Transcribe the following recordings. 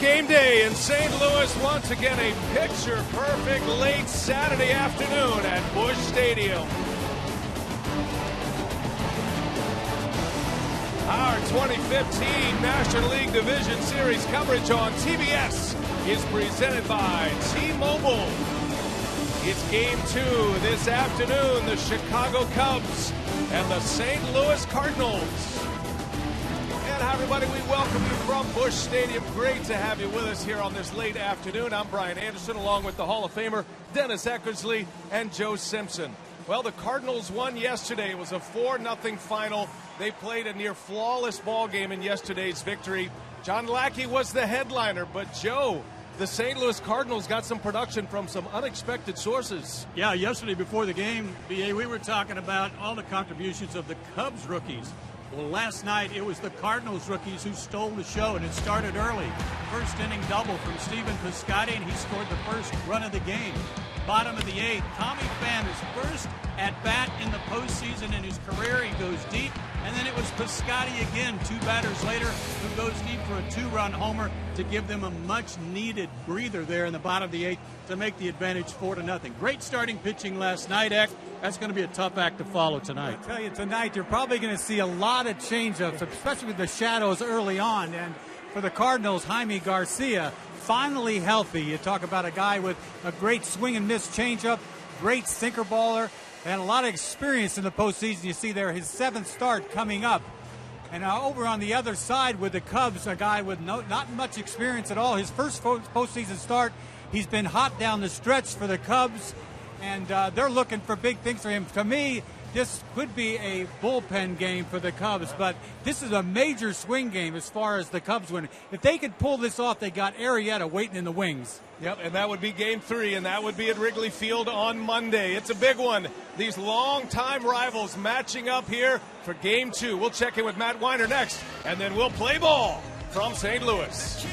game day in St. Louis. Once again, a picture-perfect late Saturday afternoon at Busch Stadium. Our 2015 National League Division Series coverage on TBS is presented by T-Mobile. It's Game 2 this afternoon, the Chicago Cubs and the St. Louis Cardinals. And hi, everybody, we welcome you from Busch Stadium. Great to have you with us here on this late afternoon. I'm Brian Anderson, along with the Hall of Famer Dennis Eckersley and Joe Simpson. Well, the Cardinals won yesterday. It was a 4-0 final. They played a near flawless ball game in yesterday's victory. John Lackey was the headliner, but Joe, the St. Louis Cardinals got some production from some unexpected sources. Yeah, yesterday before the game, BA, we were talking about all the contributions of the Cubs rookies. Well, last night it was the Cardinals rookies who stole the show, and it started early. First inning double from Stephen Piscotty, and he scored the first run of the game. Bottom of the eighth, Tommy Pham, his first at-bat in the postseason in his career. He goes deep, and then it was Piscotty again, two batters later, who goes deep for a two-run homer to give them a much-needed breather there in the bottom of the eighth to make the advantage 4-0. Great starting pitching last night, Eck. That's going to be a tough act to follow tonight. I tell you, tonight you're probably going to see a lot of change-ups, especially with the shadows early on. And for the Cardinals, Jaime Garcia, finally healthy. You talk about a guy with a great swing and miss changeup, great sinker baller, and a lot of experience in the postseason. You see there his seventh start coming up. And over on the other side with the Cubs, a guy with not much experience at all. His first postseason start, he's been hot down the stretch for the Cubs, and they're looking for big things for him. To me, this could be a bullpen game for the Cubs, but this is a major swing game as far as the Cubs win. If they could pull this off, they got Arrieta waiting in the wings. Yep, and that would be Game 3, and that would be at Wrigley Field on Monday. It's a big one. These longtime rivals matching up here for Game 2. We'll check in with Matt Weiner next, and then we'll play ball from St. Louis.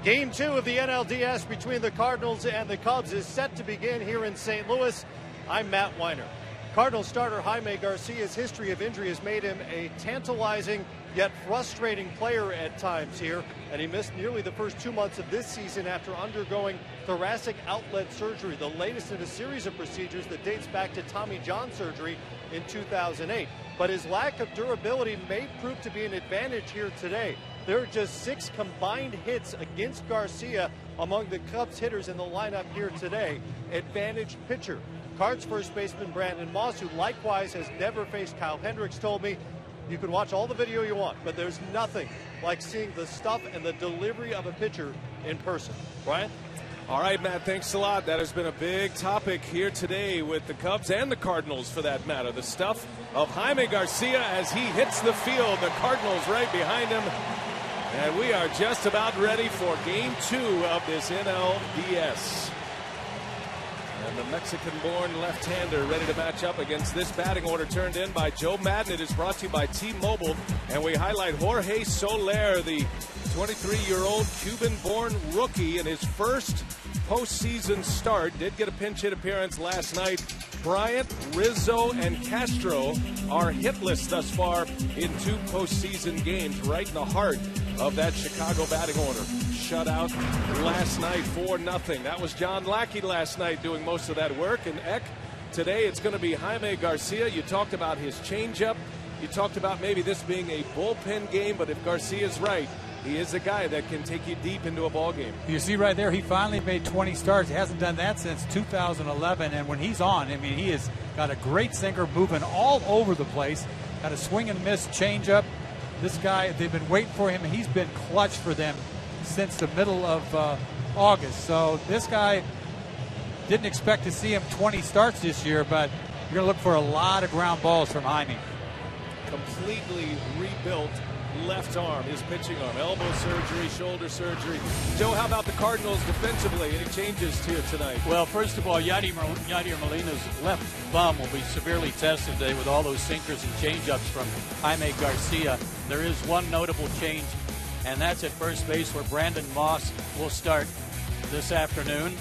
Game 2 of the NLDS between the Cardinals and the Cubs is set to begin here in St. Louis. I'm Matt Weiner. Cardinals starter Jaime Garcia's history of injury has made him a tantalizing yet frustrating player at times here, and he missed nearly the first 2 months of this season after undergoing thoracic outlet surgery, the latest in a series of procedures that dates back to Tommy John surgery in 2008. But his lack of durability may prove to be an advantage here today. There are just 6 combined hits against Garcia among the Cubs hitters in the lineup here today. Advantage pitcher. Cards first baseman Brandon Moss, who likewise has never faced Kyle Hendricks, told me, you can watch all the video you want, but there's nothing like seeing the stuff and the delivery of a pitcher in person. Brian? All right, Matt, thanks a lot. That has been a big topic here today with the Cubs and the Cardinals, for that matter. The stuff of Jaime Garcia as he hits the field. The Cardinals right behind him. And we are just about ready for Game 2 of this NLDS. And the Mexican-born left-hander ready to match up against this batting order turned in by Joe Madden. It is brought to you by T-Mobile. And we highlight Jorge Soler, the 23-year-old Cuban-born rookie in his first postseason start. Did get a pinch hit appearance last night. Bryant, Rizzo, and Castro are hitless thus far in 2 postseason games, right in the heart of that Chicago batting order. Shutout last night, 4-0. That was John Lackey last night doing most of that work. And Eck, today it's going to be Jaime Garcia. You talked about his changeup. You talked about maybe this being a bullpen game, but if Garcia's right, he is a guy that can take you deep into a ball game. You see right there, he finally made 20 starts. He hasn't done that since 2011, and when he's on, I mean, he has got a great sinker moving all over the place. Got a swing and miss changeup. This guy, they've been waiting for him, and he's been clutch for them since the middle of August. So this guy, didn't expect to see him 20 starts this year, but you're going to look for a lot of ground balls from Jaime. Completely rebuilt left arm, his pitching arm, elbow surgery, shoulder surgery. Joe, how about the Cardinals defensively? Any changes here tonight? Well, first of all, Yadier Molina's left bum will be severely tested today with all those sinkers and changeups from Jaime Garcia. There is one notable change, and that's at first base, where Brandon Moss will start this afternoon.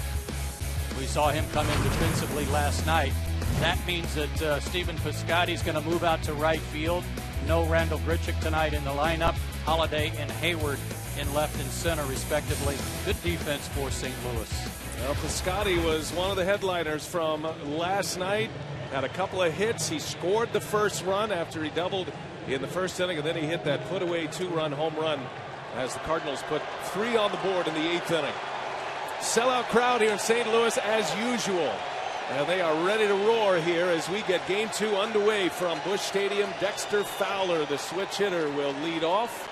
We saw him come in defensively last night. That means that Stephen Piscotty is going to move out to right field. No Randall Grichuk tonight in the lineup. Holiday and Hayward in left and center, respectively. Good defense for St. Louis. Well, Piscotty was one of the headliners from last night. Had a couple of hits. He scored the first run after he doubled in the first inning, and then he hit that put-away 2-run home run as the Cardinals put 3 on the board in the 8th inning. Sellout crowd here in St. Louis as usual. And they are ready to roar here as we get Game 2 underway from Busch Stadium. Dexter Fowler, the switch hitter, will lead off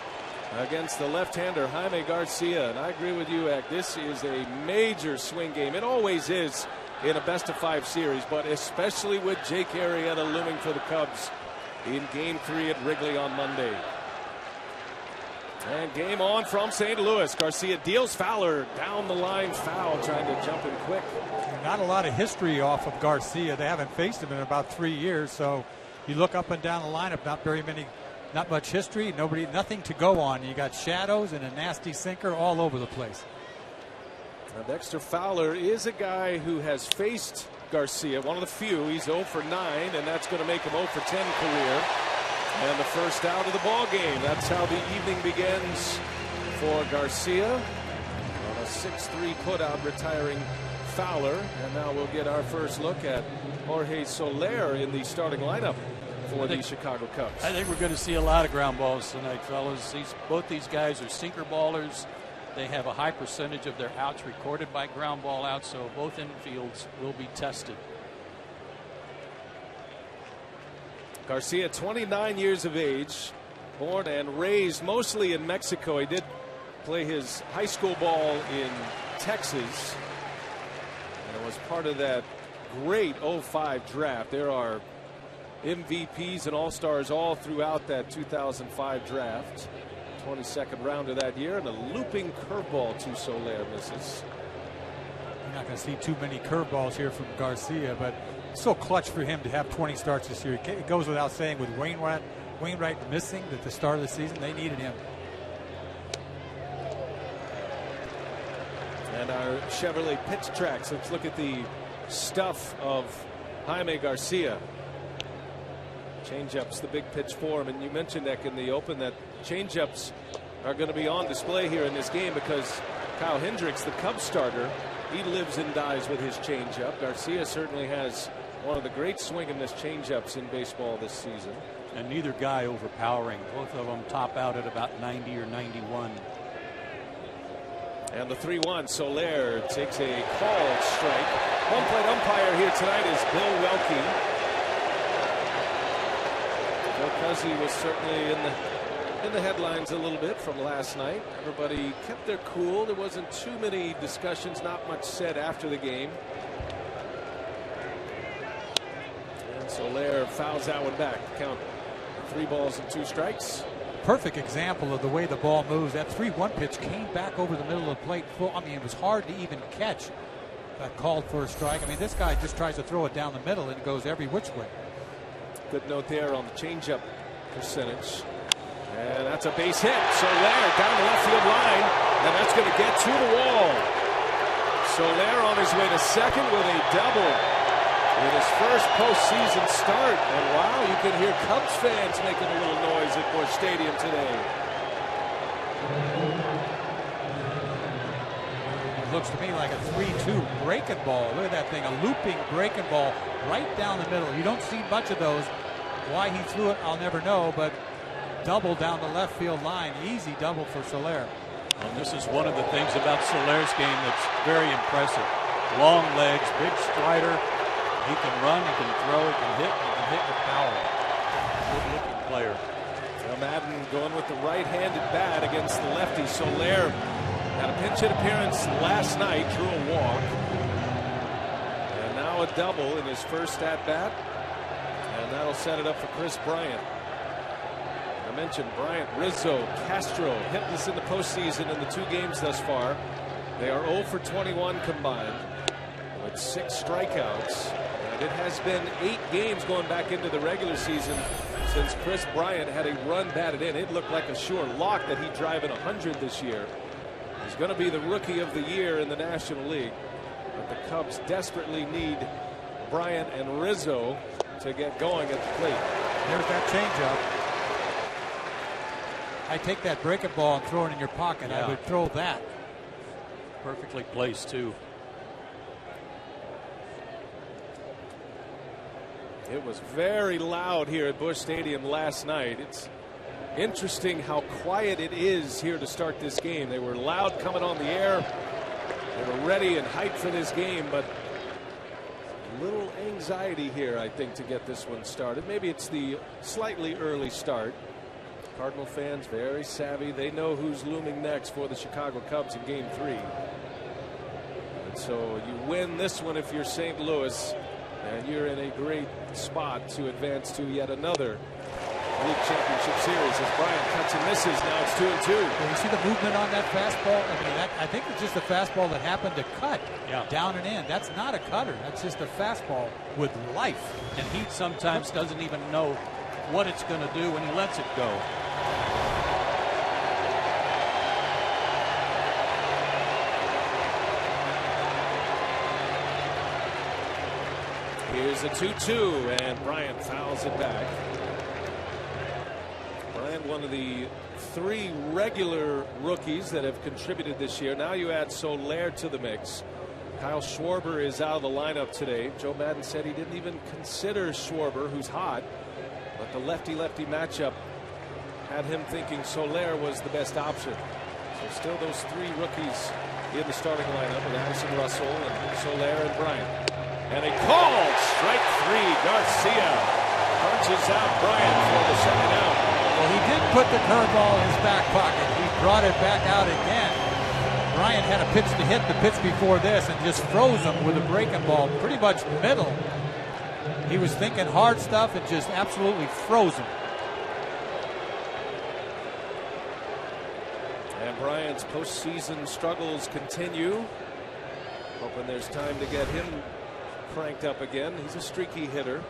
against the left-hander Jaime Garcia. And I agree with you, Eck. This is a major swing game. It always is in a best-of-5 series, but especially with Jake Arrieta looming for the Cubs in Game 3 at Wrigley on Monday. And game on from St. Louis. Garcia deals Fowler down the line, foul, trying to jump in quick. Not a lot of history off of Garcia. They haven't faced him in about 3 years, so you look up and down the lineup, not much history, nothing to go on. You got shadows and a nasty sinker all over the place. Now, Dexter Fowler is a guy who has faced Garcia, one of the few. He's 0 for 9, and that's going to make him 0 for 10 career. And the first out of the ball game. That's how the evening begins for Garcia on a 6-3 putout, retiring Fowler. And now we'll get our first look at Jorge Soler in the starting lineup for the Chicago Cubs. I think we're going to see a lot of ground balls tonight, fellas. Both these guys are sinker ballers. They have a high percentage of their outs recorded by ground ball outs, so both infields will be tested. Garcia, 29 years of age, born and raised mostly in Mexico. He did play his high school ball in Texas, and it was part of that great 05 draft. There are MVPs and All-Stars all throughout that 2005 draft. 22nd round of that year, and a looping curveball to Soler misses. You're not going to see too many curveballs here from Garcia, but so clutch for him to have 20 starts this year. It goes without saying, with Wainwright missing at the start of the season, they needed him. and our Chevrolet pitch tracks. Let's look at the stuff of Jaime Garcia. Changeups, the big pitch for him, and you mentioned, Eck, in the open that changeups are going to be on display here in this game because Kyle Hendricks, the Cubs starter, he lives and dies with his changeup. Garcia certainly has one of the great swingin'est changeups in baseball this season. And neither guy overpowering. Both of them top out at about 90 or 91. And the 3-1, Soler takes a called strike. Home plate umpire here tonight is Bill Welke. Joe Cousy was certainly in the headlines a little bit from last night. Everybody kept their cool. There wasn't too many discussions, not much said after the game. And Soler fouls that one back. Count 3 balls and 2 strikes. Perfect example of the way the ball moves. That 3-1 pitch came back over the middle of the plate. I mean, it was hard to even catch that called for a strike. I mean, this guy just tries to throw it down the middle and it goes every which way. Good note there on the changeup percentage. And that's a base hit. Soler down the left field line, and that's going to get to the wall. Soler on his way to second with a double in his first postseason start. And wow, you can hear Cubs fans making a little noise at Busch Stadium today. It looks to me like a 3-2 breaking ball. Look at that thing, a looping breaking ball right down the middle. You don't see much of those. Why he threw it, I'll never know, but double down the left field line. Easy double for Soler. And this is one of the things about Soler's game that's very impressive. Long legs, big strider. He can run, he can throw, he can hit with power. Good-looking player. Now Madden going with the right-handed bat against the lefty. Soler had a pinch hit appearance last night, drew a walk. And now a double in his first at-bat. And that'll set it up for Chris Bryant. I mentioned Bryant, Rizzo, Castro hitless in the postseason in the 2 games thus far. They are 0 for 21 combined with 6 strikeouts. And it has been 8 games going back into the regular season since Chris Bryant had a run batted in. It looked like a sure lock that he'd drive in 100 this year. He's going to be the rookie of the year in the National League. But the Cubs desperately need Bryant and Rizzo to get going at the plate. There's that changeup. I take that breaking ball and throw it in your pocket. Yeah. I would throw that. Perfectly placed, too. It was very loud here at Busch Stadium last night. It's interesting how quiet it is here to start this game. They were loud coming on the air. They were ready and hyped for this game, but a little anxiety here, I think, to get this one started. Maybe it's the slightly early start. Cardinal fans very savvy. They know who's looming next for the Chicago Cubs in Game 3. And so you win this one if you're St. Louis, and you're in a great spot to advance to yet another League Championship Series. As Bryant cuts and misses, now it's 2-2. Well, you see the movement on that fastball? I mean, I think it's just a fastball that happened to cut down and in. That's not a cutter. That's just a fastball with life. And he sometimes doesn't even know what it's going to do when he lets it go. Here's a 2-2, and Bryant fouls it back. Bryant, one of the 3 regular rookies that have contributed this year. Now you add Soler to the mix. Kyle Schwarber is out of the lineup today. Joe Madden said he didn't even consider Schwarber, who's hot, but the lefty-lefty matchup had him thinking Soler was the best option. So still those 3 rookies in the starting lineup with Addison Russell and Soler and Bryant. And a called strike 3. Garcia punches out Bryant for the second out. Well, he did put the curveball in his back pocket. He brought it back out again. Bryant had a pitch to hit the pitch before this and just froze him with a breaking ball pretty much middle. He was thinking hard stuff and just absolutely froze him. And Bryant's postseason struggles continue. Hoping there's time to get him cranked up again. He's a streaky hitter.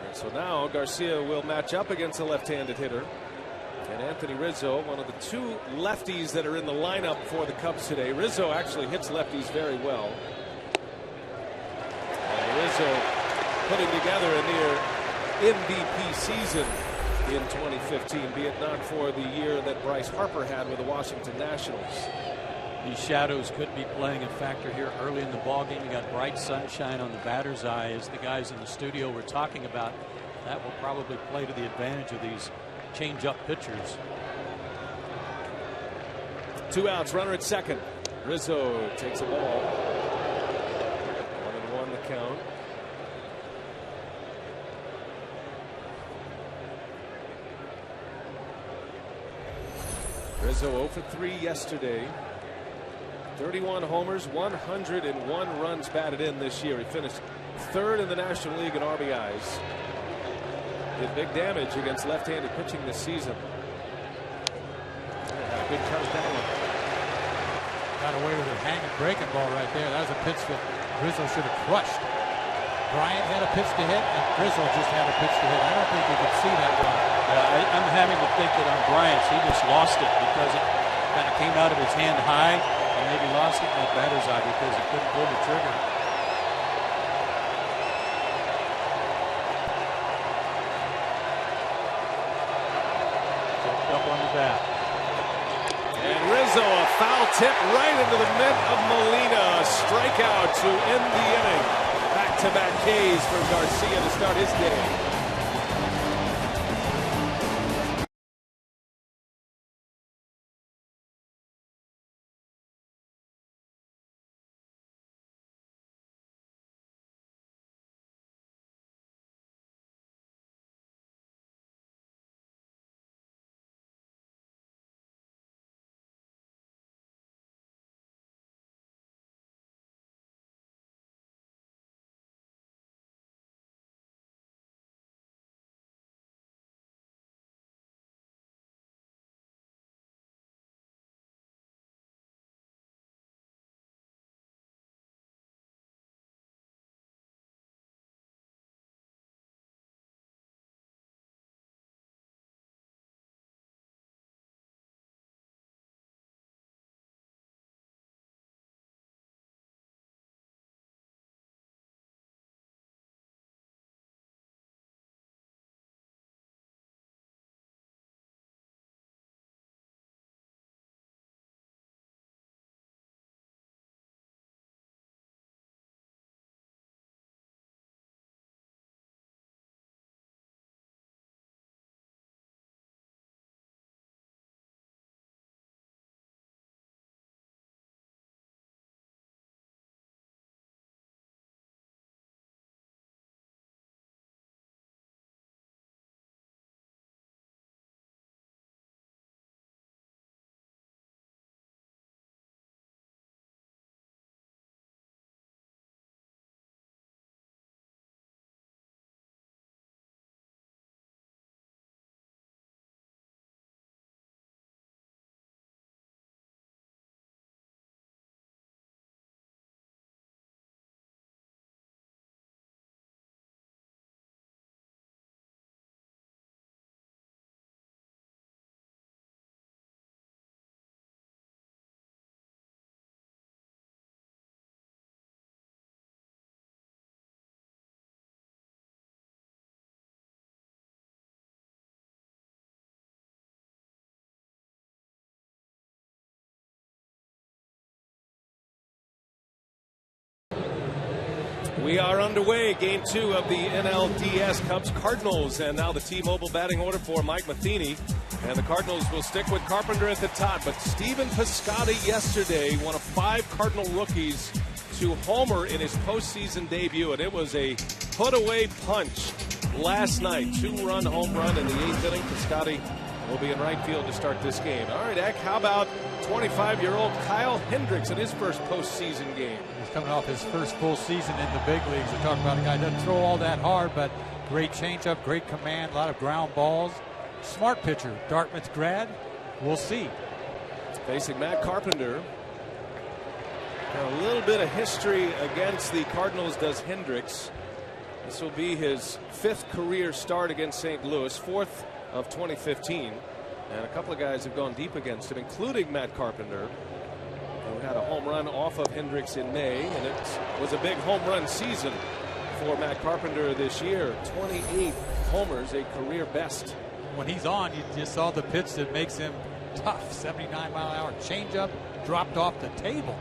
And so now Garcia will match up against a left-handed hitter. And Anthony Rizzo, one of the two lefties that are in the lineup for the Cubs today. Rizzo actually hits lefties very well. And Rizzo putting together a near MVP season in 2015, be it not for the year that Bryce Harper had with the Washington Nationals. These shadows could be playing a factor here early in the ballgame. You got bright sunshine on the batter's eye, as the guys in the studio were talking about. That will probably play to the advantage of these change-up pitchers. 2 outs, runner at second. Rizzo takes a ball. 1-1 the count. Rizzo 0 for 3 yesterday. 31 homers, 101 runs batted in this year. He finished third in the National League in RBIs. Did big damage against left-handed pitching this season. Had a good cut down. Got away with a hanging breaking ball right there. That was a pitch that Rizzo should have crushed. Bryant had a pitch to hit, and Rizzo just had a pitch to hit. I don't think you could see that one. Yeah, I'm having to think that on Bryant's, he just lost it because it kind of came out of his hand high, and maybe lost it in that batter's eye because he couldn't pull the trigger. Checked up on the bat. And Rizzo, a foul tip right into the mitt of Molina. A strikeout to end the inning. Back-to-back Ks for Garcia to start his day. We are underway. Game 2 of the NLDS Cubs Cardinals, and now the T-Mobile batting order for Mike Matheny. And the Cardinals will stick with Carpenter at the top, but Stephen Piscotty yesterday, one of 5 Cardinal rookies to homer in his postseason debut, and it was a put-away punch last night. 2-run home run in the 8th inning. Piscotty will be in right field to start this game. All right, Eck, how about 25-year-old Kyle Hendricks in his first postseason game? He's coming off his first full season in the big leagues. We're talking about a guy who doesn't throw all that hard, but great changeup, great command, a lot of ground balls. Smart pitcher, Dartmouth grad. We'll see. Facing Matt Carpenter. Now, a little bit of history against the Cardinals does Hendricks. This will be his 5th career start against St. Louis, 4th of 2015. And a couple of guys have gone deep against him, including Matt Carpenter, who had a home run off of Hendricks in May, and it was a big home run season for Matt Carpenter this year. 28 homers, a career best. When he's on, you just saw the pitch that makes him tough. 79-mile-an-hour changeup dropped off the table.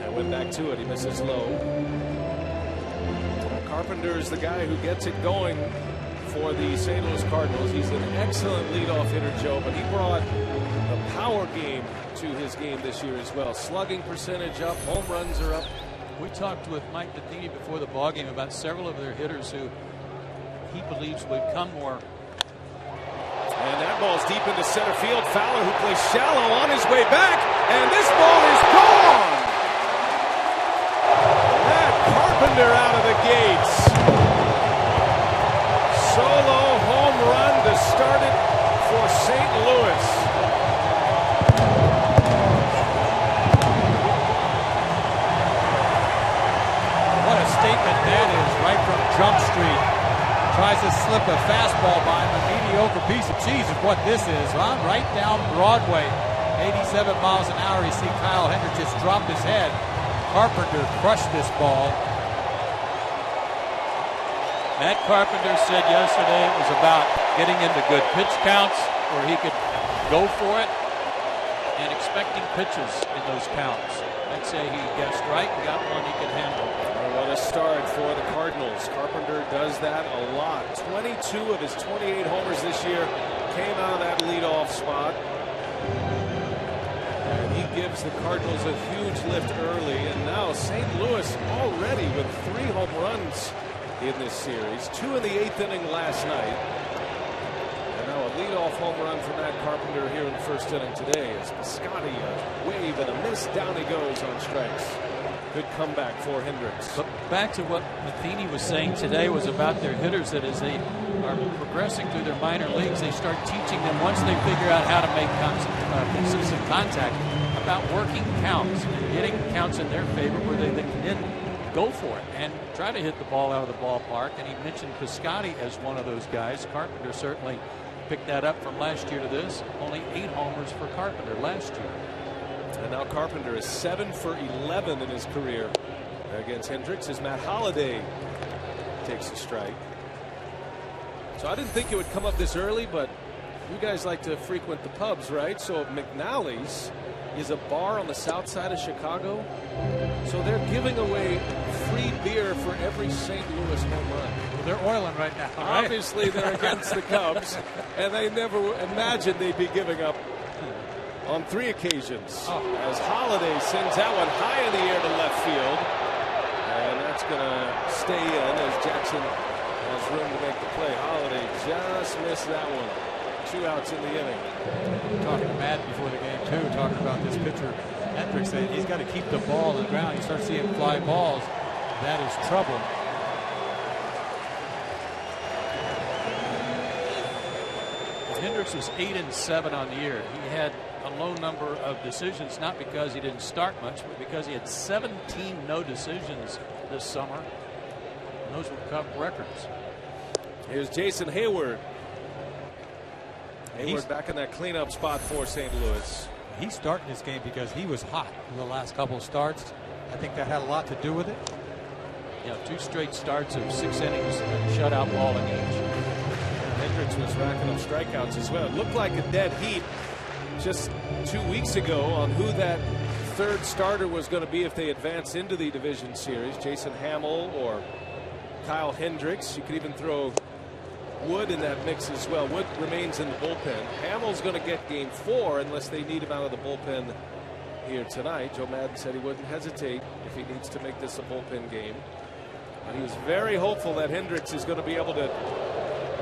And went back to it. He misses low. Carpenter is the guy who gets it going for the St. Louis Cardinals. He's an excellent leadoff hitter, Joe, but he brought the power game to his game this year as well. Slugging percentage up, home runs are up. We talked with Mike Matheny before the ballgame about several of their hitters who he believes would come more. And that ball's deep into center field. Fowler, who plays shallow, on his way back, and this ball is gone. Matt Carpenter out of the gates. Solo home run to start it for St. Louis. What a statement that is, right from Jump Street. Tries to slip a fastball by him. A mediocre piece of cheese is what this is, huh? Right down Broadway. 87 miles an hour. You see Kyle Hendricks just drop his head. Carpenter crushed this ball. Matt Carpenter said yesterday it was about getting into good pitch counts where he could go for it and expecting pitches in those counts. I'd say he guessed right and got one he could handle. What a start for the Cardinals. Carpenter does that a lot. 22 of his 28 homers this year came out of that leadoff spot. And he gives the Cardinals a huge lift early. And now St. Louis already with 3 home runs in this series. 2 in the 8th inning last night. And now a leadoff home run for Matt Carpenter here in the first inning today. As Piscotty, a wave and a miss, down he goes on strikes. Good comeback for Hendricks. But back to what Matheny was saying today was about their hitters, that as they are progressing through their minor leagues, they start teaching them, once they figure out how to make consistent contact, about working counts and getting counts in their favor where they can then go for it and try to hit the ball out of the ballpark. And he mentioned Piscotty as one of those guys. Carpenter certainly picked that up from last year to this. Only 8 homers for Carpenter last year. And now Carpenter is 7 for 11 in his career against Hendricks as Matt Holliday takes a strike. So I didn't think it would come up this early, but you guys like to frequent the pubs, right? So McNally's is a bar on the south side of Chicago. So they're giving away free beer for every St. Louis home run. Well, they're oiling right now. Right? Obviously they're against the Cubs, and they never imagined they'd be giving up on 3 occasions. As Holliday sends that one high in the air to left field. And that's going to stay in as Jackson has room to make the play. Holliday just missed that one. 2 outs in the inning. Talking to Matt before the game, too, talking about this pitcher, Hendricks, saying he's got to keep the ball on the ground. You start seeing fly balls. That is trouble. Hendricks was 8-7 on the year. He had a low number of decisions, not because he didn't start much, but because he had 17 no decisions this summer. And those were Cub records. Here's Jason Hayward. Hayward back in that cleanup spot for St. Louis. He's starting this game because he was hot in the last couple of starts. I think that had a lot to do with it. Yeah, 2 straight starts of 6 innings and shutout ball in each. Hendricks was racking up strikeouts as well. It looked like a dead heat just 2 weeks ago on who that 3rd starter was going to be if they advance into the division series. Jason Hamill or Kyle Hendricks. You could even throw Wood in that mix as well. Wood remains in the bullpen. Hamill's going to get game 4 unless they need him out of the bullpen here tonight. Joe Madden said he wouldn't hesitate if he needs to make this a bullpen game. But he was very hopeful that Hendricks is going to be able to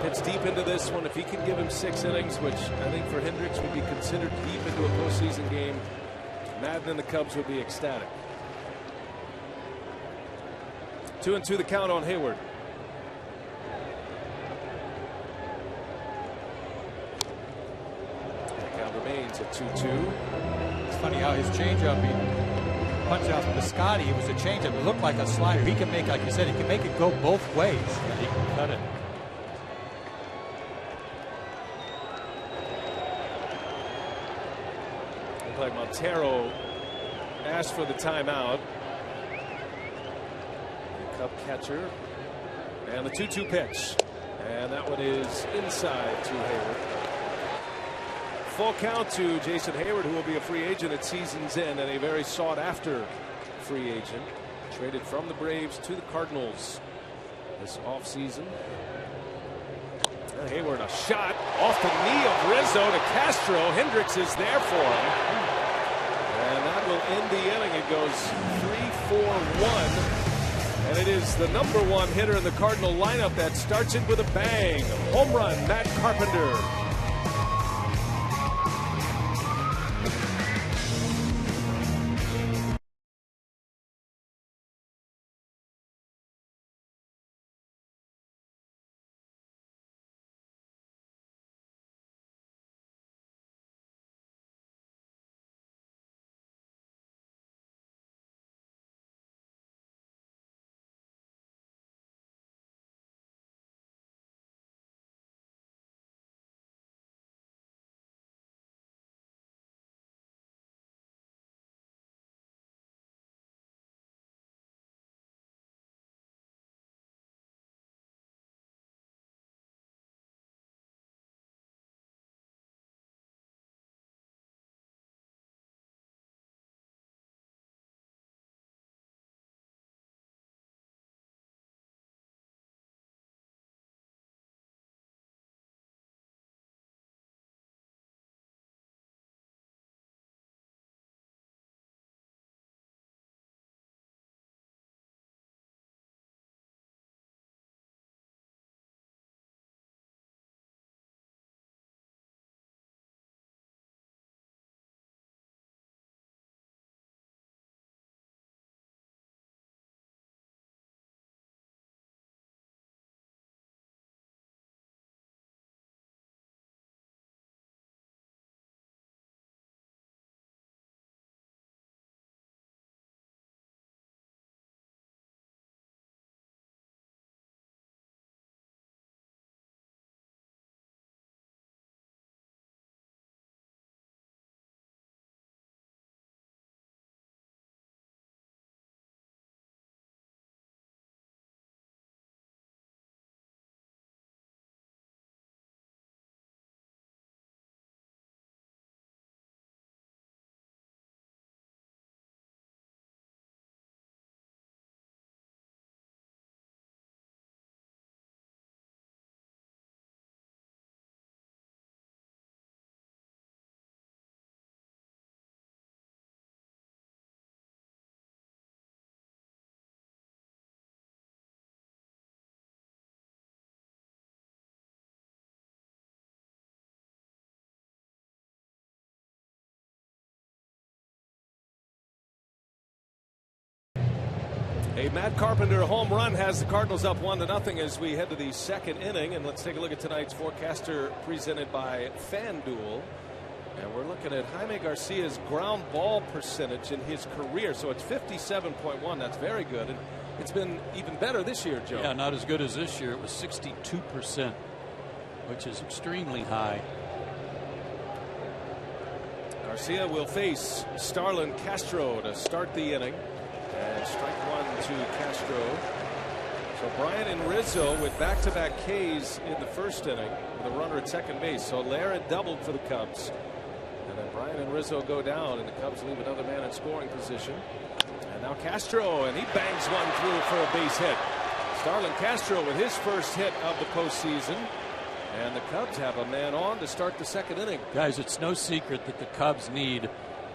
pitch deep into this one. If he can give him 6 innings, which I think for Hendricks would be considered deep into a postseason game, Madden and the Cubs would be ecstatic. 2-2 the count on Hayward. The count remains at 2-2. It's funny how his changeup, he punch out from Piscotty. It was a changeup. It looked like a slider. He can make, like you said, he can make it go both ways. And he can cut it. Looked like Montero asked for the timeout. The Cub catcher. And the 2-2 pitch. And that one is inside to Hayward. Full count to Jason Hayward, who will be a free agent at season's end and a very sought after free agent. Traded from the Braves to the Cardinals this offseason. And Hayward, a shot off the knee of Rizzo to Castro. Hendricks is there for him. And that will end the inning. It goes 3-4-1. And it is the #1 hitter in the Cardinal lineup that starts it with a bang. Home run, Matt Carpenter. A Matt Carpenter home run has the Cardinals up 1-0 as we head to the second inning. And let's take a look at tonight's forecaster presented by FanDuel. And we're looking at Jaime Garcia's ground ball percentage in his career. So it's 57.1. That's very good. And it's been even better this year, Joe. Yeah, not as good as this year. It was 62%, which is extremely high. Garcia will face Starlin Castro to start the inning. And strike one to Castro. So Bryant and Rizzo with back-to-back Ks in the first inning with a runner at second base. So Lara doubled for the Cubs. And then Bryant and Rizzo go down, and the Cubs leave another man in scoring position. And now Castro, and he bangs one through for a base hit. Starlin Castro with his first hit of the postseason. And the Cubs have a man on to start the second inning. Guys, it's no secret that the Cubs need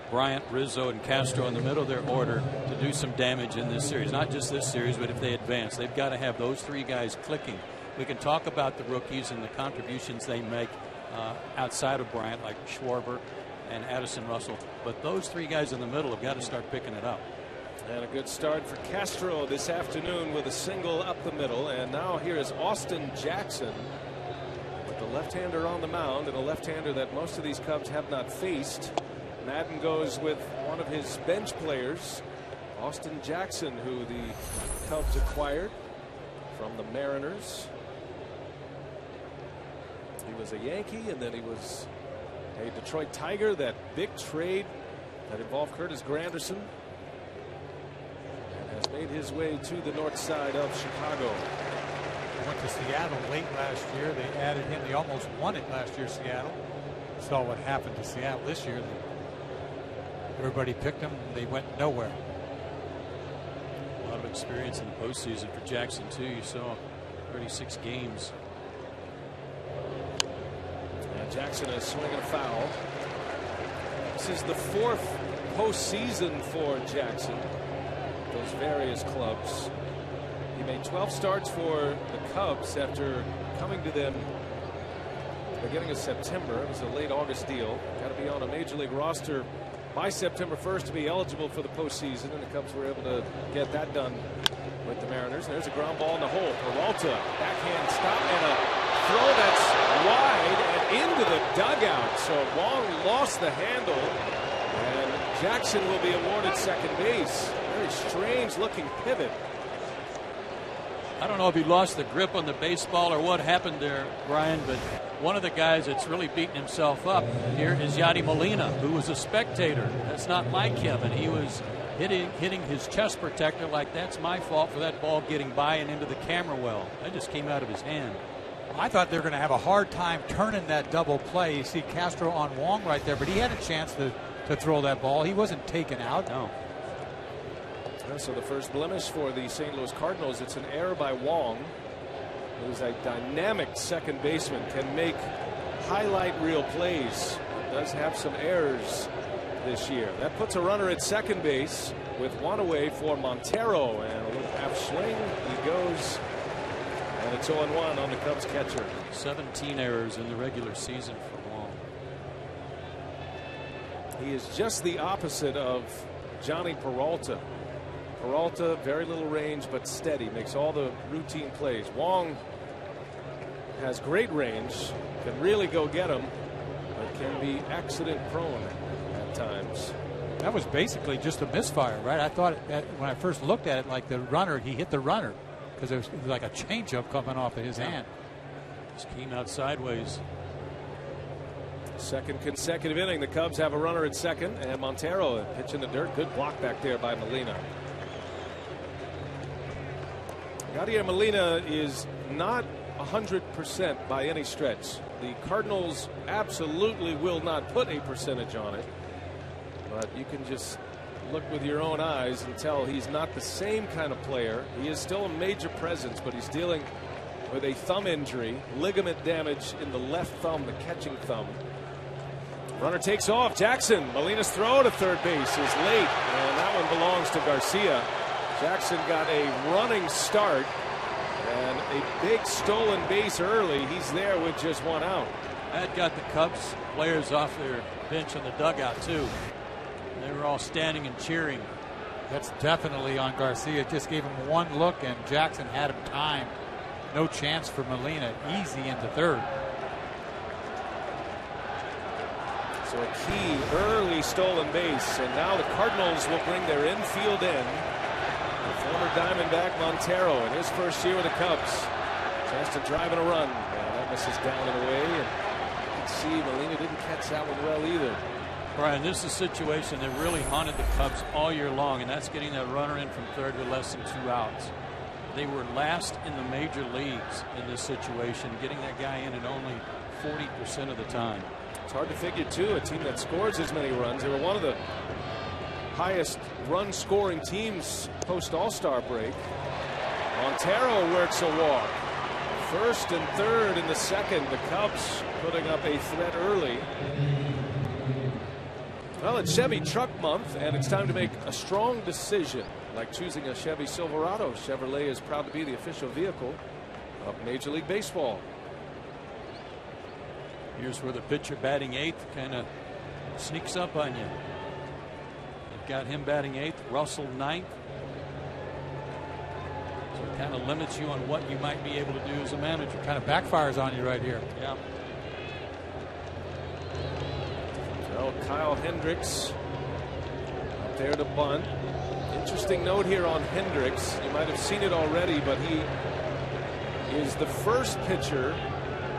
Bryant, Rizzo, and Castro in the middle of their order to do some damage in this series. Not just this series, but if they advance, they've got to have those three guys clicking. We can talk about the rookies and the contributions they make outside of Bryant, like Schwarber and Addison Russell. But those three guys in the middle have got to start picking it up. And a good start for Castro this afternoon with a single up the middle. And now here is Austin Jackson with the left-hander on the mound, and a left-hander that most of these Cubs have not faced. Madden goes with one of his bench players, Austin Jackson, who the Cubs acquired from the Mariners. He was a Yankee, and then he was a Detroit Tiger. That big trade that involved Curtis Granderson, and has made his way to the north side of Chicago. Went to Seattle late last year. They added him. They almost won it last year, Seattle. Saw what happened to Seattle this year. Everybody picked him. They went nowhere. A lot of experience in the postseason for Jackson, too. You saw 36 games. Jackson is swinging a foul. This is the 4th postseason for Jackson. Those various clubs. He made 12 starts for the Cubs after coming to them beginning of September. It was a late August deal. Got to be on a major league roster by September 1st to be eligible for the postseason, and the Cubs were able to get that done with the Mariners. There's a ground ball in the hole. Peralta, backhand stop, and a throw that's wide and into the dugout. So Wong lost the handle, and Jackson will be awarded second base. Very strange looking pivot. I don't know if he lost the grip on the baseball or what happened there, Brian, but one of the guys that's really beating himself up here is Yadi Molina, who was a spectator. That's not like him, and he was hitting his chest protector like that's my fault for that ball getting by and into the camera well. That just came out of his hand. I thought they were going to have a hard time turning that double play. You see Castro on Wong right there, but he had a chance to throw that ball. He wasn't taken out. No. So the first blemish for the St. Louis Cardinals, it's an error by Wong, who's a dynamic second baseman, can make highlight reel plays. Does have some errors this year. That puts a runner at second base with one away for Montero, and a little half swing. He goes, and it's 0-1 on the Cubs catcher. 17 errors in the regular season for Wong. He is just the opposite of Johnny Peralta. Peralta, very little range, but steady, makes all the routine plays. Wong has great range, can really go get him, but can be accident prone at times. That was basically just a misfire, right? I thought when I first looked at it, like the runner, he hit the runner because it was like a changeup coming off of his hand. Just came out sideways. Second consecutive inning, the Cubs have a runner at second, and Montero pitch in the dirt. Good block back there by Molina. Yadier Molina is not 100% by any stretch. The Cardinals absolutely will not put a percentage on it, but you can just look with your own eyes and tell he's not the same kind of player. He is still a major presence, but he's dealing with a thumb injury, ligament damage in the left thumb, the catching thumb. Runner takes off. Jackson, Molina's throw to third base is late, and that one belongs to Garcia. Jackson got a running start and a big stolen base early. He's there with just one out. That got the Cubs players off their bench in the dugout too. They were all standing and cheering. That's definitely on Garcia. Just gave him one look, and Jackson had him timed. No chance for Molina. Easy into third. So a key early stolen base, and now the Cardinals will bring their infield in. The former Diamondback Montero in his first year with the Cubs. Chance to drive in a run. That misses down and away, and you can see Molina didn't catch that one well either. Brian, this is a situation that really haunted the Cubs all year long, and that's getting that runner in from third with less than 2 outs. They were last in the major leagues in this situation, getting that guy in at only 40% of the time. It's hard to figure, too, a team that scores as many runs. They were one of the highest run-scoring teams post-All-Star break. Montero works a walk. First and third in the second. The Cubs putting up a threat early. Well, it's Chevy Truck Month, and it's time to make a strong decision, like choosing a Chevy Silverado. Chevrolet is proud to be the official vehicle of Major League Baseball. Here's where the pitcher batting eighth kind of sneaks up on you. You've got him batting eighth, Russell ninth. So it kind of limits you on what you might be able to do as a manager. Kind of backfires on you right here. Yeah. Well, Kyle Hendricks there to bunt. Interesting note here on Hendricks. You might have seen it already, but he is the first pitcher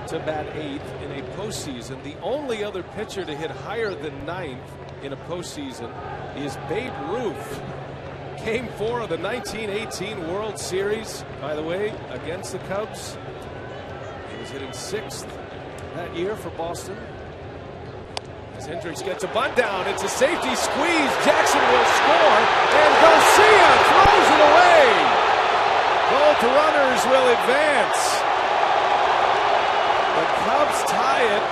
to bat 8th in a postseason. The only other pitcher to hit higher than 9th in a postseason is Babe Ruth. Game 4 of the 1918 World Series, by the way, against the Cubs. He was hitting 6th that year for Boston. As Hendricks gets a bunt down, it's a safety squeeze. Jackson will score, and Garcia throws it away. Both runners will advance. The Cubs tie it,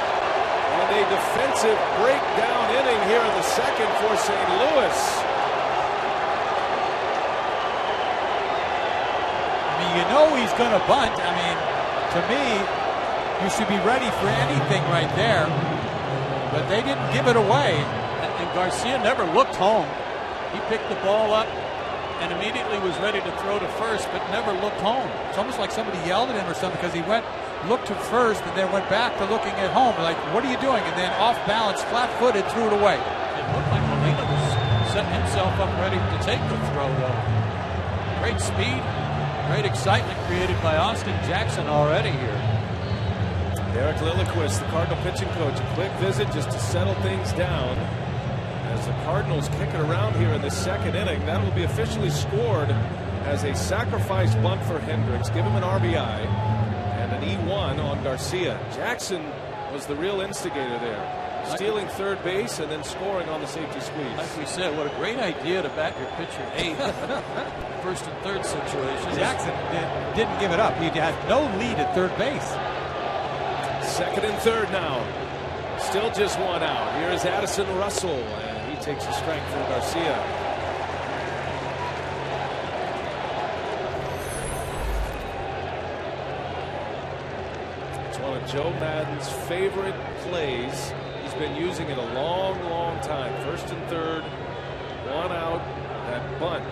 and a defensive breakdown inning here in the second for St. Louis. I mean, you know he's going to bunt. I mean, to me, you should be ready for anything right there. But they didn't give it away. And Garcia never looked home. He picked the ball up and immediately was ready to throw to first, but never looked home. It's almost like somebody yelled at him or something, because he looked to first and then went back to looking at home. Like, what are you doing? And then off balance, flat-footed, threw it away. It looked like Molina was setting himself up ready to take the throw, though. Great speed, great excitement created by Austin Jackson already here. Derek Lilliquist, the Cardinal pitching coach, a quick visit just to settle things down. As the Cardinals kick it around here in the second inning, that will be officially scored as a sacrifice bunt for Hendricks. Give him an RBI and an E1 on Garcia. Jackson was the real instigator there, stealing third base and then scoring on the safety squeeze. Like we said, what a great idea to bat your pitcher 8th. First and third situation. Jackson didn't give it up. He had no lead at third base. Second and third now. Still just one out. Here is Addison Russell, and he takes a strike from Garcia. It's one of Joe Madden's favorite plays. He's been using it a long, long time. First and third, one out, that bunt.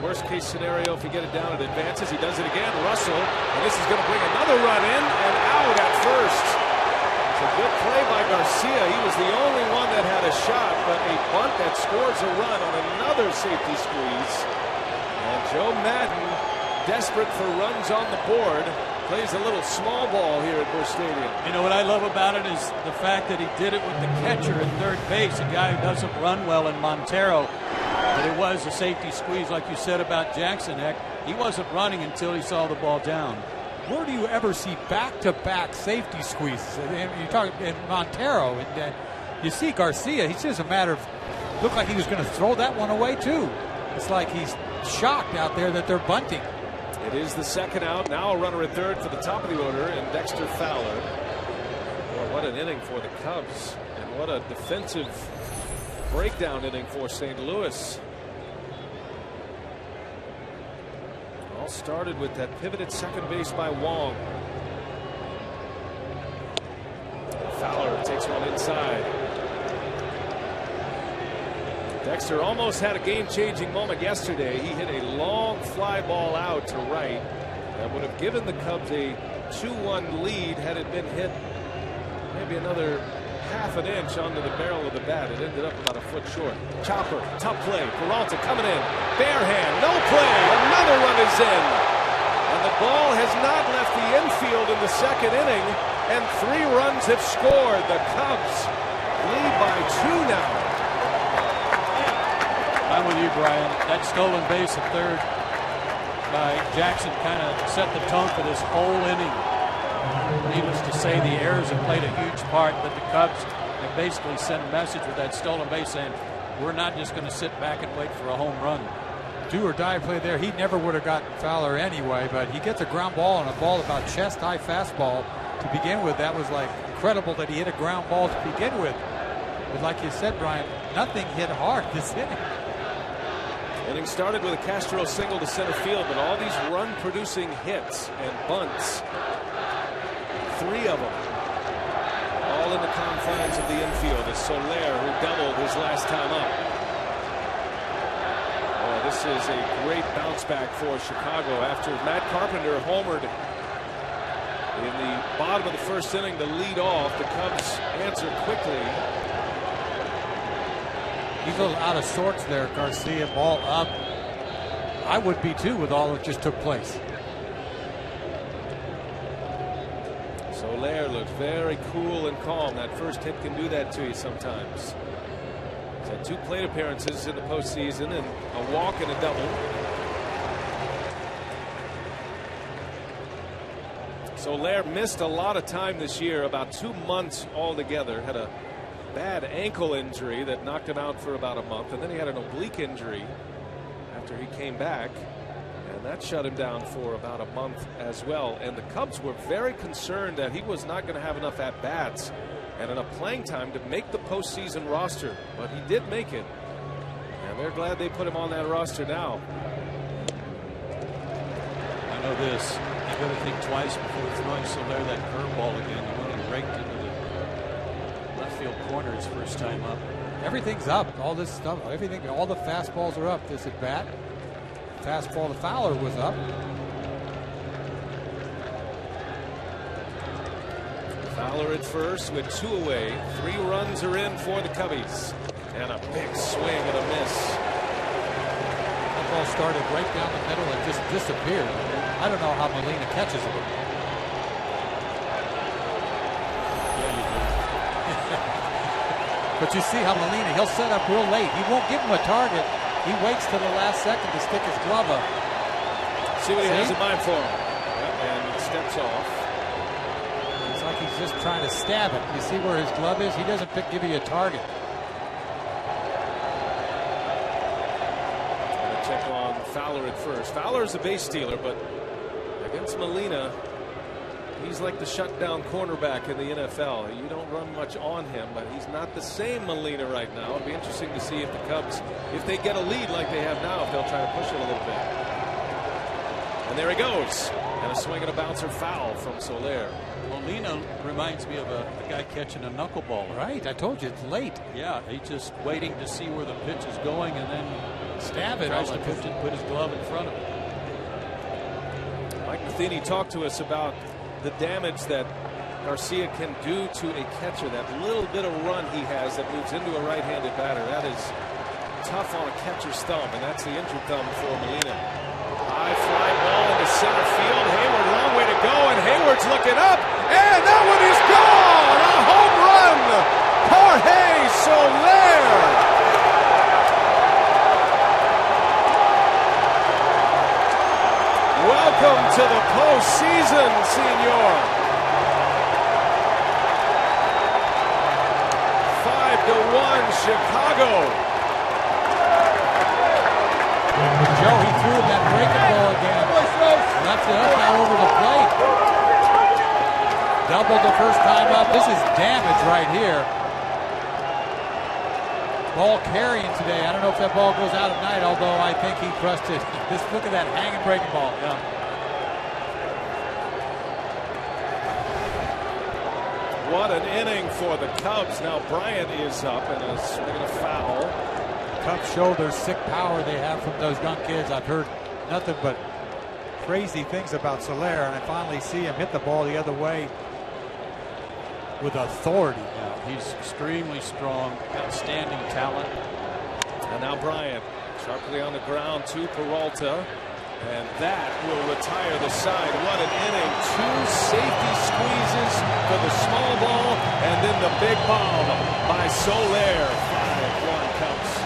Worst case scenario, if you get it down, it advances. He does it again. Russell, and this is going to bring another run in and out at first. It's a good play by Garcia. He was the only one that had a shot, but a bunt that scores a run on another safety squeeze. And Joe Madden, desperate for runs on the board, plays a little small ball here at Busch Stadium. You know what I love about it is the fact that he did it with the catcher at third base, a guy who doesn't run well in Montero. But it was a safety squeeze, like you said about Jackson. Heck, he wasn't running until he saw the ball down. Where do you ever see back-to-back safety squeezes? You talk in Montero, and you see Garcia. It's just a matter of, looked like he was going to throw that one away too. It's like he's shocked out there that they're bunting. It is the second out. Now a runner at third for the top of the order, and Dexter Fowler. Boy, what an inning for the Cubs, and what a defensive breakdown inning for St. Louis. All started with that pivot at second base by Wong. Fowler takes one inside. Dexter almost had a game-changing moment yesterday. He hit a long fly ball out to right that would have given the Cubs a 2-1 lead had it been hit maybe another half an inch onto the barrel of the bat. It ended up about a foot short. Chopper, tough play. Peralta coming in. Bare hand, no play. Another run is in. And the ball has not left the infield in the second inning, and 3 runs have scored. The Cubs lead by 2 now. I'm with you, Brian. That stolen base at third by Jackson kind of set the tone for this whole inning. Needless to say, the errors have played a huge part, but the Cubs have basically sent a message with that stolen base saying, we're not just going to sit back and wait for a home run. Do or die play there. He never would have got Fowler anyway, but he gets a ground ball and a ball about chest-high fastball to begin with. That was like incredible that he hit a ground ball to begin with. But like you said, Brian, nothing hit hard this inning. Inning started with a Castro single to center field, but all these run-producing hits and bunts, 3 of them, all in the confines of the infield. It's Soler who doubled his last time up. Oh, this is a great bounce back for Chicago after Matt Carpenter homered in the bottom of the first inning to lead off. The Cubs answer quickly. He's a little out of sorts there, Garcia. Ball up. I would be too with all that just took place. Soler looks very cool and calm. That first hit can do that to you sometimes. He's had 2 plate appearances in the postseason and a walk and a double. Soler missed a lot of time this year, about 2 months altogether. Had a bad ankle injury that knocked him out for about a month, and then he had an oblique injury after he came back, and that shut him down for about a month as well. And the Cubs were very concerned that he was not going to have enough at-bats and enough playing time to make the postseason roster, but he did make it, and they're glad they put him on that roster now. I know this. You got to think twice before throwing Soler that curveball again. The one he raked into the left field corner his first time up. Everything's up. All this stuff, everything, all the fastballs are up. This at bat. Fastball to Fowler was up. Fowler at first with 2 away. 3 runs are in for the Cubbies. And a big swing and a miss. That ball started right down the middle and just disappeared. I don't know how Molina catches it. But you see how Molina, he'll set up real late. He won't give him a target. He waits till the last second to stick his glove up. See what he has in mind for him. Yep, and he steps off. It's like he's just trying to stab it. You see where his glove is? He doesn't give you a target. Gonna check on Fowler at first. Fowler's a base stealer, but against Molina, he's like the shutdown cornerback in the NFL. You don't run much on him, but he's not the same Molina right now. It'll be interesting to see if the Cubs, if they get a lead like they have now, if they'll try to push it a little bit. And there he goes. And a swing and a bouncer foul from Soler. Molina reminds me of a guy catching a knuckleball. Right, I told you, it's late. Yeah, he's just waiting to see where the pitch is going and then stab it. Tries to put his glove in front of it. Mike Matheny talked to us about the damage that Garcia can do to a catcher. That little bit of run he has that moves into a right-handed batter. That is tough on a catcher's thumb, and that's the injured thumb for Molina. High fly ball into center field. Hayward, long way to go, and Hayward's looking up, and that one is gone! A home run! Jorge Soler! Welcome to the postseason, senor. 5-1 Chicago. Joe, he threw that breaking ball again. Left it up now over the plate. Doubled the first time up. This is damage right here. Ball carrying today. I don't know if that ball goes out at night, although I think he crushed it. Just look at that hanging breaking ball. Yeah. What an inning for the Cubs. Now Bryant is up and is swinging a foul. Cubs show their sick power they have from those young kids. I've heard nothing but crazy things about Soler, and I finally see him hit the ball the other way with authority. Yeah, he's extremely strong, outstanding talent. And now Bryant sharply on the ground to Peralta, and that will retire the side. What an inning. 2 safety squeezes for the small ball, and then the big bomb by Soler. 5-1 Cubs.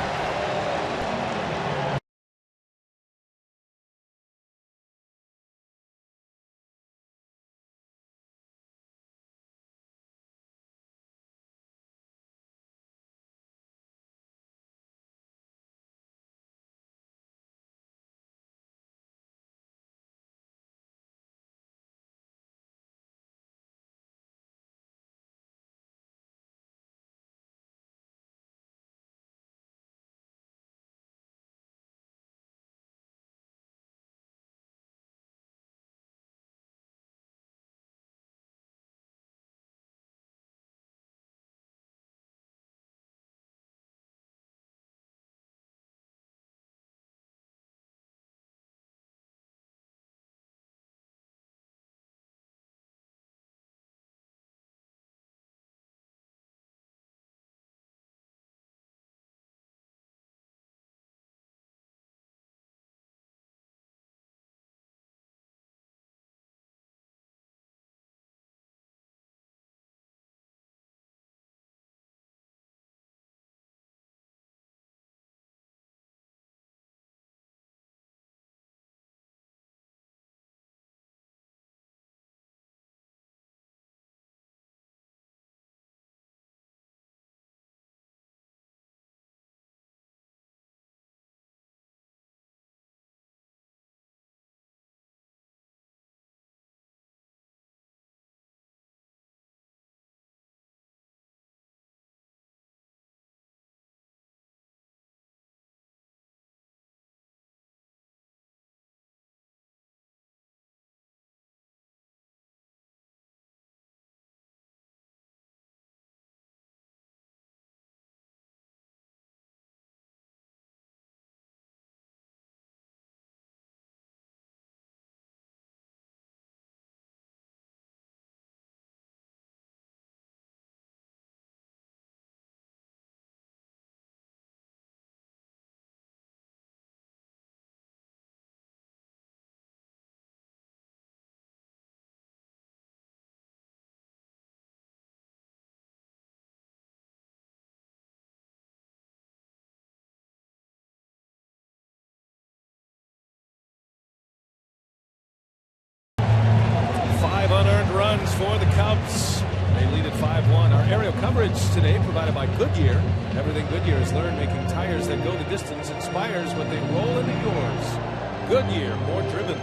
Coverage today provided by Goodyear. Everything Goodyear has learned making tires that go the distance inspires what they roll into yours. Goodyear, more driven.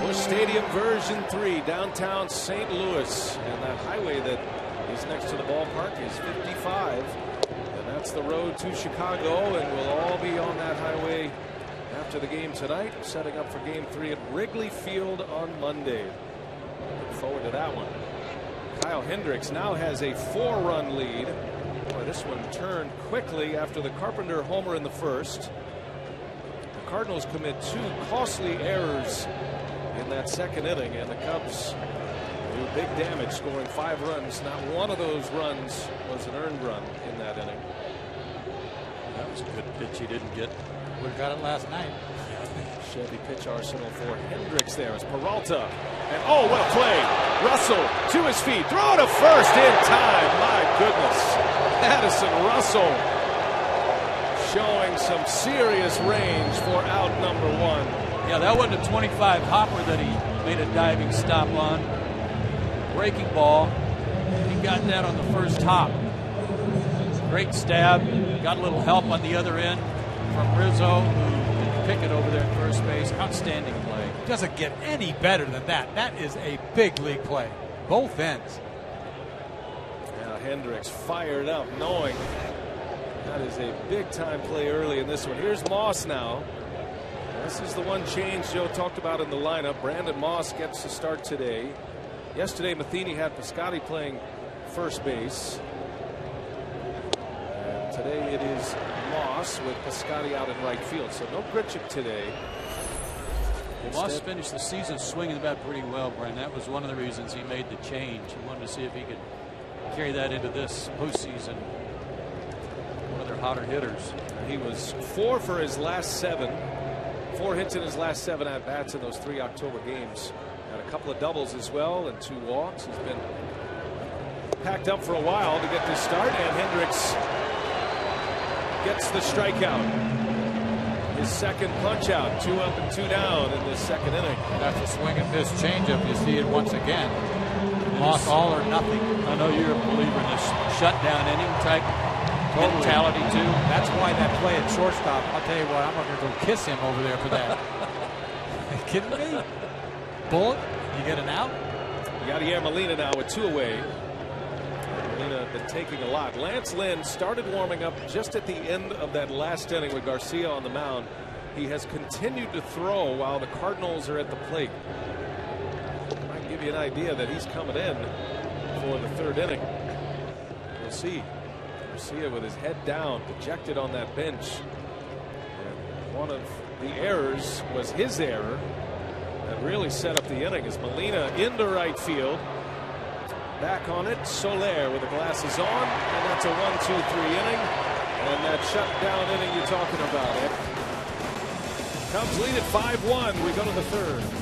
Busch Stadium version 3, downtown St. Louis. And that highway that is next to the ballpark is 55. And that's the road to Chicago, and we'll all be on that highway after the game tonight, setting up for game 3 at Wrigley Field on Monday. Look forward to that one. Kyle Hendricks now has a 4-run lead. Boy, this one turned quickly after the Carpenter homer in the first. The Cardinals commit 2 costly errors in that second inning, and the Cubs do big damage, scoring 5 runs. Not one of those runs was an earned run in that inning. That was a good pitch he didn't get. Would have got it last night. Chevy pitch arsenal for Hendricks there as Peralta. And oh, what a play. Russell to his feet. Throw to first in time. My goodness. Addison Russell showing some serious range for out number 1. Yeah, that wasn't a 25 hopper that he made a diving stop on. Breaking ball. He got that on the first hop. Great stab. Got a little help on the other end from Rizzo, who pick it over there at first base. Outstanding play. Doesn't get any better than that. That is a big league play. Both ends. Now Hendricks fired up, knowing that is a big time play early in this one. Here's Moss now. This is the one change Joe talked about in the lineup. Brandon Moss gets to start today. Yesterday Matheny had Piscotty playing first base. And today it is Moss with Piscotty out in right field. So no Grichuk today. Moss finished the season swinging the bat pretty well, Brian. That was one of the reasons he made the change. He wanted to see if he could carry that into this postseason. One of their hotter hitters. He was 4 for his last 7. 4 hits in his last 7 at bats in those 3 October games. Had a couple of doubles as well and 2 walks. He's been packed up for a while to get this start, and Hendricks gets the strikeout. His second punch out, 2 up and 2 down in this second inning. That's a swing and miss changeup. You see it once again. Moss all or nothing. I know you're a believer in this shutdown inning type mentality too. That's why that play at shortstop. I'll tell you what, I'm going to go kiss him over there for that. Are you kidding me? Bullet, you get an out. Yadier Molina now with 2 away. Molina been taking a lot. Lance Lynn started warming up just at the end of that last inning with Garcia on the mound. He has continued to throw while the Cardinals are at the plate. I can give you an idea that he's coming in for the 3rd inning. We'll see. Garcia with his head down, dejected on that bench. And one of the errors was his error that really set up the inning as Molina into right field. Back on it, Soler with the glasses on, and that's a 1-2-3 inning. And that shutdown inning you're talking about, Ed. Cubs lead at 5-1. We go to the 3rd.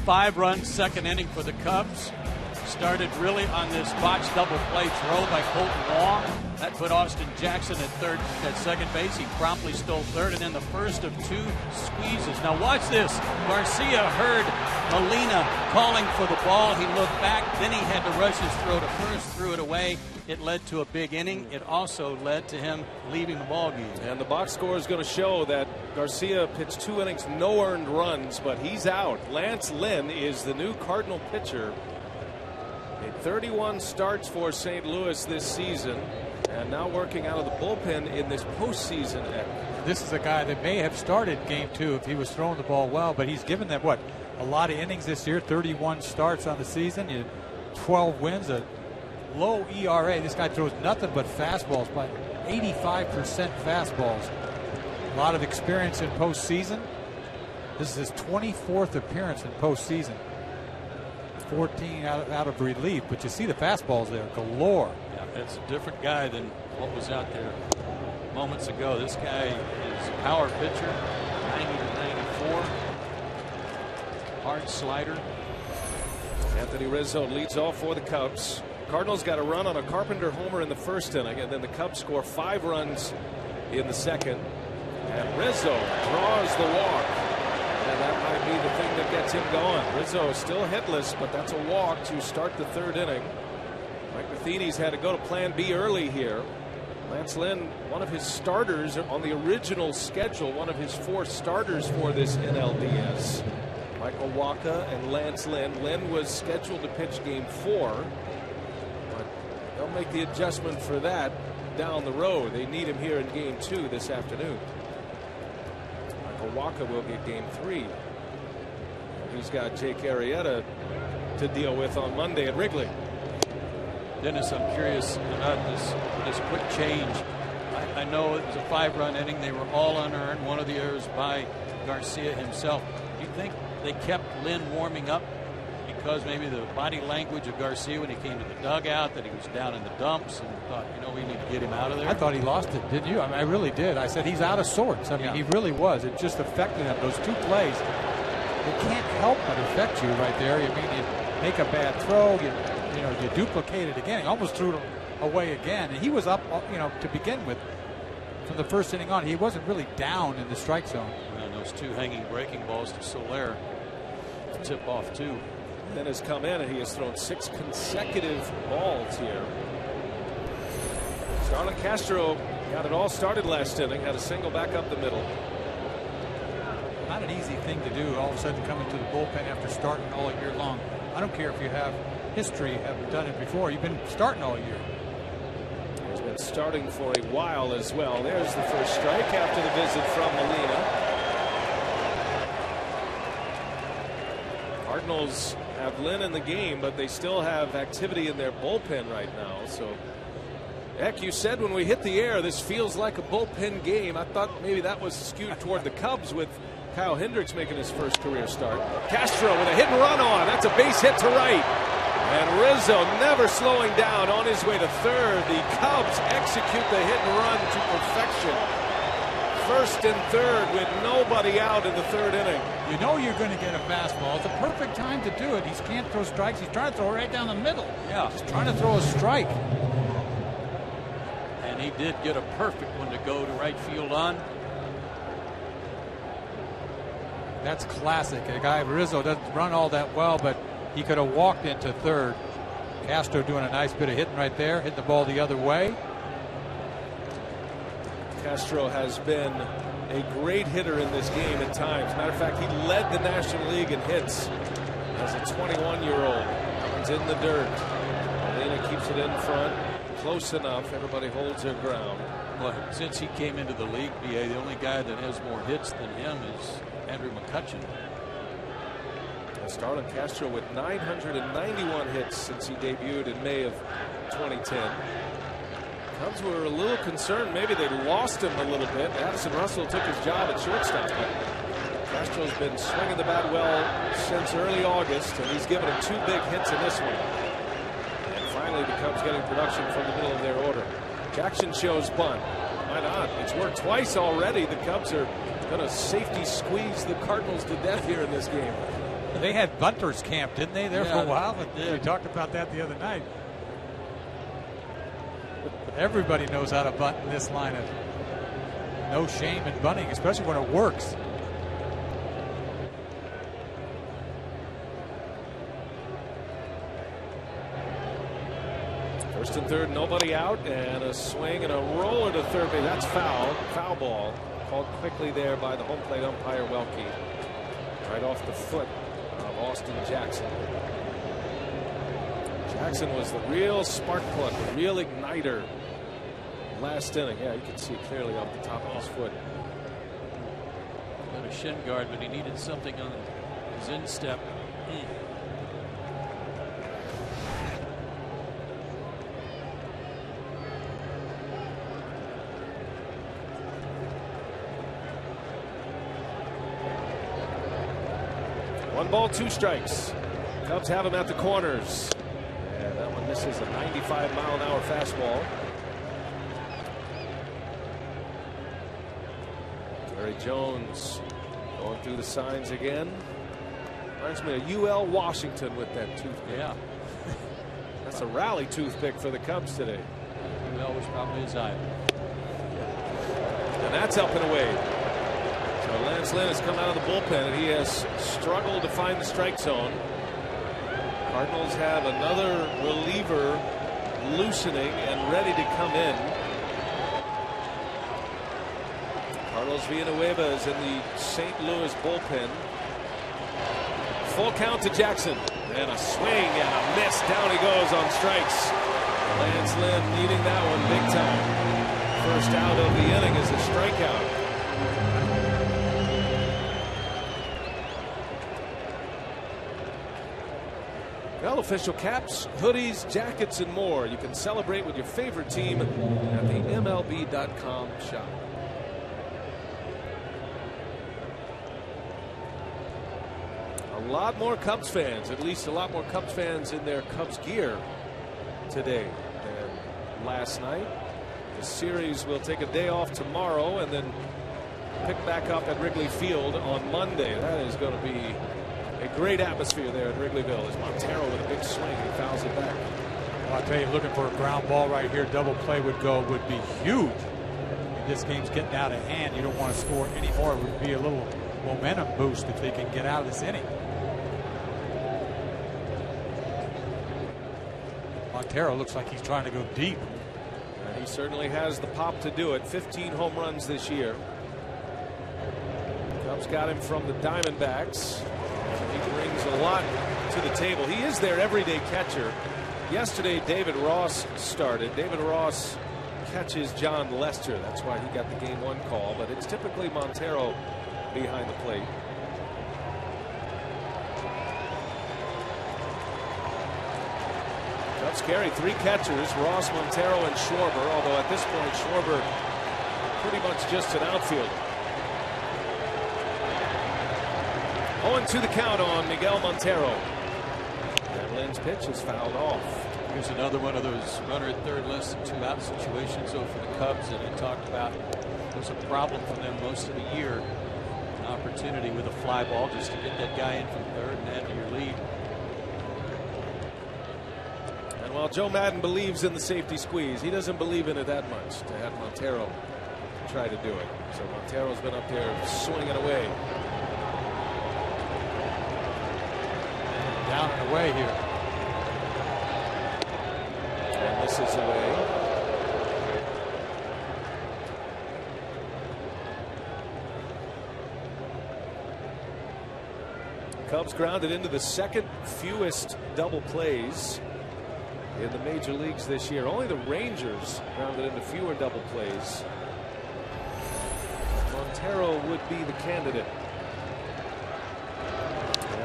5-run second inning for the Cubs. Started really on this botched double play throw by Colton Wong. That put Austin Jackson at second base. He promptly stole third, and then the first of 2 squeezes. Now watch this. Garcia heard Molina calling for the ball. He looked back, then he had to rush his throw to first, threw it away. It led to a big inning. It also led to him leaving the ball game. And the box score is going to show that Garcia pitched 2 innings, no earned runs, but he's out. Lance Lynn is the new Cardinal pitcher. 31 starts for St. Louis this season, and now working out of the bullpen in this postseason. This is a guy that may have started game 2 if he was throwing the ball well, but he's given them a lot of innings this year. 31 starts on the season, 12 wins, a low ERA. This guy throws nothing but fastballs, but 85% fastballs. A lot of experience in postseason. This is his 24th appearance in postseason. 14 out of relief, but you see the fastballs there galore. Yeah, that's a different guy than what was out there moments ago. This guy is a power pitcher, 90 to 94. Hard slider. Anthony Rizzo leads off for the Cubs. Cardinals got a run on a Carpenter homer in the first inning, and then the Cubs score 5 runs in the second. And Rizzo draws the walk. And that might be the thing that gets him going. Rizzo is still hitless, but that's a walk to start the 3rd inning. Mike Matheny's had to go to plan B early here. Lance Lynn, one of his starters on the original schedule, one of his 4 starters for this NLDS. Michael Wacha and Lance Lynn. Lynn was scheduled to pitch game 4, but they'll make the adjustment for that down the road. They need him here in game 2 this afternoon. Michael Wacha will get game 3. He's got Jake Arrieta to deal with on Monday at Wrigley. Dennis, I'm curious about this quick change. I know it was a 5-run inning. They were all unearned. One of the errors by Garcia himself. Do you think they kept Lynn warming up because maybe the body language of Garcia when he came to the dugout, that he was down in the dumps, and thought, we need to get him out of there? I thought he lost it, didn't you? I mean, I really did. I said he's out of sorts. I mean, he really was. It just affected him. Those 2 plays, it can't help but affect you right there. I mean, you make a bad throw, you duplicate it again. He almost threw it away again, and he was up, to begin with. From the first inning on, he wasn't really down in the strike zone. And those 2 hanging breaking balls to Soler to tip off 2. Then has come in, and he has thrown 6 consecutive balls here. Starlin Castro got it all started last inning, had a single back up the middle. Not an easy thing to do, all of a sudden coming to the bullpen after starting all year long. I don't care if you have history, haven't done it before. You've been starting all year. He's been starting for a while as well. There's the first strike after the visit from Molina. Cardinals have Lynn in the game, but they still have activity in their bullpen right now. So, Eck, you said when we hit the air, this feels like a bullpen game. I thought maybe that was skewed toward the Cubs with Kyle Hendricks making his first career start. Castro with a hit and run on. That's a base hit to right. And Rizzo never slowing down on his way to third. The Cubs execute the hit and run to perfection. First and third with nobody out in the 3rd inning. You know you're going to get a fastball. It's the perfect time to do it. He can't throw strikes. He's trying to throw right down the middle. Yeah. Just trying to throw a strike. And he did get a perfect one to go to right field on. That's classic. A guy, Rizzo, doesn't run all that well, but he could have walked into third. Castro doing a nice bit of hitting right there, hitting the ball the other way. Castro has been a great hitter in this game at times. Matter of fact, he led the National League in hits as a 21-year-old. He's in the dirt. Molina keeps it in front. Close enough. Everybody holds their ground. Well, since he came into the league, BA, the only guy that has more hits than him is Andrew McCutchen. Starlin Castro with 991 hits since he debuted in May of 2010. Cubs were a little concerned. Maybe they lost him a little bit. Addison Russell took his job at shortstop. Castro's been swinging the bat well since early August, and he's given him 2 big hits in this one. And finally, the Cubs getting production from the middle of their order. Jackson shows bunt. Why not? It's worked twice already. The Cubs are going to safety squeeze the Cardinals to death here in this game. They had bunters camp, didn't they, there for a while? But yeah. we talked about that the other night. Everybody knows how to bunt in this lineup. No shame in bunting, especially when it works. First and third, nobody out, and a swing and a roller to third base. That's foul. Foul ball. Called quickly there by the home plate umpire, Welke. Right off the foot of Austin Jackson. Jackson was the real spark plug, the real igniter last inning. Yeah, you can see clearly off the top of his foot. Got a shin guard, but he needed something on his instep. One ball, two strikes. Cubs have him at the corners. And that one misses a 95-mile-an-hour fastball. Gary Jones going through the signs again. Reminds me of UL Washington with that toothpick. Yeah. That's a rally toothpick for the Cubs today. UL was probably his eye. And that's up and away. So Lance Lynn has come out of the bullpen, and he has struggled to find the strike zone. Cardinals have another reliever loosening and ready to come in. Carlos Villanueva is in the St. Louis bullpen. Full count to Jackson, and a swing and a miss. Down he goes on strikes. Lance Lynn needing that one big time. First out of the inning is a strikeout. Well, official caps, hoodies, jackets, and more. You can celebrate with your favorite team at the MLB.com shop. A lot more Cubs fans, at least a lot more Cubs fans in their Cubs gear today than last night. The series will take a day off tomorrow and then pick back up at Wrigley Field on Monday. That is going to be a great atmosphere there at Wrigleyville as Montero with a big swing and fouls it back. Well, I'll tell you, looking for a ground ball right here, double play would be huge. This game's getting out of hand. You don't want to score anymore. It would be a little momentum boost if they can get out of this inning. Montero looks like he's trying to go deep. And he certainly has the pop to do it. 15 home runs this year. Cubs got him from the Diamondbacks. He brings a lot to the table. He is their everyday catcher. Yesterday, David Ross started. David Ross catches John Lester. That's why he got the game one call. But it's typically Montero behind the plate. Cubs carry three catchers, Ross, Montero, and Schwarber. Although at this point, Schwarber pretty much just an outfielder. 0-2 the count on Miguel Montero. And Lynn's pitch is fouled off. Here's another one of those runner at third less than 2 out situations though for the Cubs that he talked about. Was a problem for them most of the year. An opportunity with a fly ball just to get that guy in from third and add to your lead. And while Joe Madden believes in the safety squeeze, he doesn't believe in it that much to have Montero try to do it. So Montero's been up there swinging away. Down and away here. And this is away. Cubs grounded into the second fewest double plays in the major leagues this year. Only the Rangers grounded into fewer double plays. Montero would be the candidate.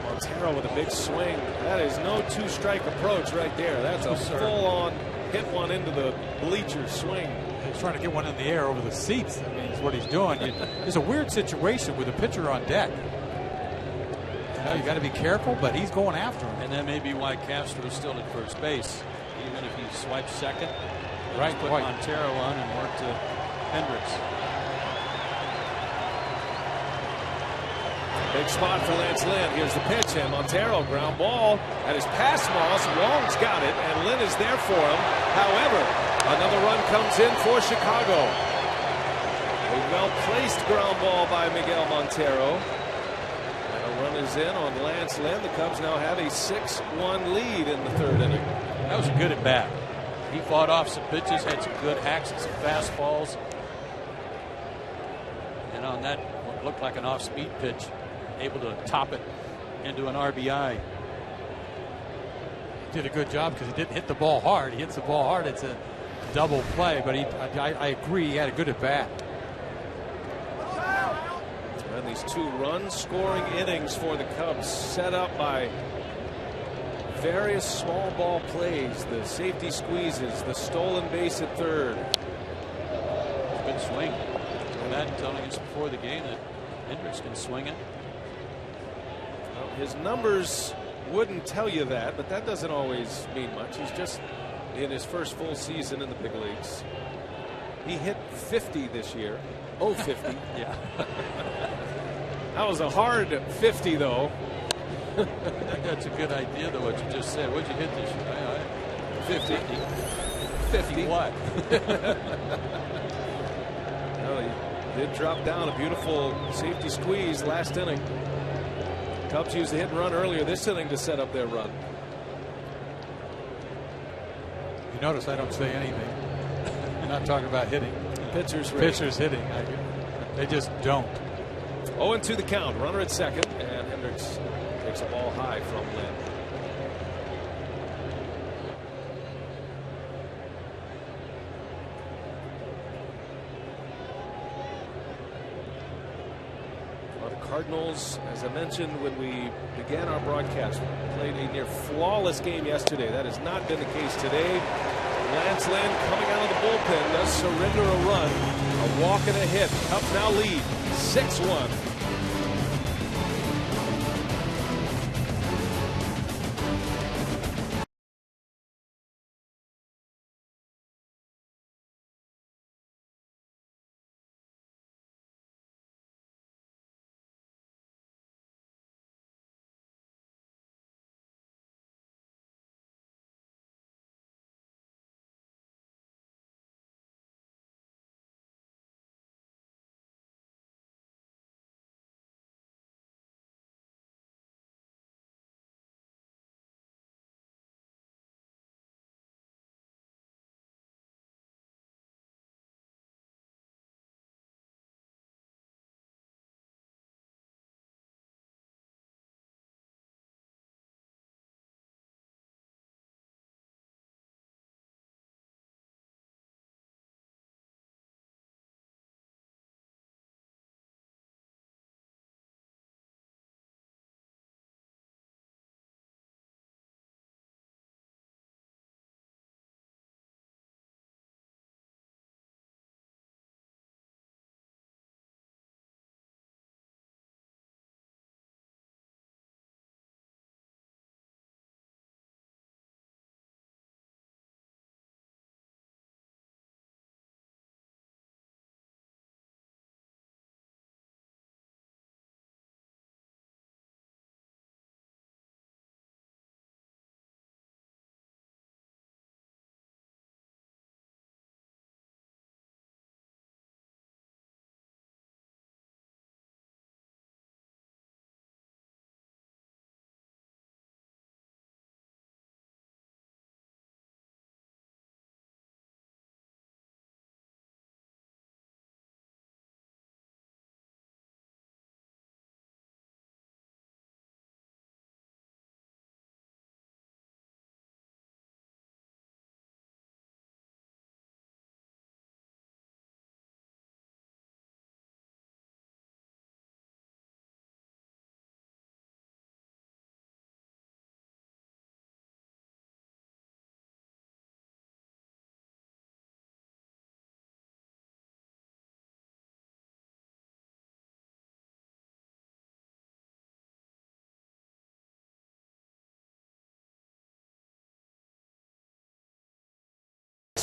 Montero with a big swing. That is no two-strike approach right there. That's a full-on hit one into the bleachers swing. He's trying to get one in the air over the seats. I mean, that's what he's doing. It's a weird situation with a pitcher on deck. You got to be careful, but he's going after him. And that may be why Castro is still at first base. Even if he swipes second, right, put Montero on and work to Hendricks. Big spot for Lance Lynn. Here's the pitch, and Montero ground ball at his pass moss. Wong's got it, and Lynn is there for him. However, another run comes in for Chicago. A well-placed ground ball by Miguel Montero. And a run is in on Lance Lynn. The Cubs now have a 6-1 lead in the third inning. That was a good at bat. He fought off some pitches, had some good hacks and some fastballs. And on that, what looked like an off-speed pitch, able to top it into an RBI. Did a good job because he didn't hit the ball hard. He hits the ball hard, it's a double play, but I agree, he had a good at bat. And these 2 run-scoring innings for the Cubs, set up by various small ball plays, the safety squeezes, the stolen base at third. Good swing. And that telling us before the game that Hendricks can swing it. Well, his numbers wouldn't tell you that, but that doesn't always mean much. He's just in his first full season in the big leagues. He hit 50 this year. Oh, 50. Yeah. That was a hard 50, though. I think that's a good idea, though, what you just said. What'd you hit this year? 50. 50 what? Well, he did drop down a beautiful safety squeeze last inning. Cubs used the hit and run earlier this inning to set up their run. You notice I don't say anything. I'm not talking about hitting. Pitchers hitting. They just don't. 0-2 the count. Runner at second, and Hendricks takes a ball high from Lynn. Well, the Cardinals, as I mentioned when we began our broadcast, played a near flawless game yesterday. That has not been the case today. Lance Lynn coming out of the bullpen does surrender a run, a walk and a hit. Cubs now lead 6-1.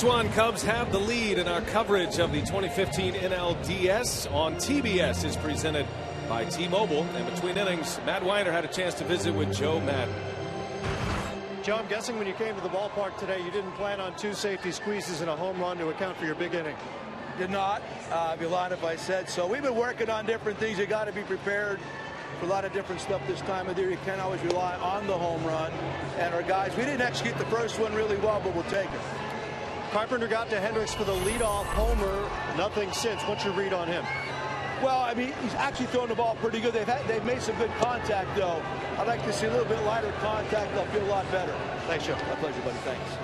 One Cubs have the lead, in our coverage of the 2015 NLDS on TBS is presented by T-Mobile. And between innings, Matt Weiner had a chance to visit with Joe Madden. Joe, I'm guessing when you came to the ballpark today, you didn't plan on 2 safety squeezes and a home run to account for your big inning. Did not. I'd be lying if I said so. We've been working on different things. You got to be prepared for a lot of different stuff this time of the year. You can't always rely on the home run. And our guys, we didn't execute the first one really well, but we'll take it. Carpenter got to Hendricks for the leadoff homer. Nothing since. What's your read on him? Well, I mean, he's actually throwing the ball pretty good. They've made some good contact, though. I'd like to see a little bit lighter contact. They'll feel a lot better. Thanks, Joe. My pleasure, buddy. Thanks.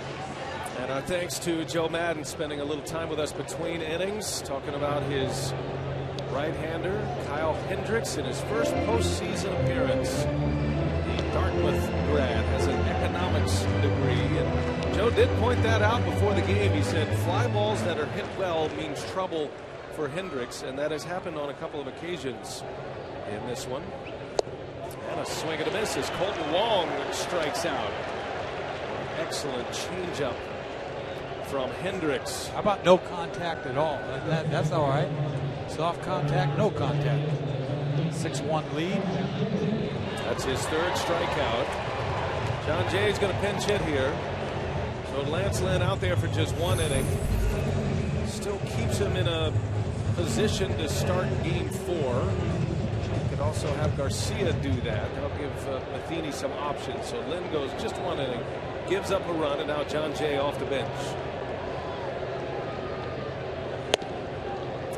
And our thanks to Joe Madden spending a little time with us between innings, talking about his right-hander, Kyle Hendricks, in his first postseason appearance. The Dartmouth grad has an economics degree, and Joe did point that out before the game. He said fly balls that are hit well means trouble for Hendricks, and that has happened on a couple of occasions in this one. And a swing and a miss as Colton Wong strikes out. Excellent changeup from Hendricks. How about no contact at all? That's all right. Soft contact, no contact. 6-1 lead. That's his 3rd strikeout. John Jay's going to pinch hit here. So Lance Lynn out there for just 1 inning. Still keeps him in a position to start game 4. You could also have Garcia do that. That'll give Matheny some options. So Lynn goes just 1 inning, gives up a run, and now John Jay off the bench.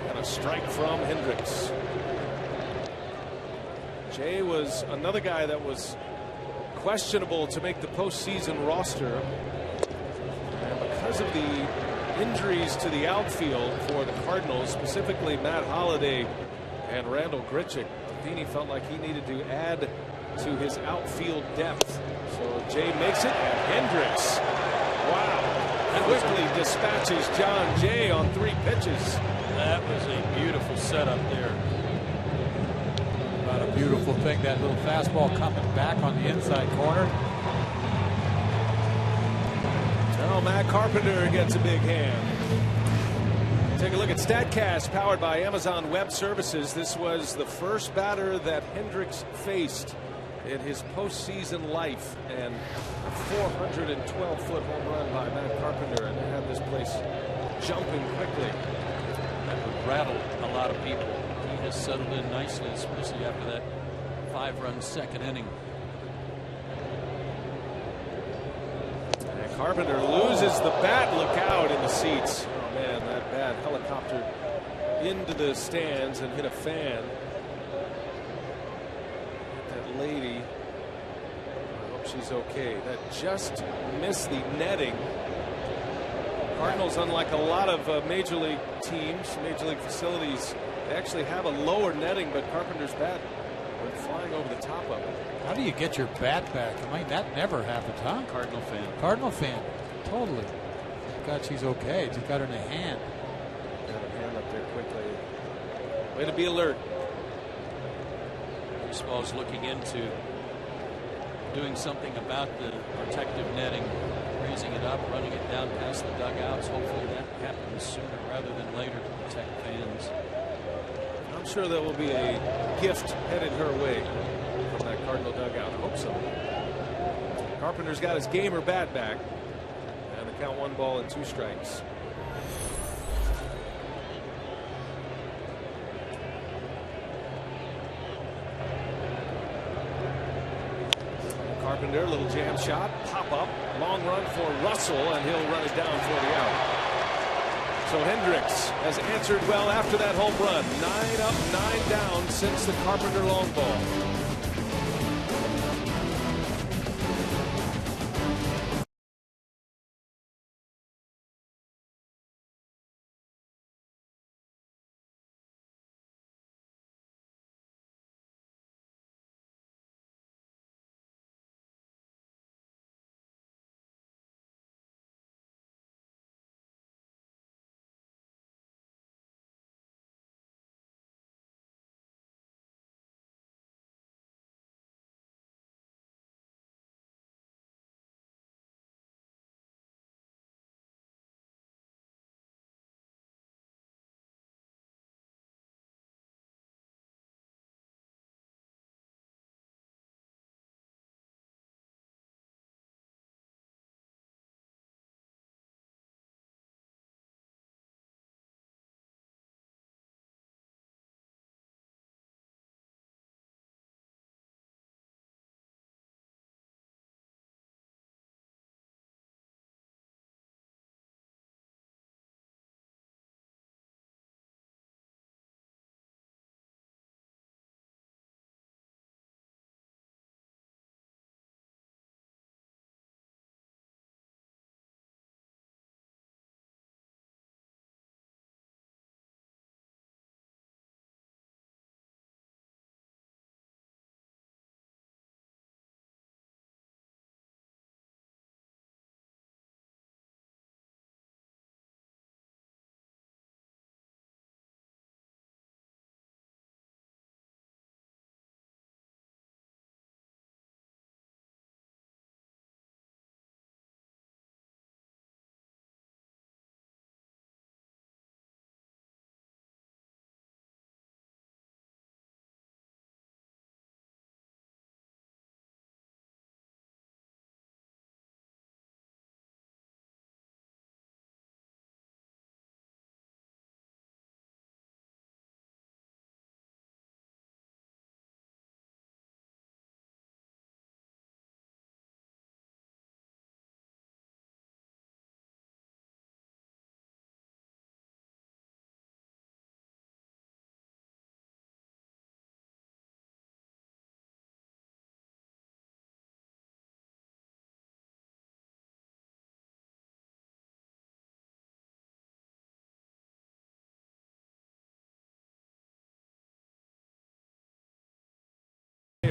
And a strike from Hendricks. Jay was another guy that was questionable to make the postseason roster. And because of the injuries to the outfield for the Cardinals, specifically Matt Holliday and Randall Grichuk, Matheny felt like he needed to add to his outfield depth. So Jay makes it, and Hendricks, wow, quickly dispatches John Jay on 3 pitches. That was a beautiful setup there. Not a beautiful thing, that little fastball coming back on the inside corner. Now Matt Carpenter gets a big hand. Take a look at StatCast, powered by Amazon Web Services. This was the first batter that Hendricks faced in his postseason life, and a 412-foot home run by Matt Carpenter, and had this place jumping quickly. That would rattle a lot of people. He has settled in nicely, especially after that 5-run 2nd inning. And Carpenter loses the bat. Look out in the seats. Oh man, that bat helicoptered into the stands and hit a fan. That lady, I hope she's okay. That just missed the netting. Cardinals, unlike a lot of major league teams, major league facilities, they actually have a lower netting, but Carpenter's bat went flying over the top of it. How do you get your bat back? I mean, that never happens, huh? Cardinal fan. Cardinal fan. Totally. Thank God she's okay. She's got her in a hand. Got her hand up there quickly. Way to be alert. Baseball's looking into doing something about the protective netting, raising it up, running it down past the dugouts. Hopefully that happens sooner rather than later to protect fans. I'm sure there will be a gift headed her way from that Cardinal dugout. I hope so. Carpenter's got his gamer bat back, and the count 1 ball and 2 strikes. Carpenter, little jam shot, pop up, long run for Russell, and he'll run it down for the out. So Hendricks has answered well after that home run. 9 up, 9 down since the Carpenter long ball.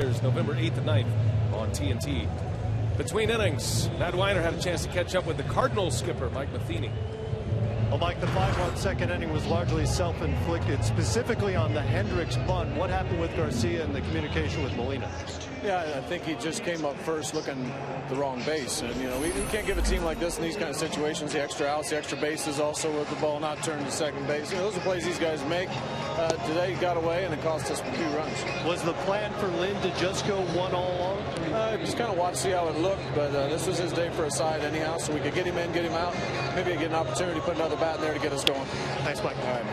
airs November 8th and 9th on TNT. Between innings, Matt Weiner had a chance to catch up with the Cardinals skipper, Mike Matheny. Well, Mike, the 5-run second inning was largely self-inflicted, specifically on the Hendricks bunt. What happened with Garcia and the communication with Molina? Yeah, I think he just came up first looking the wrong base. And, you know, we can't give a team like this in these kind of situations the extra outs, the extra bases, also with the ball not turned to second base. You know, those are plays these guys make. Today he got away, and it cost us 2 runs. Was the plan for Lynn to just go 1 all along? Just kind of watch, see how it looked, but this was his day for a side anyhow, so we could get him in, get him out. Maybe get an opportunity to put another bat in there to get us going. Thanks, Mike. All right.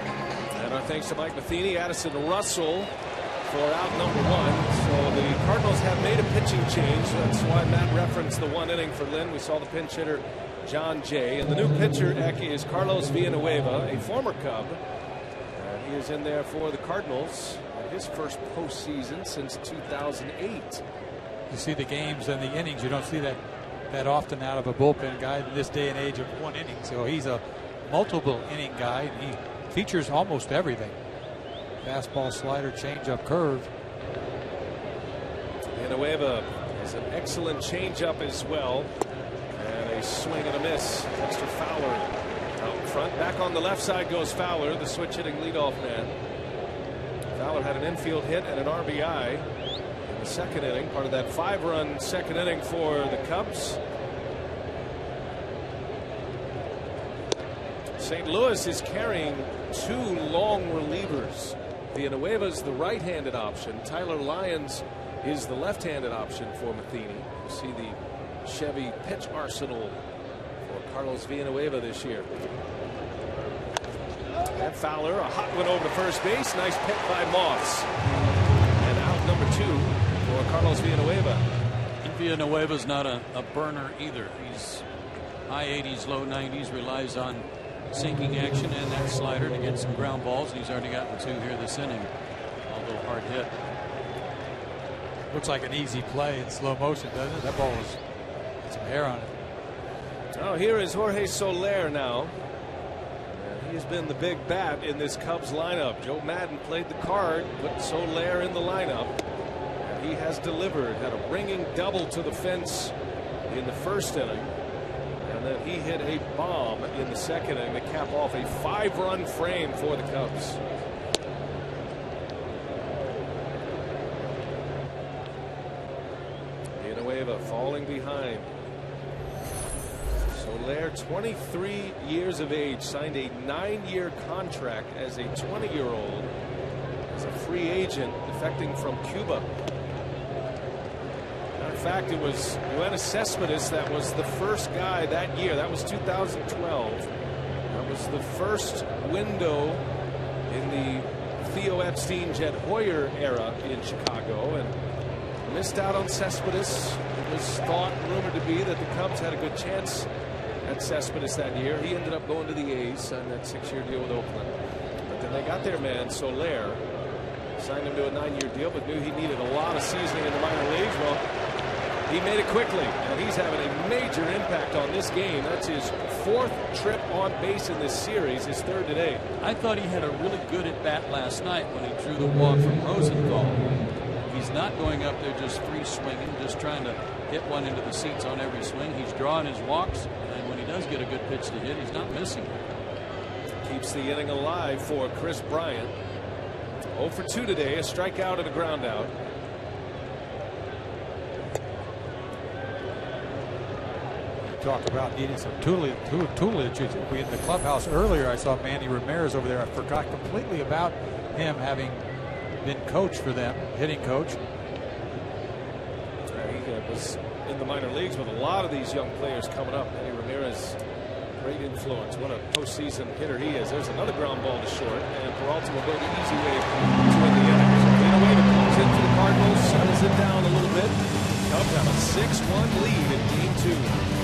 And our thanks to Mike Matheny. Addison Russell for out number 1. So the Cardinals have made a pitching change. That's why Matt referenced the 1 inning for Lynn. We saw the pinch hitter John Jay. And the new pitcher, Eck, is Carlos Villanueva, a former Cub. And he is in there for the Cardinals in his first postseason since 2008. You see the games and the innings. You don't see that often out of a bullpen guy in this day and age of 1 inning. So he's a multiple inning guy, and he features almost everything. Fastball, slider, changeup, curve. Villanueva has an excellent changeup as well. And a swing and a miss. Dexter Fowler out front. Back on the left side goes Fowler, the switch hitting leadoff man. Fowler had an infield hit and an RBI in the second inning, part of that 5-run second inning for the Cubs. St. Louis is carrying 2 long relievers. Villanueva's the right-handed option. Tyler Lyons is the left-handed option for Matheny. You see the Chevy pitch arsenal for Carlos Villanueva this year. And Fowler, a hot one over to first base. Nice pick by Moss. And out number 2 for Carlos Villanueva. And Villanueva's not a burner either. He's high 80s, low 90s, relies on sinking action and that slider to get some ground balls, and he's already gotten 2 here this inning. Although hard hit. Looks like an easy play in slow motion, doesn't it? That ball was some hair on it. Oh, here is Jorge Soler now. And he has been the big bat in this Cubs lineup. Joe Madden played the card, put Soler in the lineup, and he has delivered. Had a ringing double to the fence in the first inning. And then he hit a bomb in the second inning to cap off a 5-run frame for the Cubs. Villanueva falling behind. Soler, 23 years of age, signed a 9-year contract as a 20-year-old as a free agent defecting from Cuba. In fact, it was Yoenis Cespedes that was the first guy that year. That was 2012. That was the first window in the Theo Epstein, Jed Hoyer era in Chicago, and missed out on Cespedes. It was thought, rumored to be, that the Cubs had a good chance at Cespedes that year. He ended up going to the A's, signed that 6-year deal with Oakland. But then they got their man, Soler, signed him to a 9-year deal, but knew he needed a lot of seasoning in the minor leagues. Well, he made it quickly, and he's having a major impact on this game. That's his 4th trip on base in this series, his 3rd today. I thought he had a really good at bat last night when he drew the walk from Rosenthal. He's not going up there just free swinging, just trying to hit one into the seats on every swing. He's drawing his walks, and when he does get a good pitch to hit, he's not missing. Keeps the inning alive for Chris Bryant. 0 for 2 today, a strikeout and a ground out. Talk about needing some tutelage in the clubhouse earlier. I saw Manny Ramirez over there. I forgot completely about him having been coach for them, hitting coach. He was in the minor leagues with a lot of these young players coming up. Manny Ramirez, great influence. What a postseason hitter he is. There's another ground ball to short, and Peralta will go the easy way to win the inning. So Villanueva comes in for the Cardinals, settles it down a little bit. Cubs have a 6-1 lead in Game 2.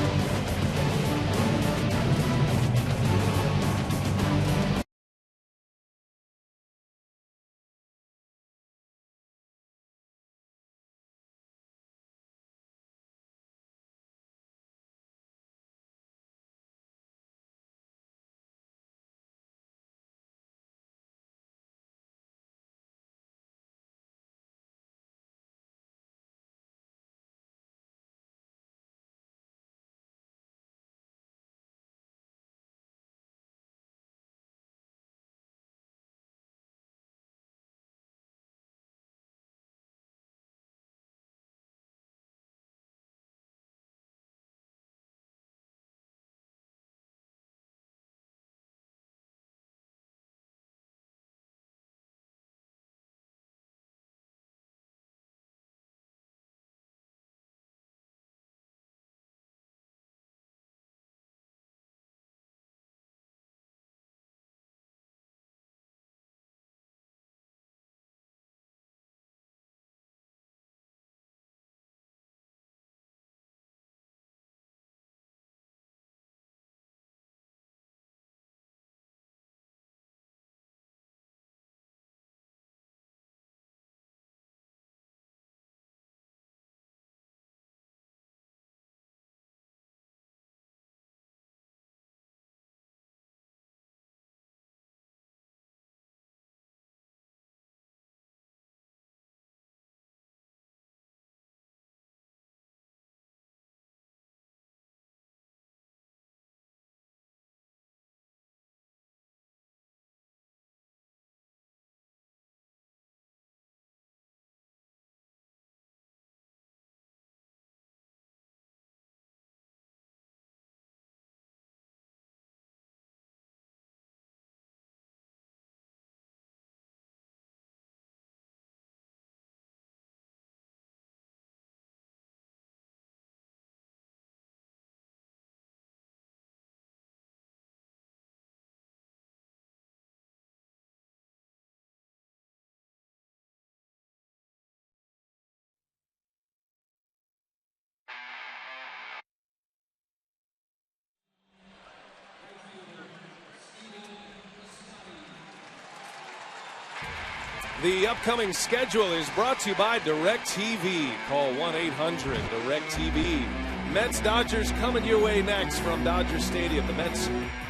The upcoming schedule is brought to you by DirecTV. Call 1-800-DirecTV. Mets-Dodgers coming your way next from Dodger Stadium. The Mets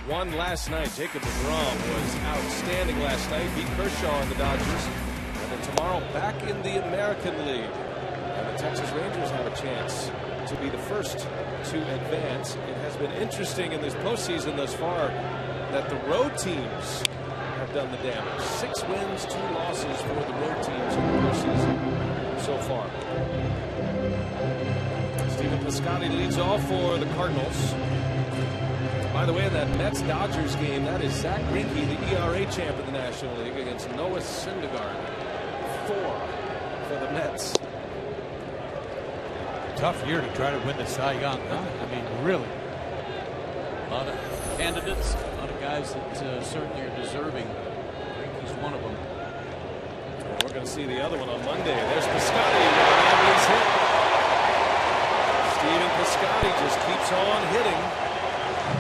won last night. Jacob deGrom was outstanding last night. Beat Kershaw and the Dodgers. And then tomorrow back in the American League. And the Texas Rangers have a chance to be the first to advance. It has been interesting in this postseason thus far that the road teams have done the damage. 6 wins, 2 losses for the road teams in the postseason so far. Stephen Piscotty leads off for the Cardinals. By the way, in that Mets-Dodgers game, that is Zach Greinke, the ERA champ in the National League, against Noah Syndergaard. 4 for the Mets. Tough year to try to win the Cy Young, huh? I mean, really. A lot of candidates, a lot of guys that certainly are deserving. He's one of them. And we're going to see the other one on Monday. There's Piscotty. He's hit. Stephen Piscotty just keeps on hitting.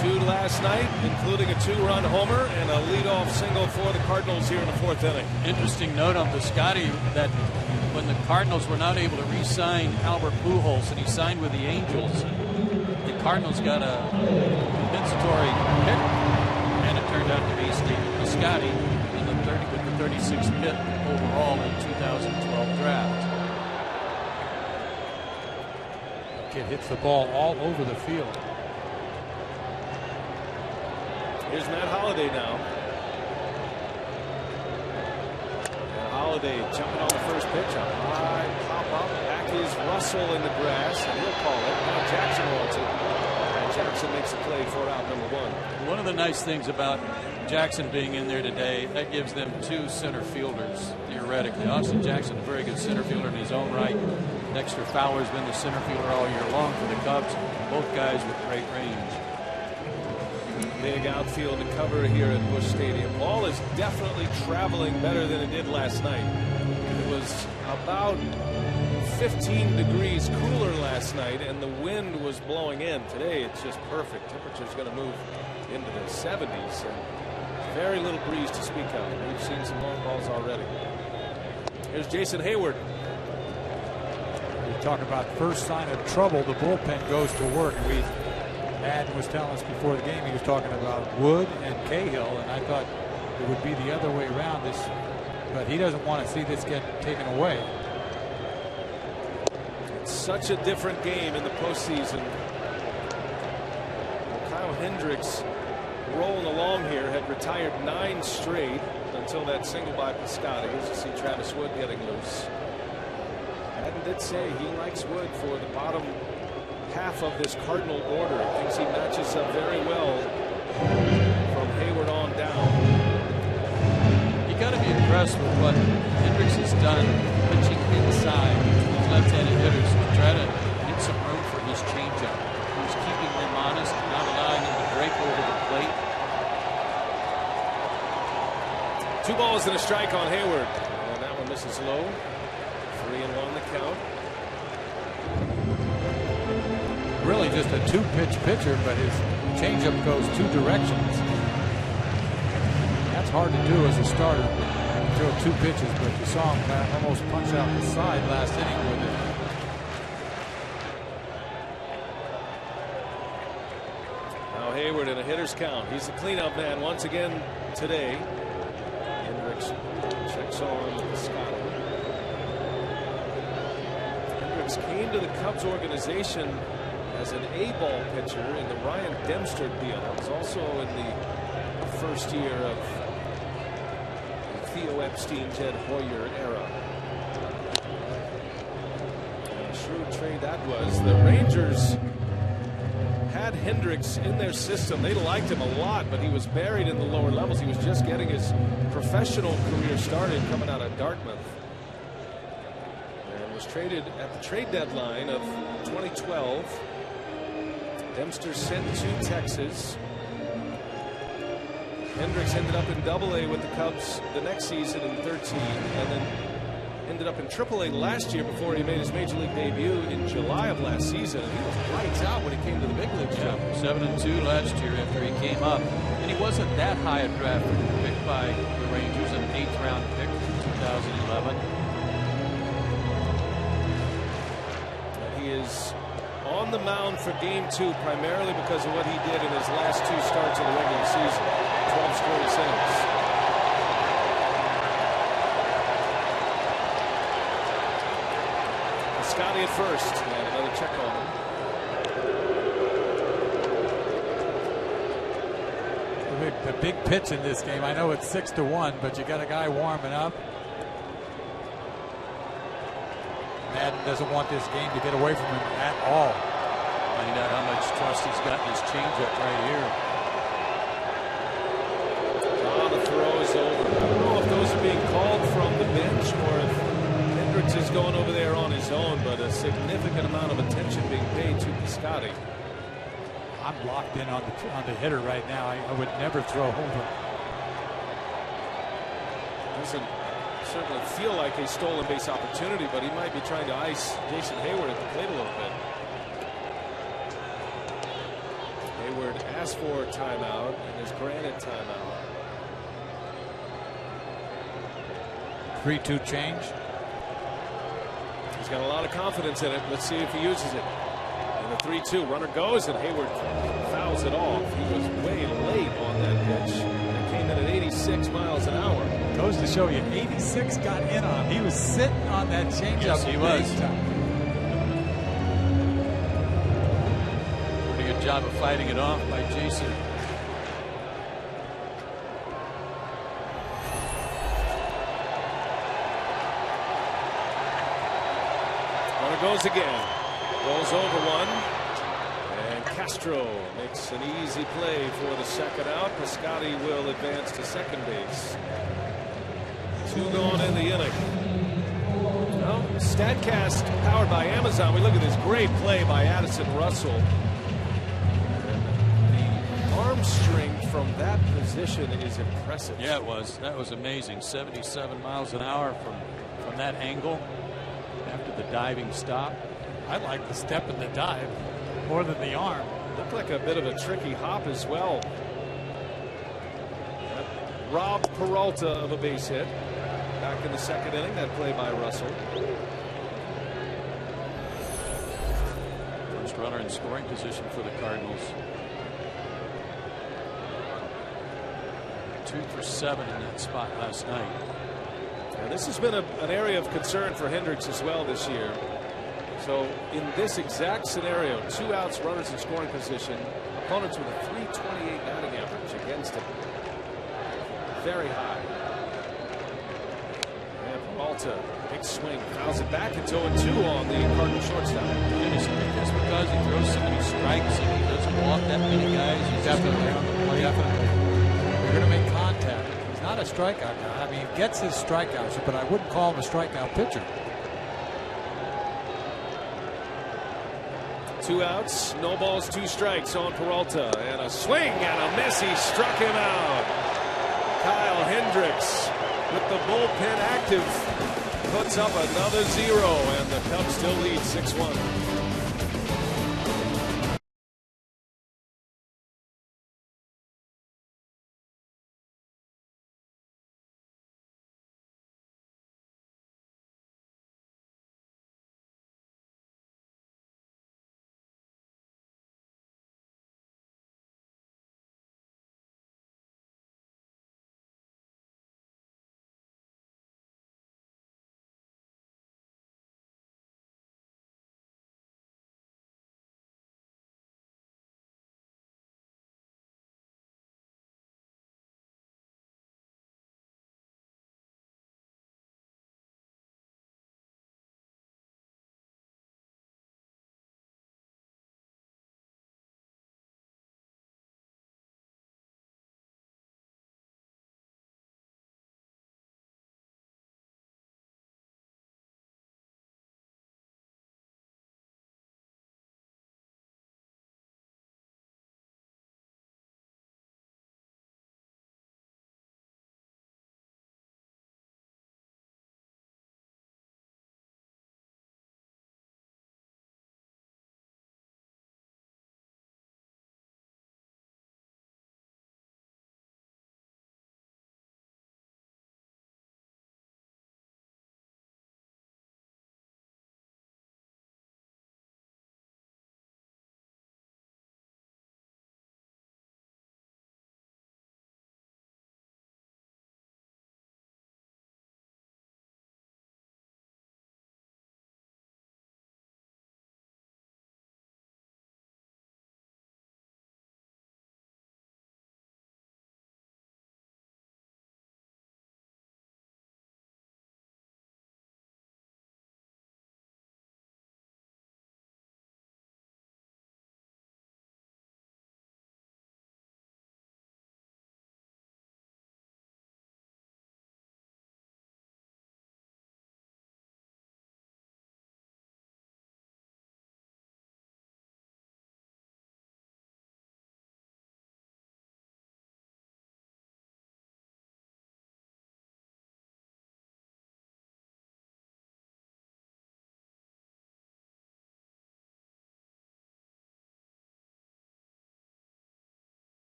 2 last night, including a 2-run homer and a leadoff single for the Cardinals here in the 4th inning. Interesting note on Piscotty that when the Cardinals were not able to re-sign Albert Pujols and he signed with the Angels, the Cardinals got a compensatory pick, and it turned out to be Stephen Piscotty with the 36th pick overall in the 2012 draft. Kid hits the ball all over the field. Here's Matt Holliday now. And Holliday jumping on the first pitch. A high pop up. Back is Russell in the grass, and he'll call it. Now Jackson wants it. And Jackson makes the play for out number 1. One of the nice things about Jackson being in there today, that gives them 2 center fielders, theoretically. Austin Jackson, a very good center fielder in his own right. Dexter Fowler's been the center fielder all year long for the Cubs. Both guys with great range. Big outfield to cover here at Busch Stadium. Ball is definitely traveling better than it did last night. It was about 15 degrees cooler last night, and the wind was blowing in. Today, it's just perfect. Temperature's going to move into the 70s, and very little breeze to speak of. We've seen some long balls already. Here's Jason Hayward. We talk about first sign of trouble, the bullpen goes to work. Madden was telling us before the game, he was talking about Wood and Cahill, and I thought it would be the other way around this, but he doesn't want to see this get taken away. It's such a different game in the postseason. Kyle Hendricks rolling along here, had retired 9 straight until that single by Piscotty. As you see Travis Wood getting loose. Madden did say he likes Wood for the bottom half of this Cardinal order. Thinks he matches up very well from Hayward on down. You got to be impressed with what Hendricks has done pitching inside with left-handed hitters to try to get some room for his changeup. He's keeping them honest, not allowing them to break over the plate. 2 balls and a strike on Hayward, and that one misses low. 3-1 the count. Really just a 2-pitch pitcher, but his changeup goes 2 directions. That's hard to do as a starter. Throw 2 pitches, but you saw him almost punch out the side last inning with it. Now Hayward in a hitter's count. He's the cleanup man once again today. Hendricks checks on Piscotty. Hendricks came to the Cubs organization as an A-ball pitcher in the Ryan Dempster deal. That was also in the first year of the Theo Epstein, Jed Hoyer era. And a shrewd trade that was. The Rangers had Hendricks in their system. They liked him a lot, but he was buried in the lower levels. He was just getting his professional career started coming out of Dartmouth. And was traded at the trade deadline of 2012. Dempster sent to Texas. Hendricks ended up in Double-A with the Cubs the next season in 13, and then ended up in Triple-A last year before he made his Major League debut in July of last season. He was lights out when he came to the big leagues. Yeah, 7-2 last year after he came up, and he wasn't that high a draft pick by the Rangers, an 8th round pick. 2011. He is on the mound for game 2 primarily because of what he did in his last 2 starts of the regular season. 12 scoreless innings. Scotty at first, and another check on him. The big pitch in this game. I know it's 6-1, but you got a guy warming up. Madden doesn't want this game to get away from him at all. Find out how much trust he's got in his changeup right here. The throws over. I don't know if those are being called from the bench or if Hendricks is going over there on his own, but a significant amount of attention being paid to Piscotty. I'm locked in on the hitter right now. I would never throw over. Doesn't certainly feel like a stolen base opportunity, but he might be trying to ice Jason Hayward at the plate a little bit. Hayward asked for a timeout and is granted timeout. 3-2 change. He's got a lot of confidence in it. Let's see if he uses it. And the 3-2 runner goes, and Hayward fouls it off. He was way late on that pitch. It came in at 86 miles an hour. Goes to show you, 86 got in on him. He was sitting on that changeup. Yes, he was. Pretty good job of fighting it off by Jason. Runner goes again. Rolls over one. And Castro makes an easy play for the second out. Piscotty will advance to second base. 2 gone in the inning. Well, StatCast powered by Amazon. We look at this great play by Addison Russell. The arm strength from that position is impressive. Yeah, it was. That was amazing. 77 miles an hour from that angle after the diving stop. I like the step and the dive more than the arm. Looked like a bit of a tricky hop as well. That robbed Peralta of a base hit. Back in the second inning, that play by Russell. First runner in scoring position for the Cardinals. 2 for 7 in that spot last night. Now, this has been an area of concern for Hendricks as well this year. So in this exact scenario, 2 outs, runners in scoring position, opponents with a 328 batting average against him. Very high. And Peralta, big swing, fouls it back. It's 0-2 on the Cardinals shortstop. Just because he throws so many strikes and he doesn't walk that many guys, he's Definitely on the plate. Definitely. You're going to make contact. He's not a strikeout guy. I mean, he gets his strikeouts, but I wouldn't call him a strikeout pitcher. 2 outs, no balls, 2 strikes on Peralta, and a swing and a miss. He struck him out. Kyle Hendricks, with the bullpen active, puts up another 0, and the Cubs still lead 6-1.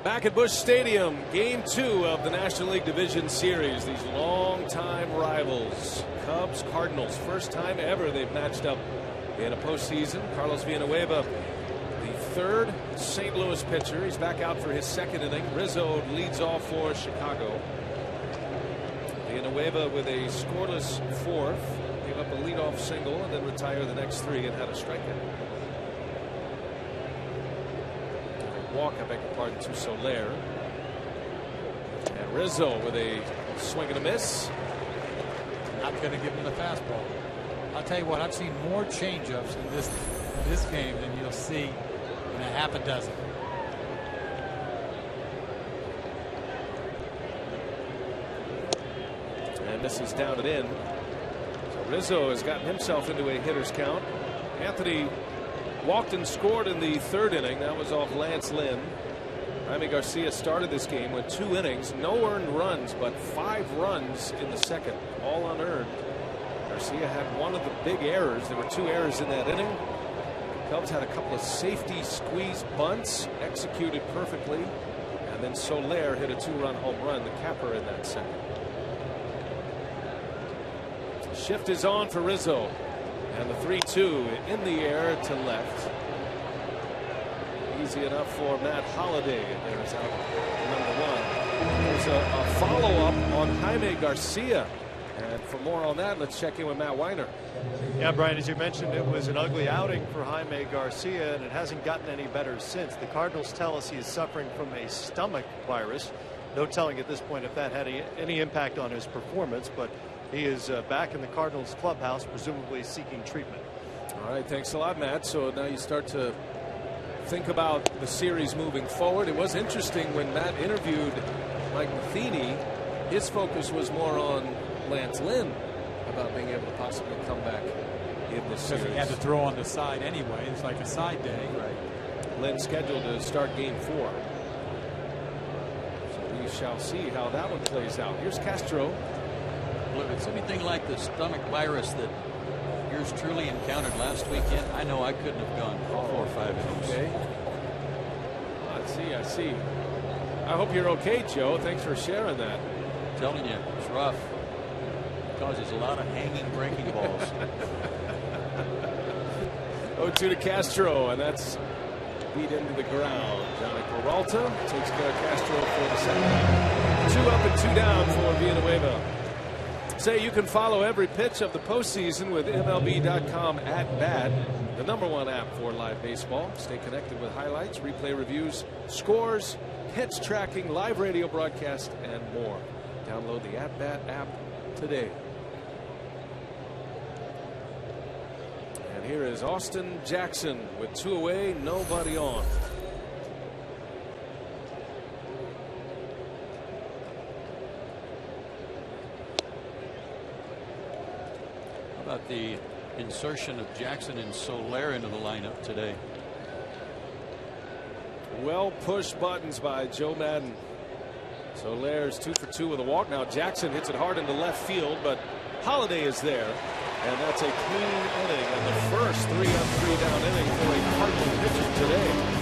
Back at Busch Stadium, Game 2 of the National League Division Series. These longtime rivals, Cubs, Cardinals. First time ever they've matched up in a postseason. Carlos Villanueva, the third St. Louis pitcher. He's back out for his second inning. Rizzo leads off for Chicago. Villanueva with a scoreless fourth. Gave up a leadoff single and then retired the next 3 and had a strikeout. Walk, I beg your pardon, to Soler. And Rizzo with a swing and a miss. Not going to give him the fastball. I'll tell you what, I've seen more changeups in this game than you'll see in a half a dozen. And this is down and in. So Rizzo has gotten himself into a hitter's count. Anthony walked and scored in the 3rd inning. That was off Lance Lynn. Jaime Garcia started this game with 2 innings, no earned runs, but 5 runs in the 2nd, all unearned. Garcia had one of the big errors. There were 2 errors in that inning. The Cubs had a couple of safety squeeze bunts executed perfectly, and then Soler hit a 2-run home run, the capper in that 2nd. Shift is on for Rizzo. And the 3-2 in the air to left. Easy enough for Matt Holliday. There's out number 1. There's a follow-up on Jaime Garcia. And for more on that, let's check in with Matt Weiner. Yeah, Brian, as you mentioned, it was an ugly outing for Jaime Garcia, and it hasn't gotten any better since. The Cardinals tell us he is suffering from a stomach virus. No telling at this point if that had any impact on his performance, but he is back in the Cardinals clubhouse, presumably seeking treatment. All right, thanks a lot, Matt. So now you start to think about the series moving forward. It was interesting when Matt interviewed Mike Matheny. His focus was more on Lance Lynn about being able to possibly come back in this series. Because he had to throw on the side anyway. It's like a side day. Right. Lynn scheduled to start Game 4. So we shall see how that one plays out. Here's Castro. Well, if it's anything like the stomach virus that yours truly encountered last weekend, I know I couldn't have gone 4 or 5 innings. Okay. I see. I hope you're okay, Joe. Thanks for sharing that. I'm telling you, it's rough. It causes a lot of hanging breaking balls. 0-2 to Castro, and that's beat into the ground. Johnny Peralta takes care of Castro for the 2nd. 2 up and 2 down for Villanueva. Say you can follow every pitch of the postseason with MLB.com @bat, the #1 app for live baseball. Stay connected with highlights, replay reviews, scores, pitch tracking, live radio broadcast, and more. Download the @bat app today. And here is Austin Jackson with 2 away, nobody on. About the insertion of Jackson and Soler into the lineup today. Well pushed buttons by Joe Madden. Soler's 2 for 2 with a walk. Now Jackson hits it hard into left field, but Holliday is there, and that's a clean inning and the first 3 up 3 down inning for a Cardinal pitcher today.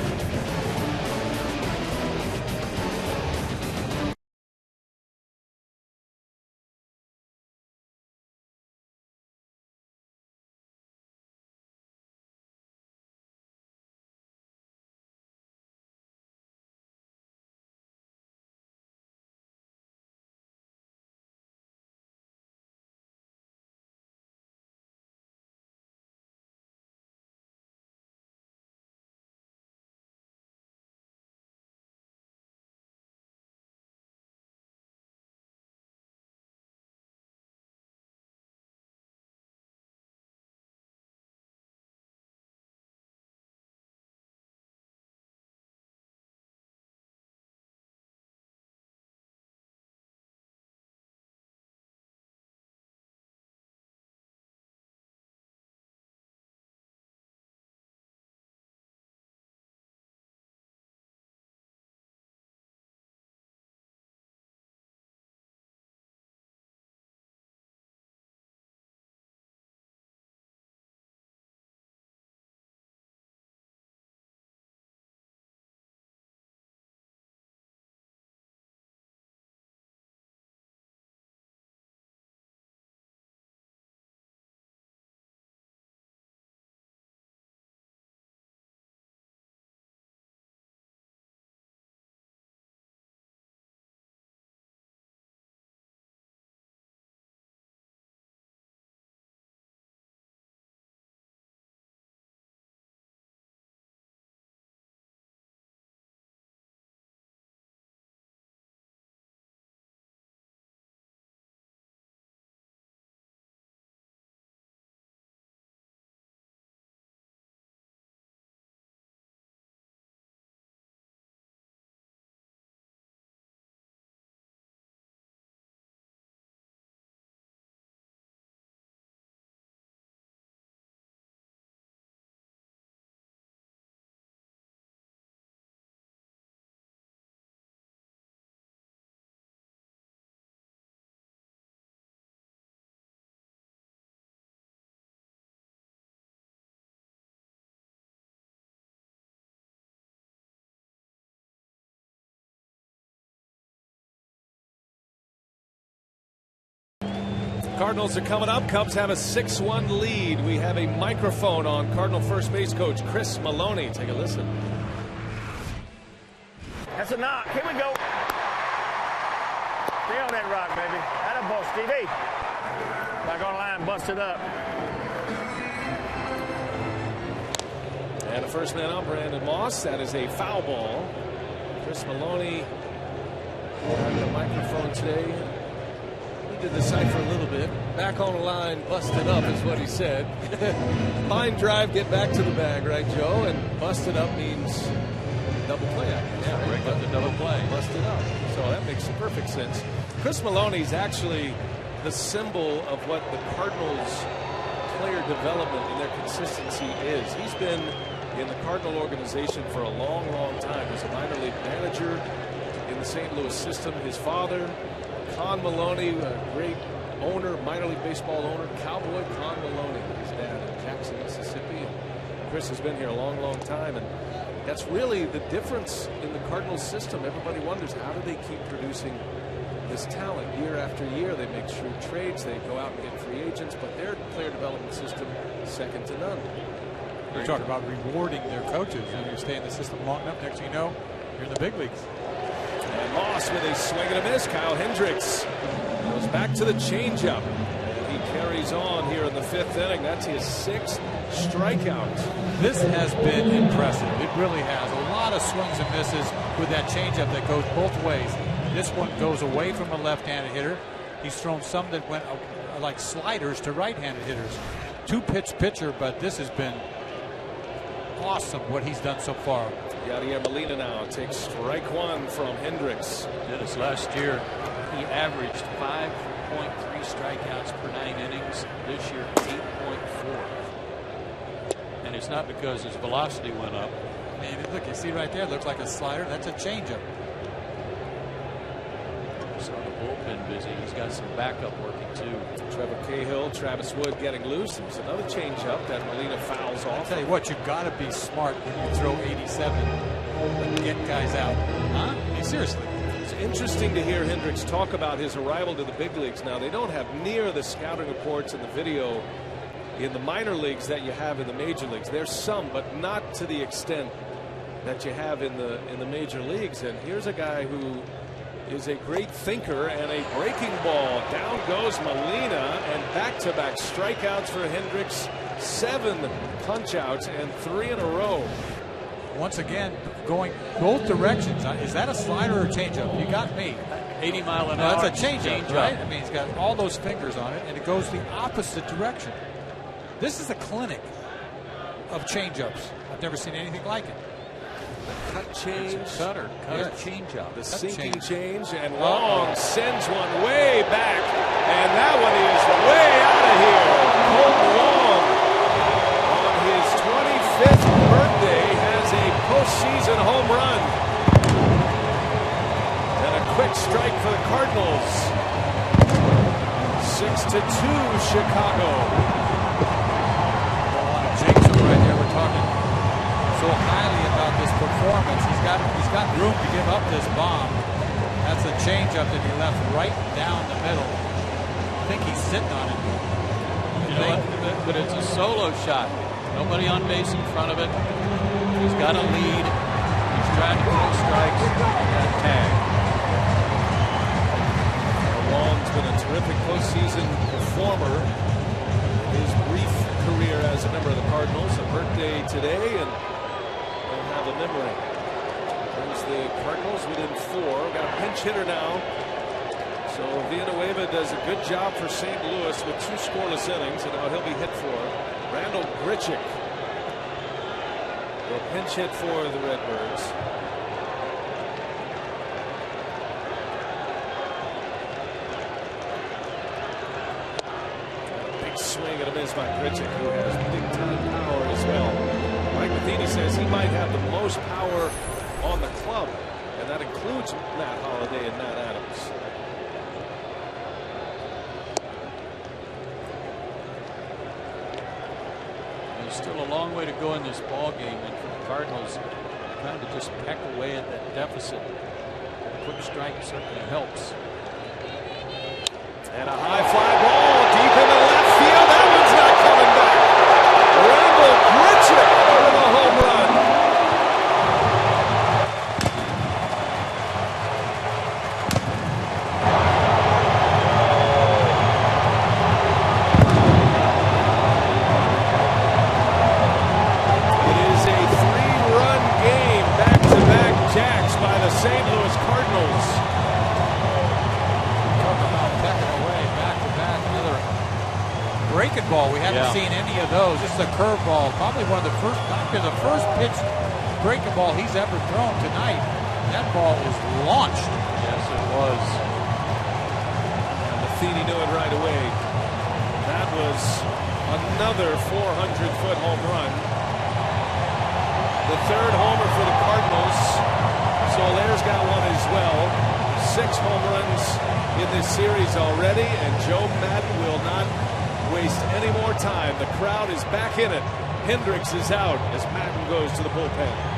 Cardinals are coming up. Cubs have a 6-1 lead. We have a microphone on Cardinal first base coach Chris Maloney. Take a listen. That's a knock. Here we go. Stay on that rock, baby. Atta ball, Stevie. Back on the line, busted up. And the first man on, Brandon Moss. That is a foul ball. Chris Maloney on the microphone today. He did decipher a little bit. Back on the line, busted up is what he said. Line drive, get back to the bag, right, Joe? And busted up means double play. Yeah, break up the double play. Busted up. So that makes perfect sense. Chris Maloney's actually the symbol of what the Cardinals player development and their consistency is. He's been in the Cardinal organization for a long, long time. He's a minor league manager in the St. Louis system. His father, Con Maloney, a great owner, minor league baseball owner, Cowboy Con Maloney, his dad in Jackson, Mississippi. And Chris has been here a long, long time. And that's really the difference in the Cardinals system. Everybody wonders, how do they keep producing this talent year after year? They make shrewd trades, they go out and get free agents, but their player development system is second to none. You're talking about rewarding their coaches, and you stay in the system long enough, next thing you know, you're in the big leagues. And Moss with a swing and a miss. Kyle Hendricks goes back to the changeup. And he carries on here in the 5th inning. That's his 6th strikeout. This has been impressive. It really has. A lot of swings and misses with that changeup that goes both ways. This one goes away from a left-handed hitter. He's thrown some that went like sliders to right-handed hitters. 2-pitch pitcher, but this has been awesome what he's done so far. Yadier Molina now takes strike 1 from Hendricks. Did this last year. He averaged 5.3 strikeouts per 9 innings. This year, 8.4. And it's not because his velocity went up. And look, you see right there, it looks like a slider. That's a changeup. So the bullpen busy. He's got some backup working too. Trevor Cahill, Travis Wood getting loose. There's another changeup that Molina fouls off. I'll tell you what, you've got to be smart when you throw 87 and get guys out. Huh? I mean, seriously. It's interesting to hear Hendricks talk about his arrival to the big leagues. Now, they don't have near the scouting reports and the video in the minor leagues that you have in the major leagues. There's some, but not to the extent that you have in the major leagues. And here's a guy who is a great thinker, and a breaking ball. Down goes Molina, and back-to-back strikeouts for Hendricks. 7 punch-outs and 3 in a row. Once again, going both directions. Is that a slider or a changeup? You got me. 80 mile an hour. That's a changeup, right? I mean, he's got all those fingers on it, and it goes the opposite direction. This is a clinic of changeups. I've never seen anything like it. Cut change. Cutter change up. The sinking change, and Long sends one way back, and that one is way out of here. Colton Long, on his 25th birthday, has a postseason home run. And a quick strike for the Cardinals. 6-2 Chicago. A lot of jinx right there. We're talking so highly about this performance. He's got room to give up this bomb. That's a changeup that he left right down the middle. I think he's sitting on it. You know what? But it's a solo shot. Nobody on base in front of it. He's got a lead. He's trying to throw strikes. Got tagged. Long's been a terrific postseason performer. His brief career as a member of the Cardinals. A birthday today, and they'll have a memory. Brings the Cardinals within 4. Got a pinch hitter now. So Villanueva does a good job for St. Louis with 2 scoreless innings, and now he'll be hit for. Randall Grichuk will pinch hit for the Redbirds. Big swing and a miss by Grichuk, who has big time power as well. Mike Matheny says he might have the most power on the club, and that includes Matt Holliday and Matt Adams. There's still a long way to go in this ball game, and for the Cardinals, trying to just peck away at that deficit. A quick strike certainly helps. And a high fly ball breakable. We haven't seen any of those. This is a curveball. Probably one of the first, the first pitch breakable he's ever thrown tonight. That ball was launched. Yes, it was. And Matheny knew it right away. That was another 400-foot home run. The third homer for the Cardinals. Soler's got one as well. 6 home runs in this series already, and Joe Madden will not waste any more time. The crowd is back in it. Hendricks is out as Madden goes to the bullpen.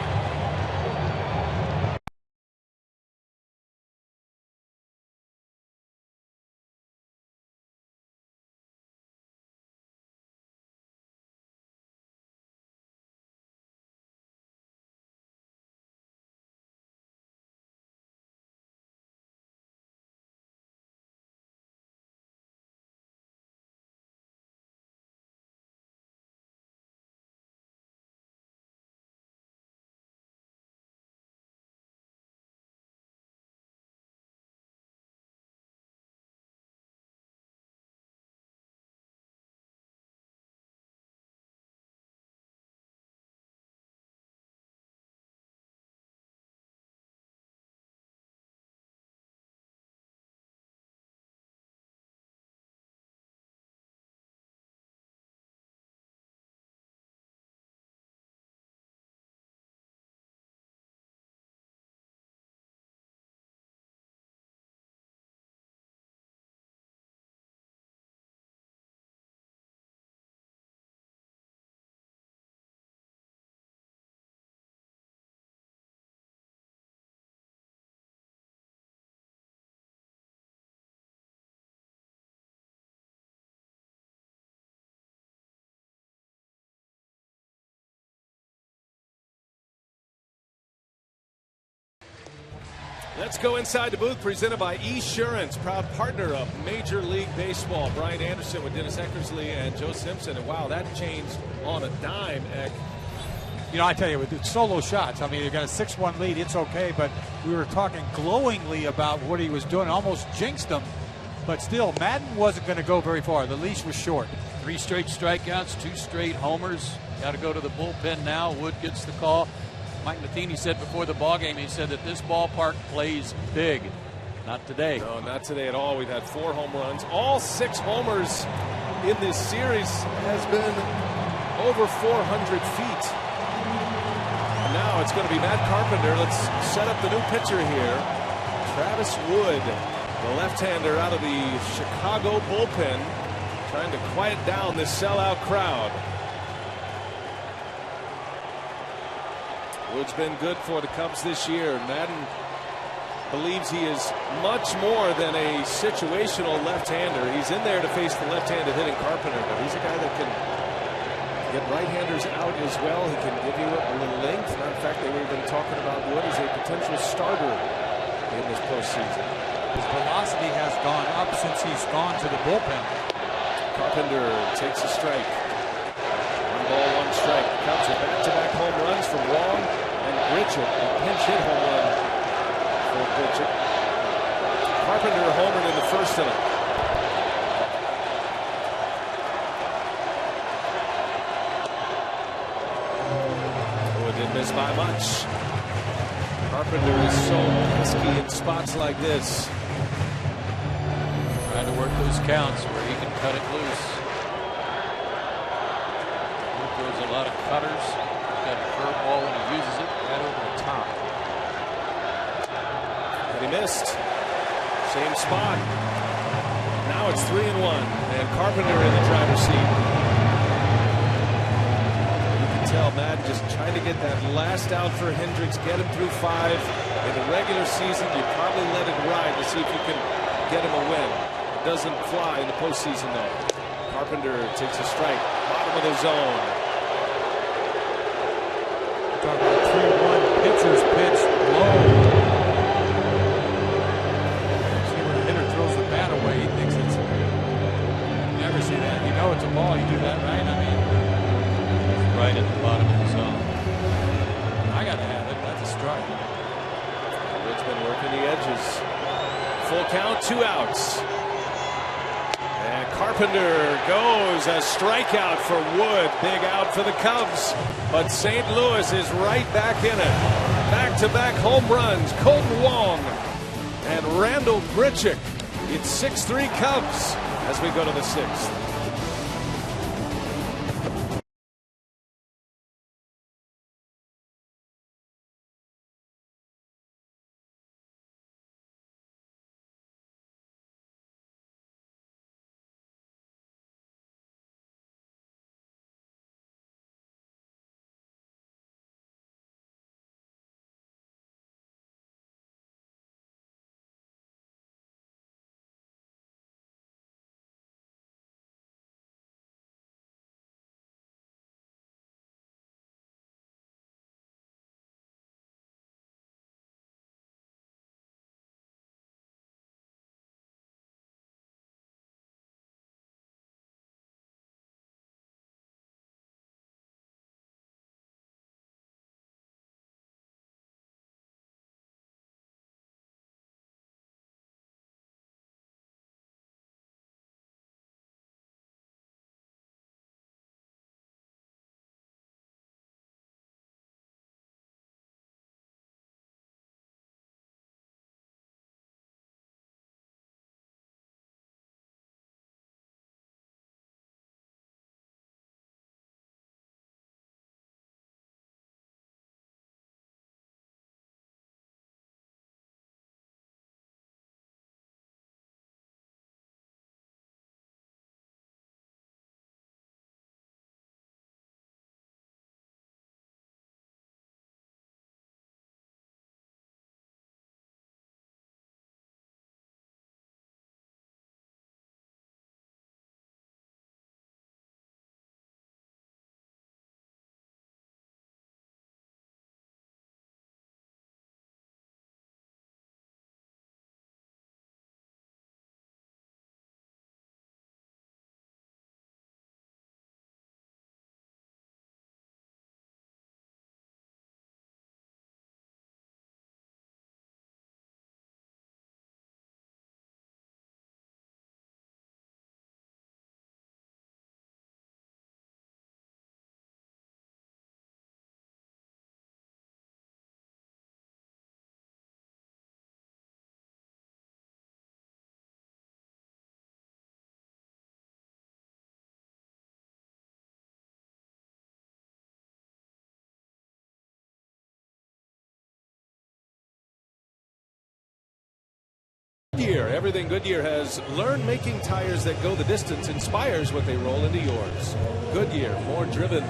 Let's go inside the booth, presented by Esurance, proud partner of Major League Baseball. Brian Anderson with Dennis Eckersley and Joe Simpson. And wow, that changed on a dime, Eck. You know, I tell you, with the solo shots, I mean, you got a 6-1 lead, it's okay, but we were talking glowingly about what he was doing, almost jinxed him. But still, Madden wasn't going to go very far. The leash was short. 3 straight strikeouts, 2 straight homers. Got to go to the bullpen now. Wood gets the call. Mike Matheny said before the ballgame, he said that this ballpark plays big. Not today. No, not today at all. We've had 4 home runs. All 6 homers in this series has been over 400 feet. And now it's going to be Matt Carpenter. Let's set up the new pitcher here. Travis Wood, the left-hander out of the Chicago bullpen, trying to quiet down this sellout crowd. Wood's been good for the Cubs this year. Madden believes he is much more than a situational left-hander. He's in there to face the left-handed hitting Carpenter, but he's a guy that can get right-handers out as well. He can give you a little length. In fact, they were even talking about Wood as a potential starter in this postseason. His velocity has gone up since he's gone to the bullpen. Carpenter takes a strike. 1 ball, 1 strike. Cubs are back-to-back home runs from Wong and Bridget. A pinch hit home run for Bridget. Carpenter homered in the first inning. Oh, it didn't miss by much. Carpenter is so pesky in spots like this. Trying to work those counts where he can cut it loose. He throws a lot of cutters. He's got a curveball when he uses it right over the top. But he missed. Same spot. Now it's 3-1, and Carpenter in the driver's seat. You can tell Matt just trying to get that last out for Hendricks, get him through 5. In the regular season, you probably let it ride to see if you can get him a win. It doesn't fly in the postseason, though. Carpenter takes a strike, bottom of the zone. Talking about 3-1 pitcher's pitch low. See where the hitter throws the bat away. He thinks it's. You never see that. You know it's a ball. You do that, right? I mean, It's right at the bottom of the zone. I got to have it. That's a strike. Wood's been working the edges. Full count, 2 outs. And Carpenter goes, a strikeout for Wood. Big out for the Cubs. But St. Louis is right back in it. Back-to-back home runs. Colton Wong and Randall Grichuk. It's 6-3 Cubs as we go to the 6th. Goodyear. Everything Goodyear has learned making tires that go the distance inspires what they roll into yours. Goodyear, more driven.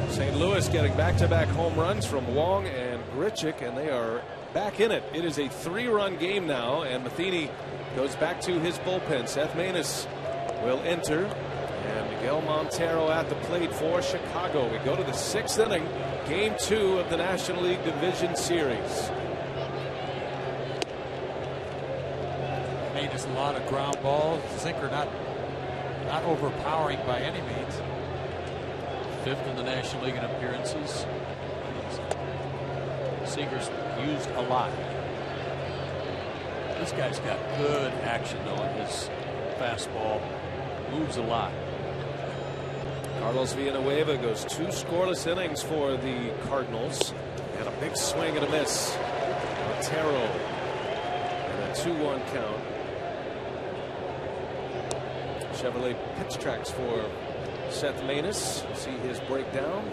St. Louis getting back-to-back home runs from Wong and Grichuk, and they are back in it. It is a 3-run game now, and Matheny goes back to his bullpen. Seth Maness will enter, and Miguel Montero at the plate for Chicago. We go to the 6th inning, game 2 of the National League Division Series. Maness, a lot of ground balls. Sinker not overpowering by any means. 5th in the National League in appearances. Seager's used a lot. This guy's got good action though on his fastball. Moves a lot. Carlos Villanueva goes 2 scoreless innings for the Cardinals, and a big swing and a miss. Montero and a 2-1 count. Chevrolet pitch tracks for Seth Maness. See his breakdown.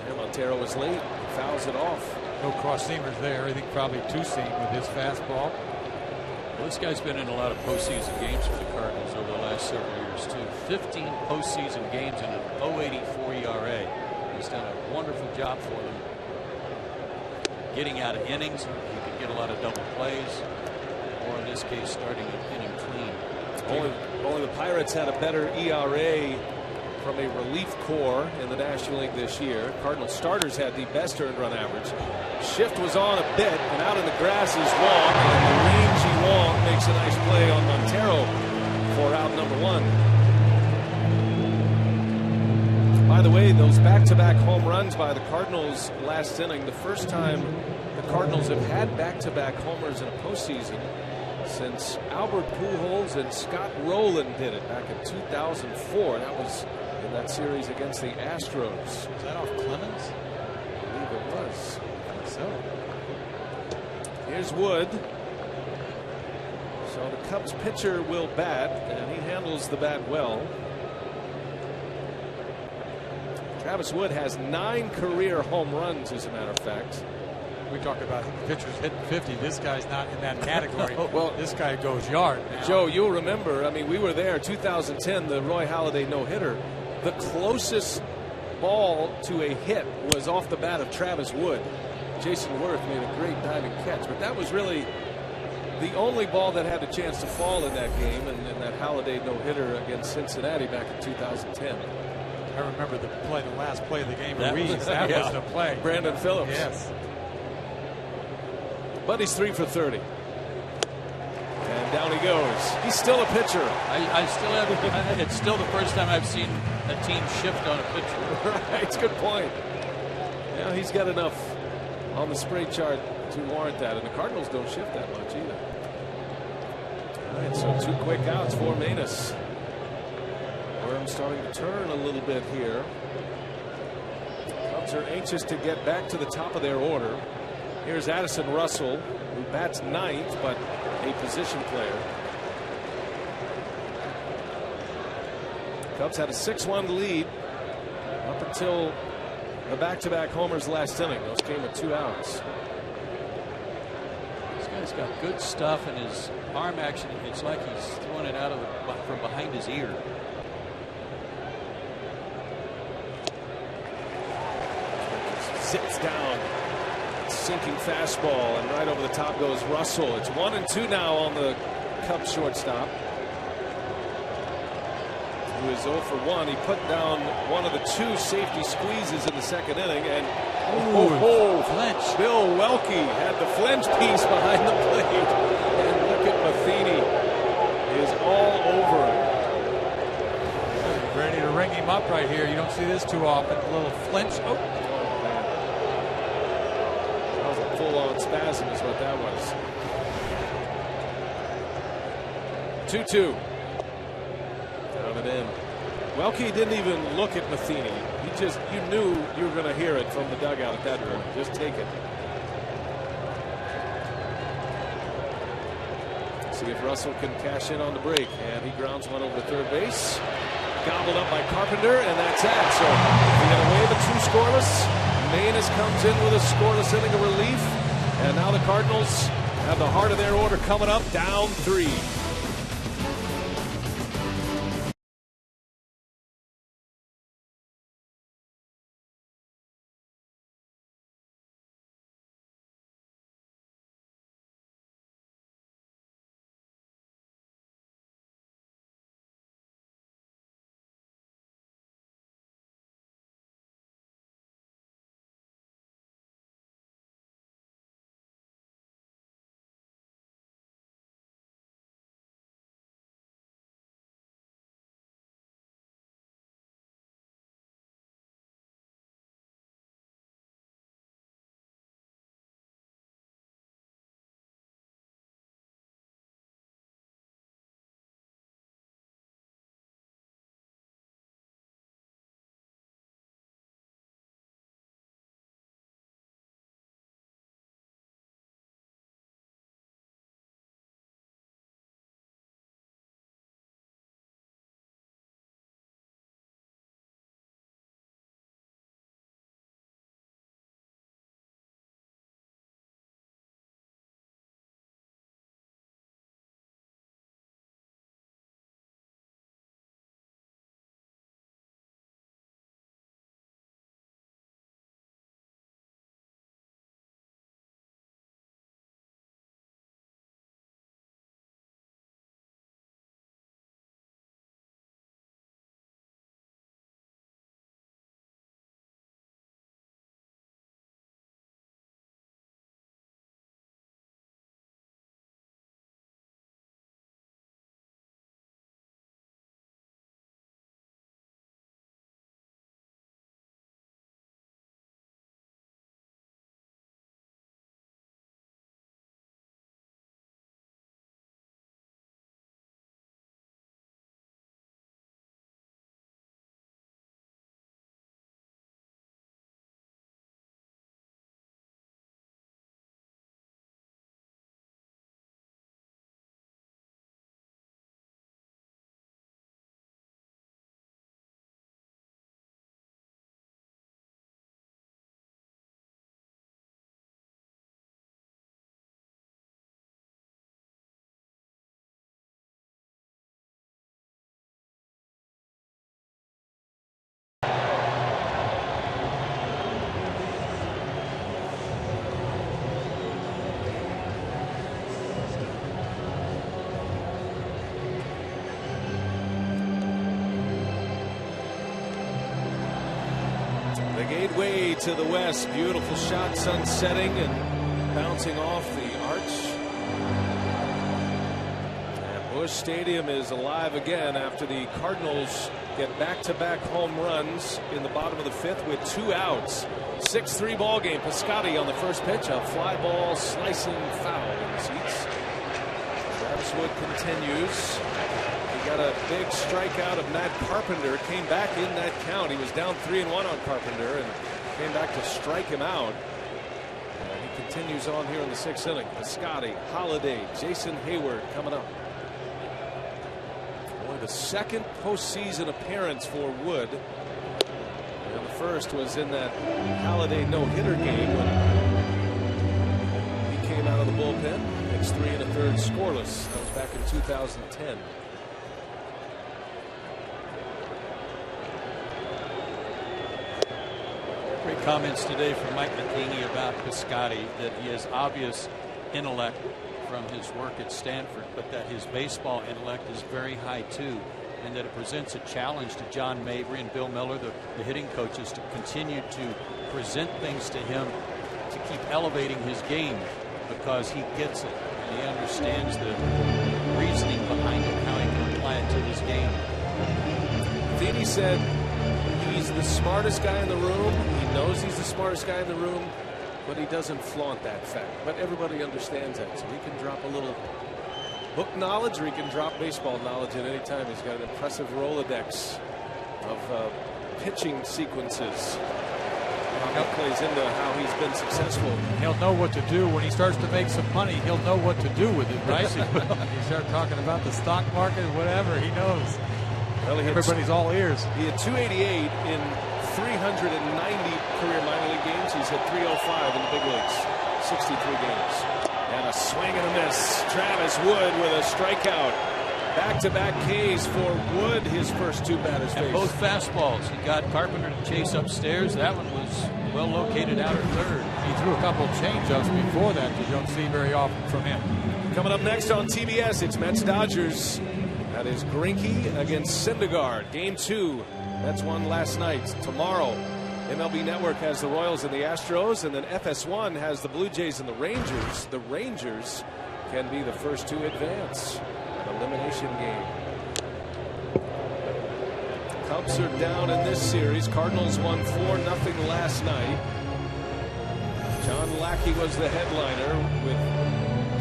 And Montero was late, fouls it off. No cross seamers there. I think probably 2-seam with his fastball. Well, this guy's been in a lot of postseason games for the Cardinals over the last several years too. 15 postseason games and an 0.84 ERA. He's done a wonderful job for them. Getting out of innings, he can get a lot of double plays. Or in this case, starting an inning clean. Only the Pirates had a better ERA from a relief corps in the National League this year. Cardinal starters had the best earned run average. Shift was on a bit, and out in the grass is Wong, and the rangy Wong makes a nice play on Montero for out number 1. By the way, those back-to-back home runs by the Cardinals last inning, the first time the Cardinals have had back-to-back homers in a postseason since Albert Pujols and Scott Rowland did it back in 2004. That was in that series against the Astros. Was that off Clemens? I believe it was. I think so. Here's Wood. So the Cubs pitcher will bat, and he handles the bat well. Travis Wood has 9 career home runs, as a matter of fact. We talk about pitchers hitting 50. This guy's not in that category. Well, this guy goes yard now. Joe, you'll remember, I mean, we were there 2010, the Roy Halladay no-hitter. The closest ball to a hit was off the bat of Travis Wood. Jason Worth made a great diving catch, but that was really the only ball that had a chance to fall in that game, and that Halladay no-hitter against Cincinnati back in 2010. I remember the last play of the game. That was the play. Brandon Phillips. Yes. But he's 3 for 30. And down he goes. He's still a pitcher. I still have. It's still the first time I've seen a team shift on a pitcher. Right, it's a good point. Yeah, he's got enough on the spray chart to warrant that, and the Cardinals don't shift that much either. All right, so 2 quick outs for Manus. Worm's starting to turn a little bit here. Cubs are anxious to get back to the top of their order. Here's Addison Russell, who bats 9th, but a position player. Cubs had a 6-1 lead up until the back-to-back homers last inning. Those came with 2 outs. This guy's got good stuff, and his arm action, it's like he's throwing it out of from behind his ear. Sits down, sinking fastball, and right over the top goes Russell. It's 1-2 now on the Cubs shortstop, who is 0 for 1. He put down one of the 2 safety squeezes in the second inning, and flinch. Bill Welke had the flinch piece behind the plate, and look at Matheny is all over him. Ready to ring him up right here. You don't see this too often. A little flinch. Oh. Full-on spasm is what that was. 2-2. Down and in. Welke didn't even look at Matheny. You knew you were going to hear it from the dugout at that point. Just take it. See if Russell can cash in on the break. And he grounds one over to third base. Gobbled up by Carpenter, and that's that. So we get away the 2 scoreless. Manus comes in with a scoreless inning of relief, and now the Cardinals have the heart of their order coming up, down 3. to the west. Beautiful shot, sun setting and bouncing off the arch. And Busch Stadium is alive again after the Cardinals get back-to-back home runs in the bottom of the fifth with 2 outs. 6-3 ball game. Piscotty on the first pitch, a fly ball slicing foul in the seats. Travis Wood continues. He got a big strikeout of Matt Carpenter. Came back in that count. He was down 3-1 on Carpenter and came back to strike him out. He continues on here in the 6th inning. Piscotty, Holiday, Jason Hayward coming up. Only the second postseason appearance for Wood. And the first was in that Holiday no-hitter game when he came out of the bullpen. Makes 3 1/3 scoreless. That was back in 2010. Great comments today from Mike Matheny about Piscotty, that he has obvious intellect from his work at Stanford, but that his baseball intellect is very high too, and that it presents a challenge to John Mabry and Bill Miller, the hitting coaches, to continue to present things to him to keep elevating his game, because he gets it and he understands the reasoning behind it, how he can apply it to his game. Matheny said he's the smartest guy in the room. He knows he's the smartest guy in the room, but he doesn't flaunt that fact. But everybody understands that, so he can drop a little book knowledge, or he can drop baseball knowledge at any time. He's got an impressive Rolodex of pitching sequences. That plays into how he's been successful. He'll know what to do when he starts to make some money. He'll know what to do with it, right? You start talking about the stock market, whatever, he knows. Well, everybody's all ears. He had 288 in 390 career minor league games. He's hit 305 in the big leagues, 63 games. And a swing and a miss. Travis Wood with a strikeout. Back-to-back Ks for Wood, his first 2 batters faced. And both fastballs. He got Carpenter to chase upstairs. That one was well located out at third. He threw a couple of change-ups before that you don't see very often from him. Coming up next on TBS, it's Mets-Dodgers. That is Greinke against Syndergaard. Game 2. Mets won last night. Tomorrow, MLB Network has the Royals and the Astros, and then FS1 has the Blue Jays and the Rangers. The Rangers can be the first to advance. An elimination game. Cubs are down in this series. Cardinals won 4-0 last night. John Lackey was the headliner with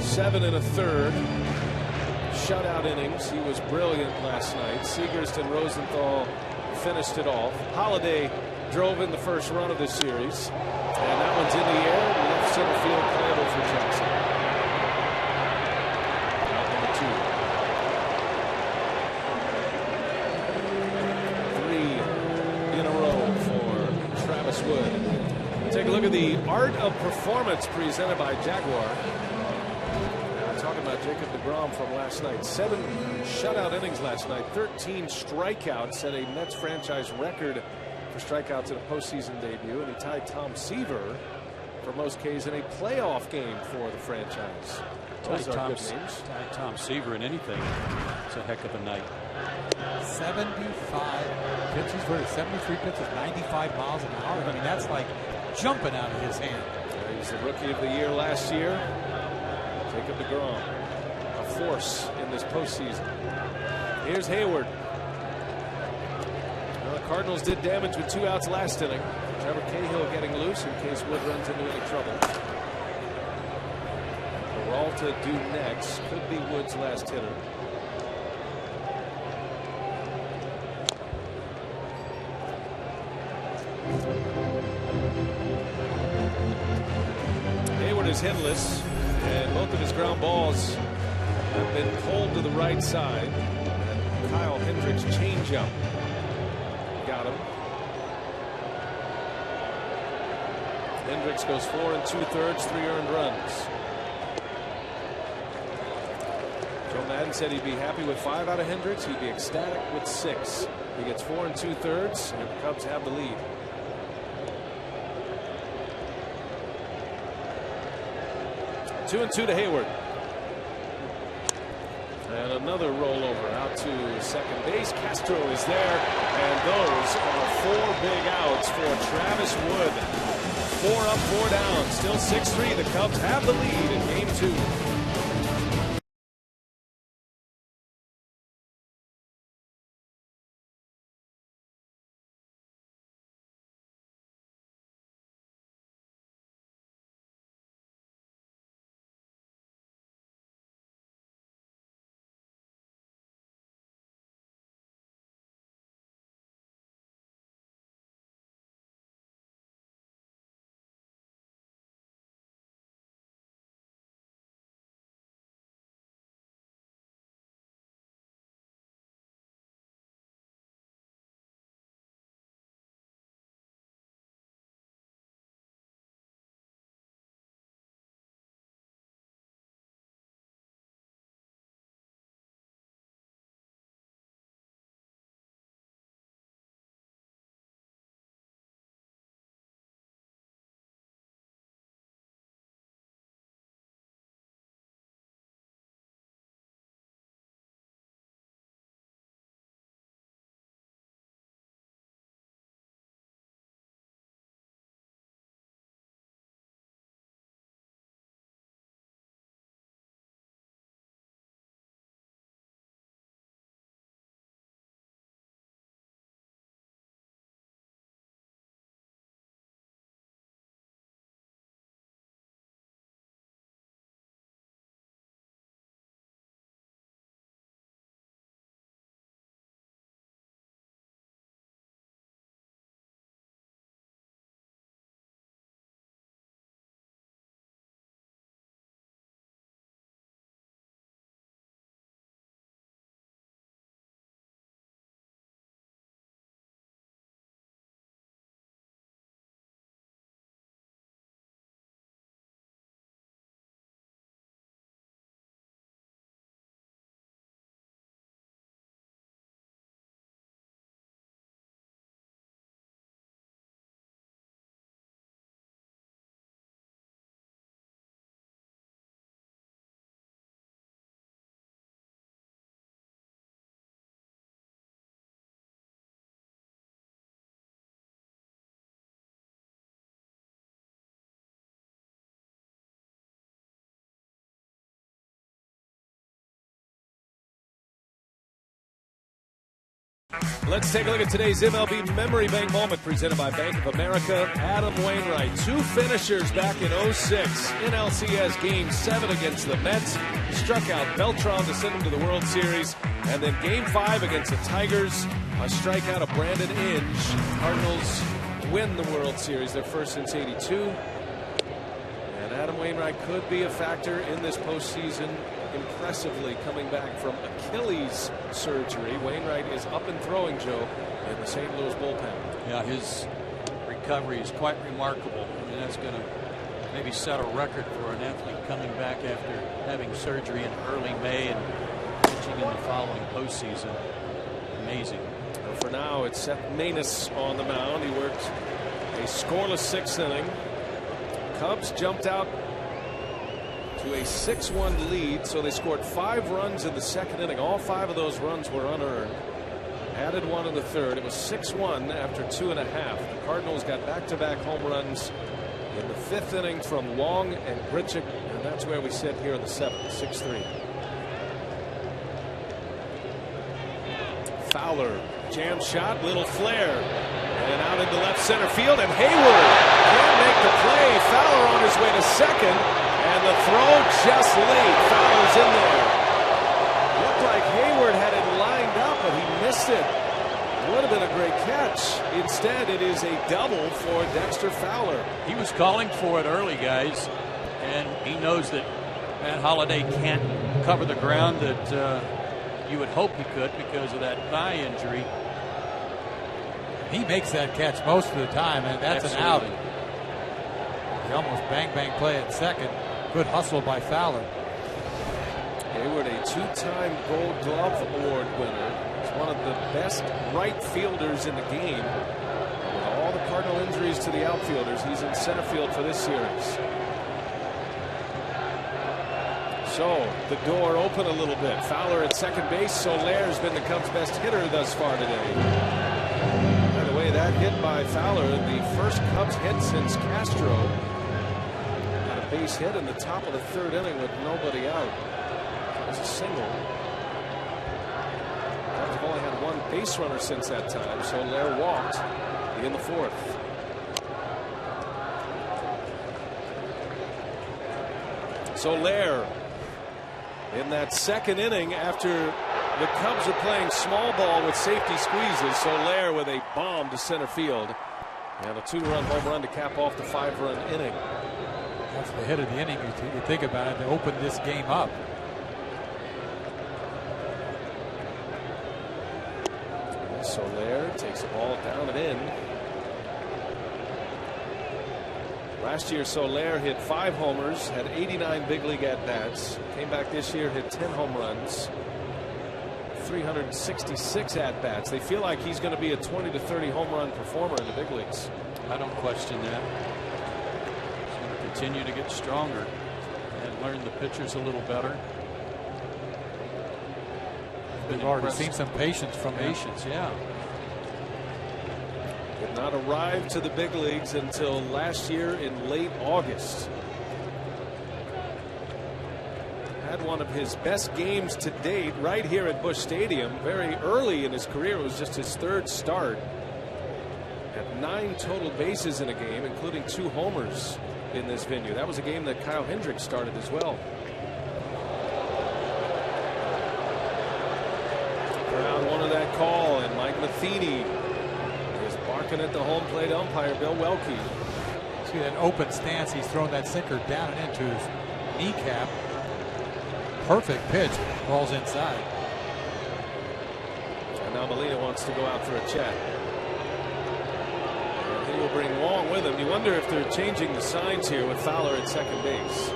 7 1/3 shutout innings. He was brilliant last night. Seagerst and Rosenthal finished it off. Holiday drove in the first run of this series, and that one's in the air. Left center field, playable for Jackson. Number 2. 3 in a row for Travis Wood. Take a look at the Art of Performance presented by Jaguar. Talking about Jacob deGrom from last night. 7 shutout innings last night. 13 strikeouts. Set a Mets franchise record for strikeouts in a postseason debut. And he tied Tom Seaver for most Ks in a playoff game for the franchise. Those are good names. Tied Tom Seaver in anything. It's a heck of a night. 75 pitches, 73 pitches, 95 miles an hour. I mean, that's like jumping out of his hand. He's the rookie of the year last year. Jacob deGrom, a force in this postseason. Here's Hayward. Well, the Cardinals did damage with 2 outs last inning. Trevor Cahill getting loose in case Wood runs into any trouble. Peralta due next. Could be Wood's last hitter. Hayward is hitless, and both of his ground balls have been pulled to the right side. And Kyle Hendricks changeup got him. Hendricks goes 4 2/3, 3 earned runs. Joe Madden said he'd be happy with 5 out of Hendricks. He'd be ecstatic with 6. He gets 4 2/3, and the Cubs have the lead. 2-2 to Hayward. And another rollover out to second base. Castro is there, and those are 4 big outs for Travis Wood. 4 up, 4 down. Still 6-3. The Cubs have the lead in game 2. Let's take a look at today's MLB Memory Bank moment presented by Bank of America. Adam Wainwright, 2 finishers back in 06 in LCS Game 7 against the Mets. He struck out Beltran to send him to the World Series. And then Game 5 against the Tigers, a strikeout of Brandon Inge. Cardinals win the World Series, their first since '82. And Adam Wainwright could be a factor in this postseason. Impressively coming back from Achilles surgery. Wainwright is up and throwing, Joe, in the St. Louis bullpen. Yeah, his recovery is quite remarkable. I mean, that's going to maybe set a record for an athlete coming back after having surgery in early May and pitching in the following postseason. Amazing. Well, for now, it's Seth Maness on the mound. He worked a scoreless 6th inning. Cubs jumped out to a 6-1 lead, so they scored 5 runs in the 2nd inning. All 5 of those runs were unearned. Added 1 in the 3rd. It was 6-1 after 2.5. The Cardinals got back-to-back home runs in the 5th inning from Long and Grichuk, and that's where we sit here in the 7th, 6-3. Fowler, jam shot, little flare, and out into left center field, and Hayward can't make the play. Fowler on his way to second. And the throw just late. Fowler's in there. Looked like Hayward had it lined up, but he missed it. Would have been a great catch. Instead, it is a double for Dexter Fowler. He was calling for it early, guys, and he knows that Matt Holliday can't cover the ground that you would hope he could because of that thigh injury. He makes that catch most of the time, and that's Absolutely. an out. He almost bang play at second. Good hustle by Fowler. Hayward, a 2-time Gold Glove Award winner. He's one of the best right fielders in the game. And with all the Cardinal injuries to the outfielders, he's in center field for this series. So the door open a little bit. Fowler at second base. Solaire's been the Cubs' best hitter thus far today. By the way, that hit by Fowler, the first Cubs hit since Castro. Got a base hit in the top of the third inning with nobody out. It was a single. Cubs have only had one base runner since that time. Soler walked in the fourth. Soler in that second inning after the Cubs are playing small ball with safety squeezes. Soler with a bomb to center field and a 2-run home run to cap off the 5-run inning. That's the hit of the inning. You think about it, to open this game up. Soler takes the ball down and in. Last year, Soler hit 5 homers, had 89 big league at-bats. Came back this year, hit 10 home runs, 366 at-bats. They feel like he's going to be a 20 to 30 home run performer in the big leagues. I don't question that. He's going to continue to get stronger and learn the pitchers a little better. We've already seen some patience from him. Yeah. Did not arrive to the big leagues until last year in late August. Had one of his best games to date right here at Busch Stadium. Very early in his career, it was just his 3rd start. Had 9 total bases in a game, including 2 homers in this venue. That was a game that Kyle Hendricks started as well. Crowd wanted that call, and Mike Matheny is barking at the home plate umpire, Bill Welke. See that open stance, he's thrown that sinker down and into his kneecap. Perfect pitch, falls inside. And now Molina wants to go out for a check. And he will bring Wong with him. You wonder if they're changing the signs here with Fowler at second base.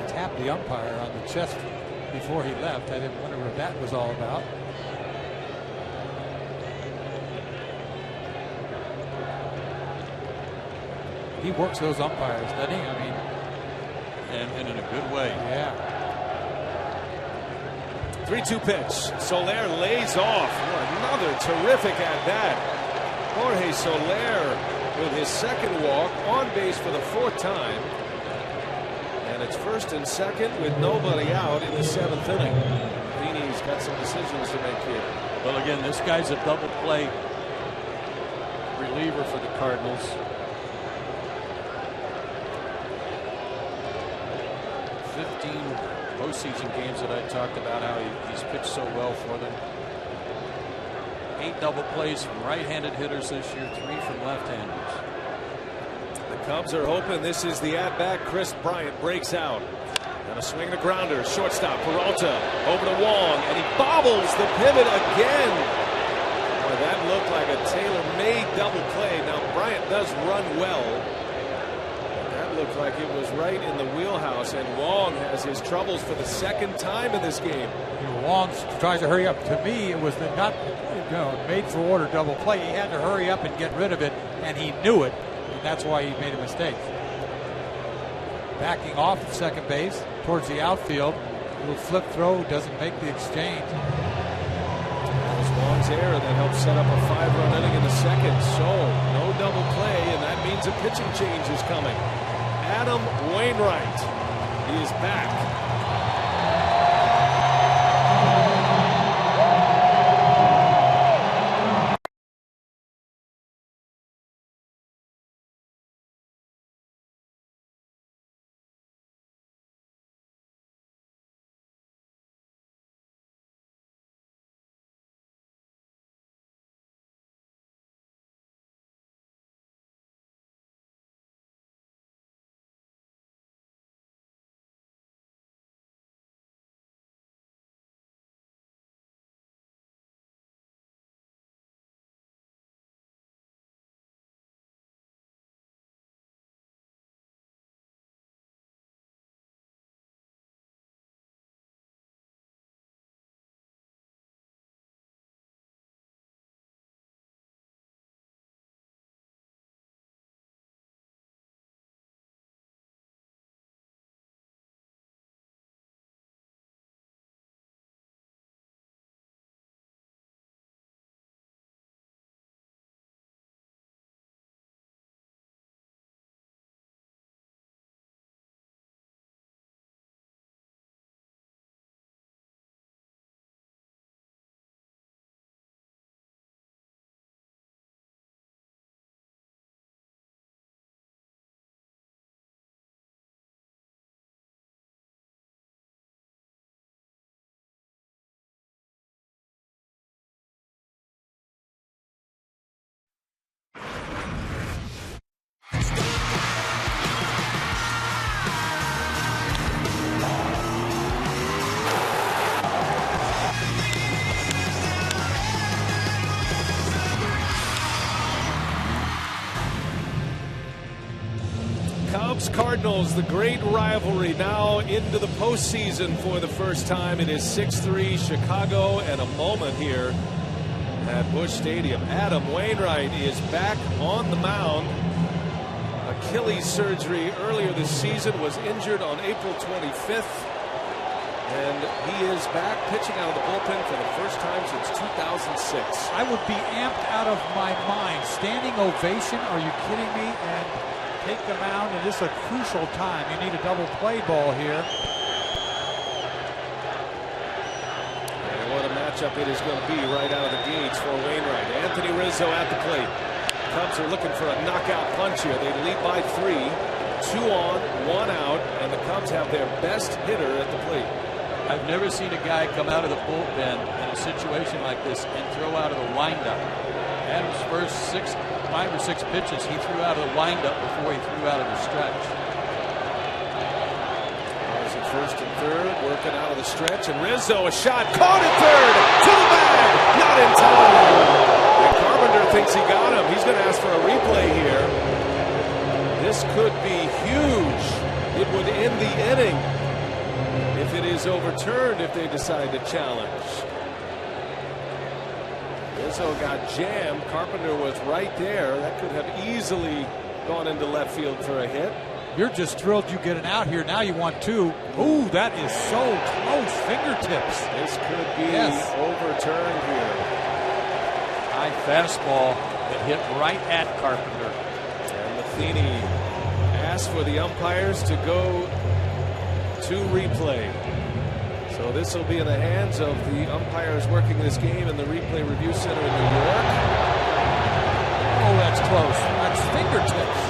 He tapped the umpire on the chest before he left. I didn't wonder what that was all about. He works those umpires, doesn't he? I mean, and in a good way. Yeah. 3-2 pitch. Soler lays off. Another terrific at bat. Jorge Soler with his second walk, on base for the 4th time. And it's 1st and 2nd with nobody out in the 7th inning. Feeney's got some decisions to make here. Well, again, this guy's a double play reliever for the Cardinals. 15 postseason games that I talked about, how he's pitched so well for them. 8 double plays from right-handed hitters this year, 3 from left-handers. The Cubs are hoping this is the at-bat. Chris Bryant breaks out. And a swing and a grounder. Shortstop Peralta over to Wong, and he bobbles the pivot again. Boy, that looked like a tailor-made double play. Now Bryant does run well. That looked like it was right in the wheelhouse, and Wong has his troubles for the 2nd time in this game. Wong tries to hurry up. To me, it was the not made for order double play. He had to hurry up and get rid of it, and he knew it, and that's why he made a mistake. Backing off at second base towards the outfield. A little flip throw, doesn't make the exchange. That was Wong's error that helped set up a 5-run inning in the 2nd. So no double play, and that means a pitching change is coming. Adam Wainwright, he is back. Cubs, Cardinals, the great rivalry now into the postseason for the first time. It is 6-3 Chicago, and a moment here at Busch Stadium. Adam Wainwright is back on the mound. Achilles surgery earlier this season, was injured on April 25th. And he is back pitching out of the bullpen for the first time since 2006. I would be amped out of my mind. Standing ovation, are you kidding me? And take the mound, and this is a crucial time. You need a double play ball here. And what a matchup it is going to be right out of the gates for Wainwright. Anthony Rizzo at the plate. Cubs are looking for a knockout punch here. They lead by 3. 2 on, 1 out, and the Cubs have their best hitter at the plate. I've never seen a guy come out of the bullpen in a situation like this and throw out of the windup. Adams' first 5 or 6 pitches, he threw out of the windup before he threw out of the stretch. There's at first and third, working out of the stretch, and Rizzo, a shot, caught at third, to the bag, not in time. And Carpenter thinks he got him. He's going to ask for a replay here. This could be huge. It would end the inning if it is overturned, if they decide to challenge. Rizzo got jammed. Carpenter was right there. That could have easily gone into left field for a hit. You're just thrilled you get it out here. Now you want 2. Ooh, that is so close. Fingertips. This could be overturned here. High fastball that hit right at Carpenter. And Matheny asked for the umpires to go to replay. So this will be in the hands of the umpires working this game in the Replay Review Center in New York. Oh, that's close. That's fingertips.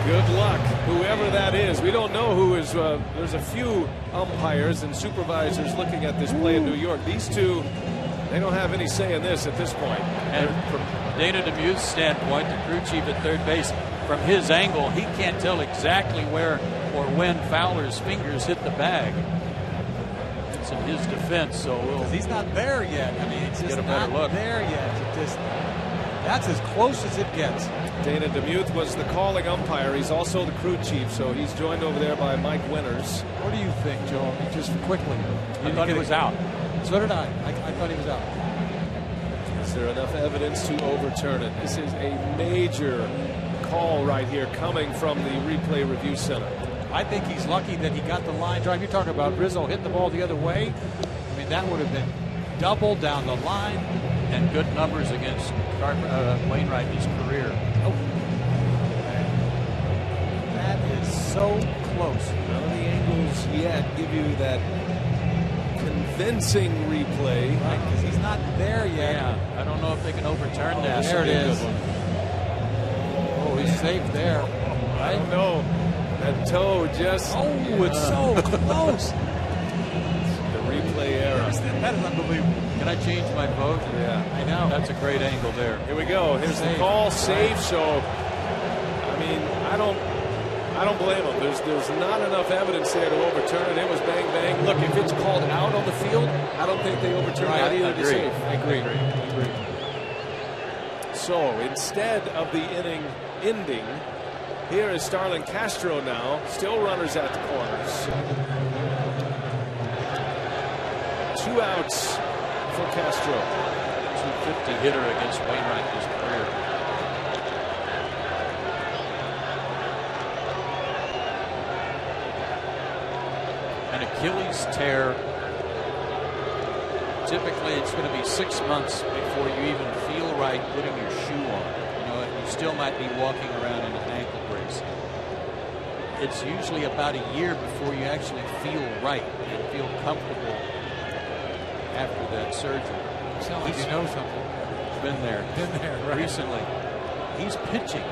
Good luck, whoever that is. We don't know who is. There's a few umpires and supervisors looking at this play in New York. These two, they don't have any say in this at this point. And from Dana Demuth's standpoint, the crew chief at third base, from his angle, he can't tell exactly where or when Fowler's fingers hit the bag. It's in his defense, so he's not there yet. I mean, it's just get a better not look. there yet. That's as close as it gets. Dana Demuth was the calling umpire. He's also the crew chief, so he's joined over there by Mike Winters. What do you think, Joe? I mean, just quickly. I thought he was out. So did I. I thought he was out. Is there enough evidence to overturn it? This is a major call right here coming from the Replay Review Center. I think he's lucky that he got the line drive. You're talking about Rizzo hitting the ball the other way. I mean, that would have been double down the line. And good numbers against Wainwright in his career. Oh. That is so close. None of the angles yet give you that convincing replay. Right, because he's not there yet. Yeah, I don't know if they can overturn that. There it is. Oh, he's safe there. I don't know. That toe just... Oh, it's so close. The replay error. That is unbelievable. Can I change my vote? Yeah. I know. That's a great angle there. Here we go. Here's the call. Safe. So, I mean, I don't blame him. There's not enough evidence there to overturn it. It was bang, bang. Look, if it's called out on the field, I don't think they overturn that either. Agree. Safe. I agree. So, instead of the inning ending, here is Starlin Castro now. Still runners at the corners. 2 outs for Castro. 250 hitter against Wainwright in his career. An Achilles tear. Typically, it's going to be 6 months before you even feel right putting your shoe on. You know, you still might be walking around in an ankle brace. It's usually about a year before you actually feel right and feel comfortable after that surgery. You sound like you know something. Been there right. recently. He's pitching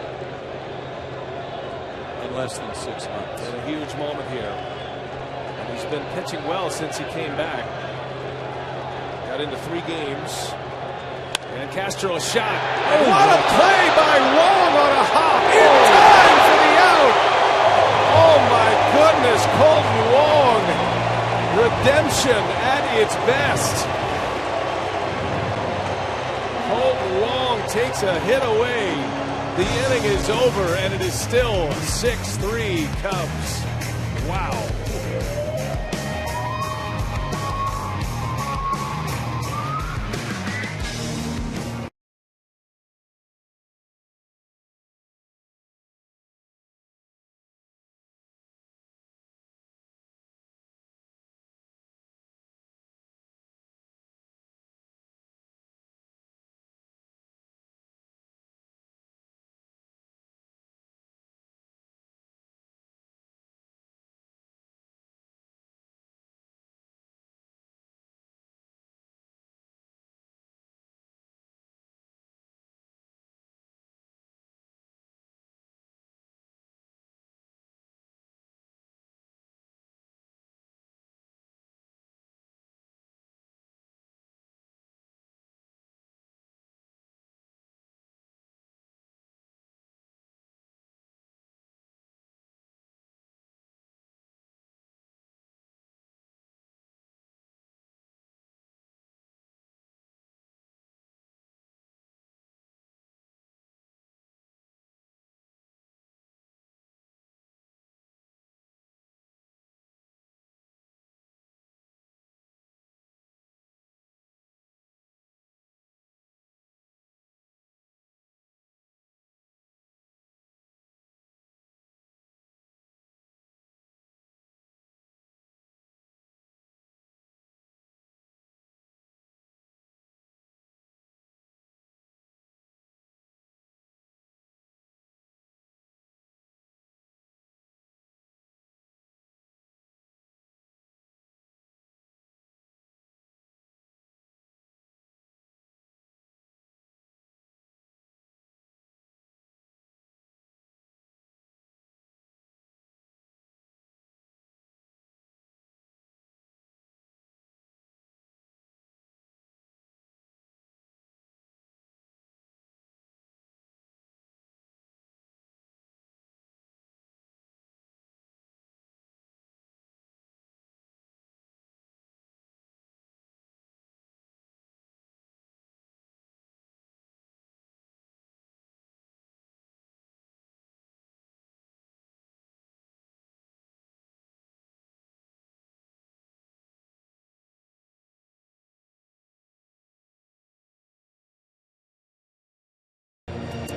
in less than 6 months. And a huge moment here. And he's been pitching well since he came back. Got into 3 games. And Castro a shot. And what a play by Wong on a hop. In time for the out. Oh my goodness, Colton Wong. Redemption at its best. Colton Wong takes a hit away The inning is over, and it is still 6-3 Cubs. Wow.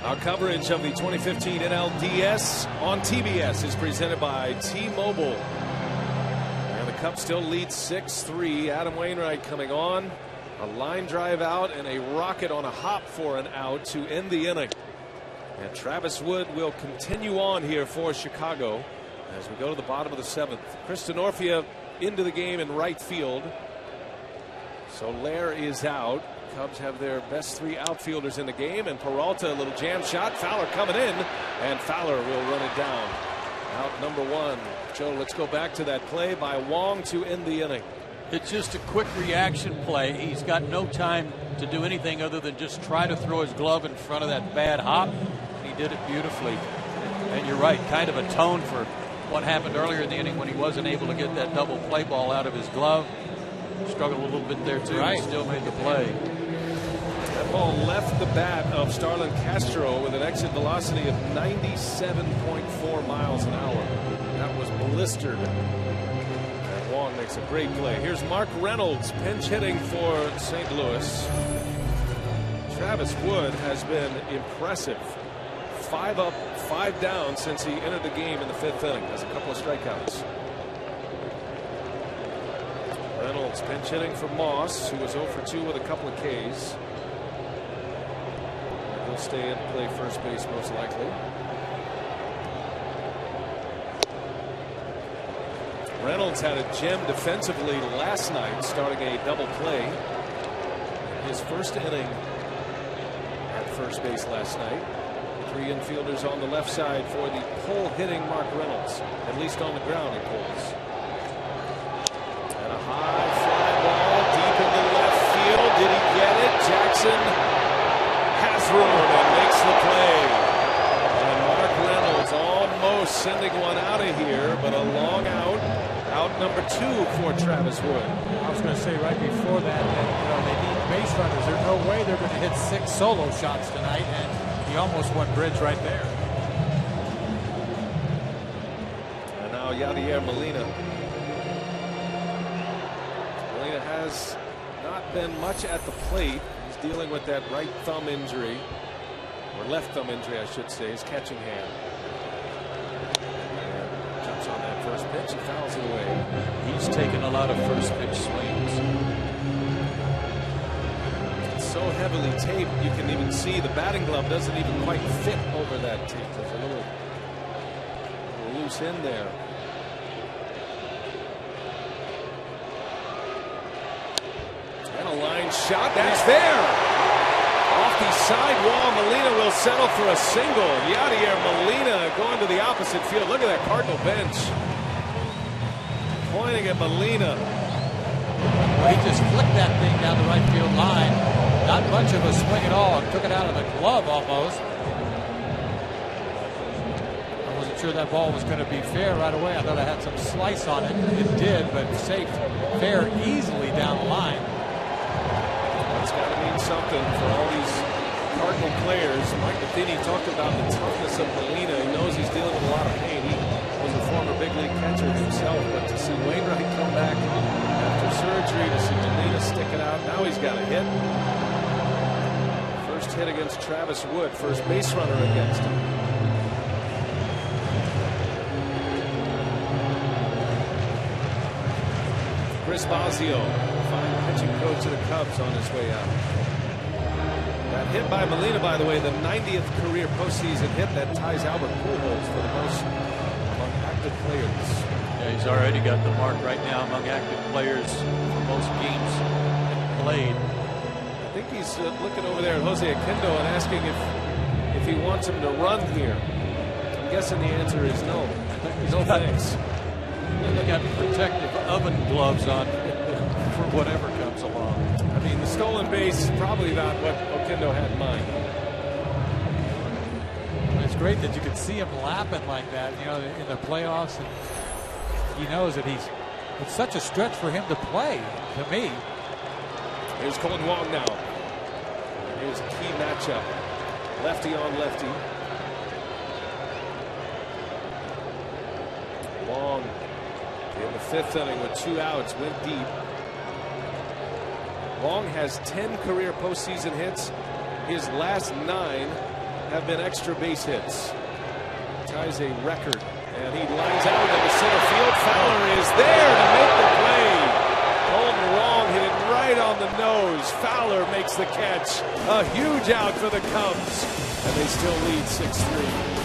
Our coverage of the 2015 NLDS on TBS is presented by T-Mobile. And the Cubs still lead 6-3. Adam Wainwright coming on. A line drive out and a rocket on a hop for an out to end the inning. And Travis Wood will continue on here for Chicago as we go to the bottom of the 7th. Chris Denorfia into the game in right field. So Lair is out. Cubs have their best 3 outfielders in the game, and Peralta, a little jam shot. Fowler coming in, and Fowler will run it down. Out number 1. Joe, let's go back to that play by Wong to end the inning. It's just a quick reaction play. He's got no time to do anything other than just try to throw his glove in front of that bad hop. He did it beautifully. And you're right, kind of atone for what happened earlier in the inning when he wasn't able to get that double play ball out of his glove. Struggled a little bit there, too. Right. He still made the play. That ball left the bat of Starlin Castro with an exit velocity of 97.4 miles an hour. That was blistered. And Wong makes a great play. Here's Mark Reynolds pinch hitting for St. Louis. Travis Wood has been impressive. 5 up, 5 down since he entered the game in the 5th inning. Has a couple of strikeouts. Reynolds pinch hitting for Moss, who was 0 for 2 with a couple of Ks. He'll stay in and play first base most likely. Reynolds had a gem defensively last night, starting a double play. His first inning at first base last night. 3 infielders on the left side for the pull-hitting Mark Reynolds. At least on the ground he pulls. And a high fly ball deep into left field. Did he get it? Jackson has room and makes the play. And Mark Reynolds almost sending one out of here, but a long out. Out number 2 for Travis Wood. I was going to say right before that they need base runners. There's no way they're going to hit 6 solo shots tonight. And He almost won bridge right there. And now Yadier Molina. Molina has not been much at the plate. He's dealing with that right thumb injury, or left thumb injury, I should say, his catching hand. And jumps on that first pitch and fouls it away. He's taken a lot of first pitch swings. So heavily taped, you can even see the batting glove doesn't even quite fit over that tape. There's a little loose end there. And a line shot, that's there. Off the side wall, Molina will settle for a single. Yadier Molina going to the opposite field. Look at that Cardinal bench. Pointing at Molina. Well, he just flicked that thing down the right field line. Not much of a swing at all. Took it out of the glove almost. I wasn't sure that ball was going to be fair right away. I thought I had some slice on it. It did, but safe, fair easily down the line. That's got to mean something for all these Cardinal players. Mike Matheny talked about the toughness of Molina. He knows he's dealing with a lot of pain. He was a former big league catcher himself, but to see Wainwright come back after surgery, to see Molina stick it out, now he's got a hit. First hit against Travis Wood, first base runner against him. Chris Bosio, fine pitching coach of the Cubs, on his way out. That hit by Molina, by the way, the 90th career postseason hit that ties Albert Pujols for the most among active players. Yeah, he's already got the mark right now among active players for most games played. I think he's looking over there at Jose Aquindo and asking if he wants him to run here. I'm guessing the answer is no. No thanks. They got protective oven gloves on for whatever comes along. I mean, the stolen base is probably not what Oquendo had in mind. It's great that you can see him lapping like that, you know, in the playoffs. And he knows that it's such a stretch for him to play, to me. Here's Colin Wong now. Here's a key matchup. Lefty on lefty. Wong in the 5th inning with 2 outs, went deep. Wong has 10 career postseason hits. His last 9 have been extra base hits. Ties a record. And he lines out into center field. Fowler is there to make the play. Colton Wong hit it right on the nose. Fowler makes the catch. A huge out for the Cubs. And they still lead 6-3.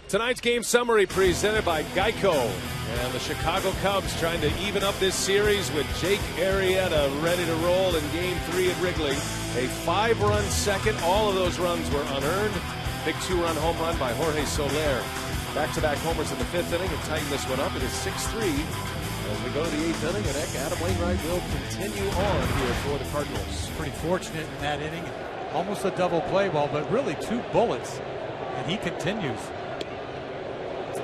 Tonight's game summary presented by Geico. And the Chicago Cubs trying to even up this series with Jake Arrieta ready to roll in Game 3 at Wrigley. A 5-run second. All of those runs were unearned. Big 2-run home run by Jorge Soler. Back-to-back homers in the 5th inning and tighten this one up. It is 6-3 as we go to the 8th inning. And Adam Wainwright will continue on here for the Cardinals. Pretty fortunate in that inning. Almost a double play ball, but really 2 bullets. And he continues.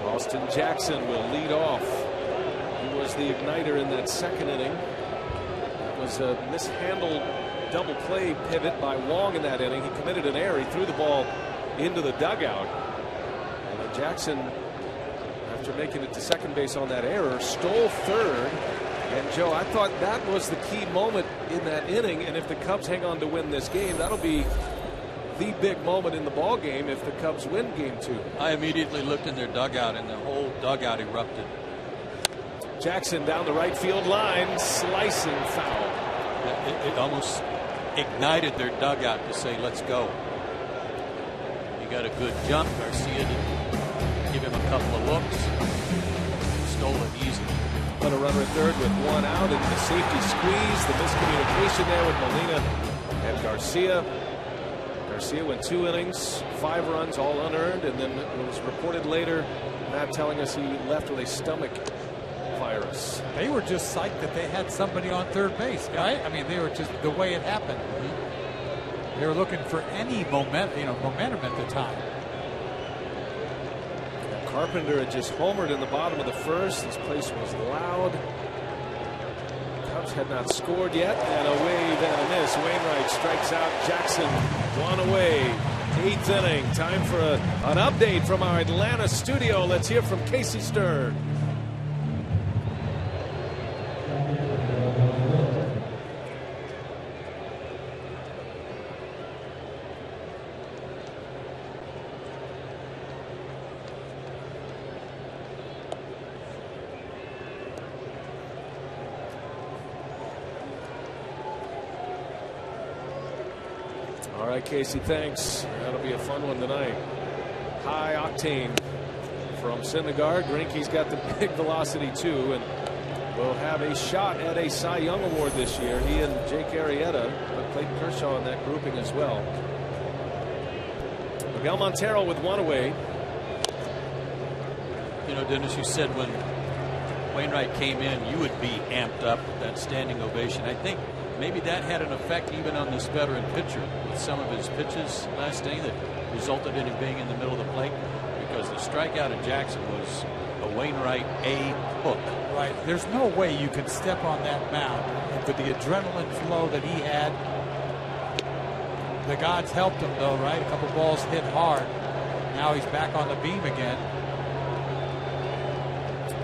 Austin Jackson will lead off. He was the igniter in that second inning. It was a mishandled double play pivot by Wong in that inning. He committed an error. He threw the ball into the dugout. And then Jackson, after making it to second base on that error, stole third. And Joe, I thought that was the key moment in that inning. And if the Cubs hang on to win this game, that'll be the big moment in the ball game if the Cubs win Game 2. I immediately looked in their dugout, and the whole dugout erupted. Jackson down the right field line, slicing foul. It almost ignited their dugout to say, let's go. He got a good jump. Garcia didn't give him a couple of looks. Stole it easy. But a runner at third with 1 out, and the safety squeeze, the miscommunication there with Molina and Garcia. Garcia went 2 innings, 5 runs, all unearned, and then it was reported later, Matt telling us he left with a stomach virus. They were just psyched that they had somebody on third base, right? I mean, they were just the way it happened. They were looking for any momentum at the time. Carpenter had just homered in the bottom of the first. This place was loud. Cubs had not scored yet, and a wave and a miss. Wainwright strikes out Jackson. 1 away. 8th inning. Time for an update from our Atlanta studio. Let's hear from Casey Stern. All right, Casey, thanks. That'll be a fun one tonight. High octane from Syndergaard. Greinke's got the big velocity too, and will have a shot at a Cy Young Award this year. He and Jake Arrieta, but Clayton Kershaw in that grouping as well. Miguel Montero with 1 away. You know, Dennis, you said when Wainwright came in, you would be amped up with that standing ovation. I think maybe that had an effect even on this veteran pitcher with some of his pitches last inning that resulted in him being in the middle of the plate, because the strikeout of Jackson was a Wainwright A hook. Right. There's no way you can step on that mound. And with the adrenaline flow that he had, the gods helped him though, right? A couple balls hit hard. Now he's back on the beam again.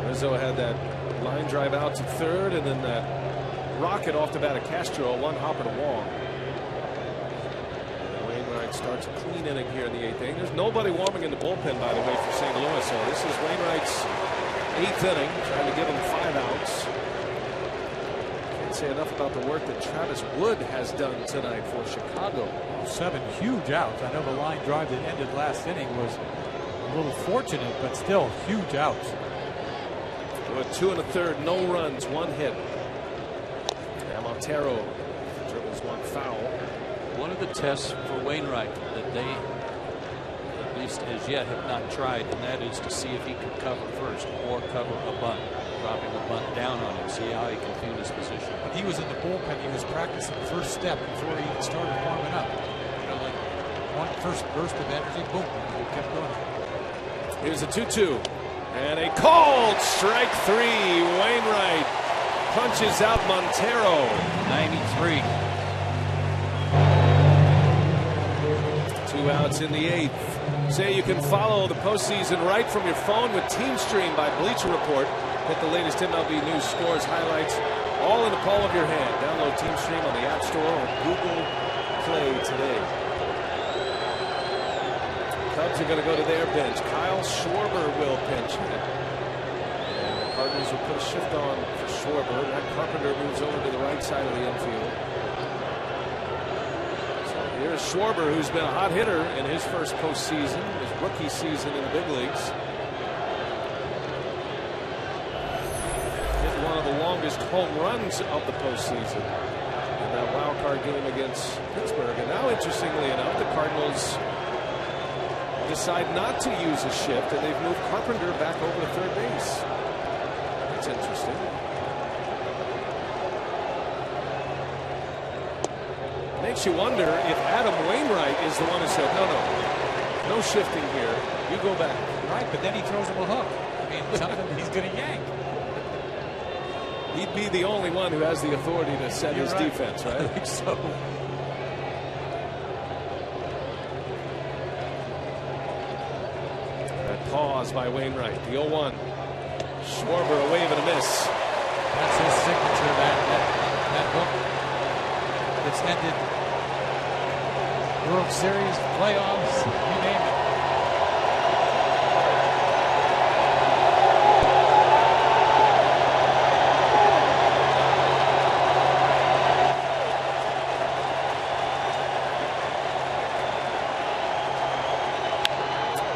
Rizzo had that line drive out to third, and then that rocket off the bat of Castro, 1 hopper to Wong. And Wainwright starts a clean inning here in the 8th inning. There's nobody warming in the bullpen, by the way, for St. Louis. So this is Wainwright's 8th inning, trying to give him 5 outs. Can't say enough about the work that Travis Wood has done tonight for Chicago. 7 huge outs. I know the line drive that ended last inning was a little fortunate, but still huge outs. With 2 1/3, no runs, 1 hit. Montero dribbles 1 foul. One of the tests for Wainwright that they, at least as yet, have not tried, and that is to see if he can cover first or cover a bunt, dropping a bunt down on him, see how he can feel his position. When he was in the bullpen, he was practicing first step before he even started warming up. You know, like one first burst of energy, boom, he kept going. Here's a 2-2 and a called strike 3. Wainwright punches out Montero. 93. 2 outs in the 8th. Say you can follow the postseason right from your phone with Team Stream by Bleacher Report. Get the latest MLB news, scores, highlights, all in the palm of your hand. Download Team Stream on the App Store or Google Play today. Cubs are going to go to their bench. Kyle Schwarber will pitch. Cardinals will put a shift on for Schwarber. That Carpenter moves over to the right side of the infield. So here's Here's Schwarber, who's been a hot hitter in his first postseason, his rookie season in the big leagues. Hit one of the longest home runs of the postseason in that wild card game against Pittsburgh. And now, interestingly enough, the Cardinals decide not to use a shift, and they've moved Carpenter back over to third base. That's interesting. Makes you wonder if Adam Wainwright is the one who said, no shifting here. You go back. Right, but then he throws him a hook. I mean, something he's going to yank. He'd be the only one who has the authority to set his defense, right? I think so. That pause by Wainwright. The 0-1. Schwarber, a wave and a miss. That's his signature, that hook. It's ended World Series, playoffs, you name it.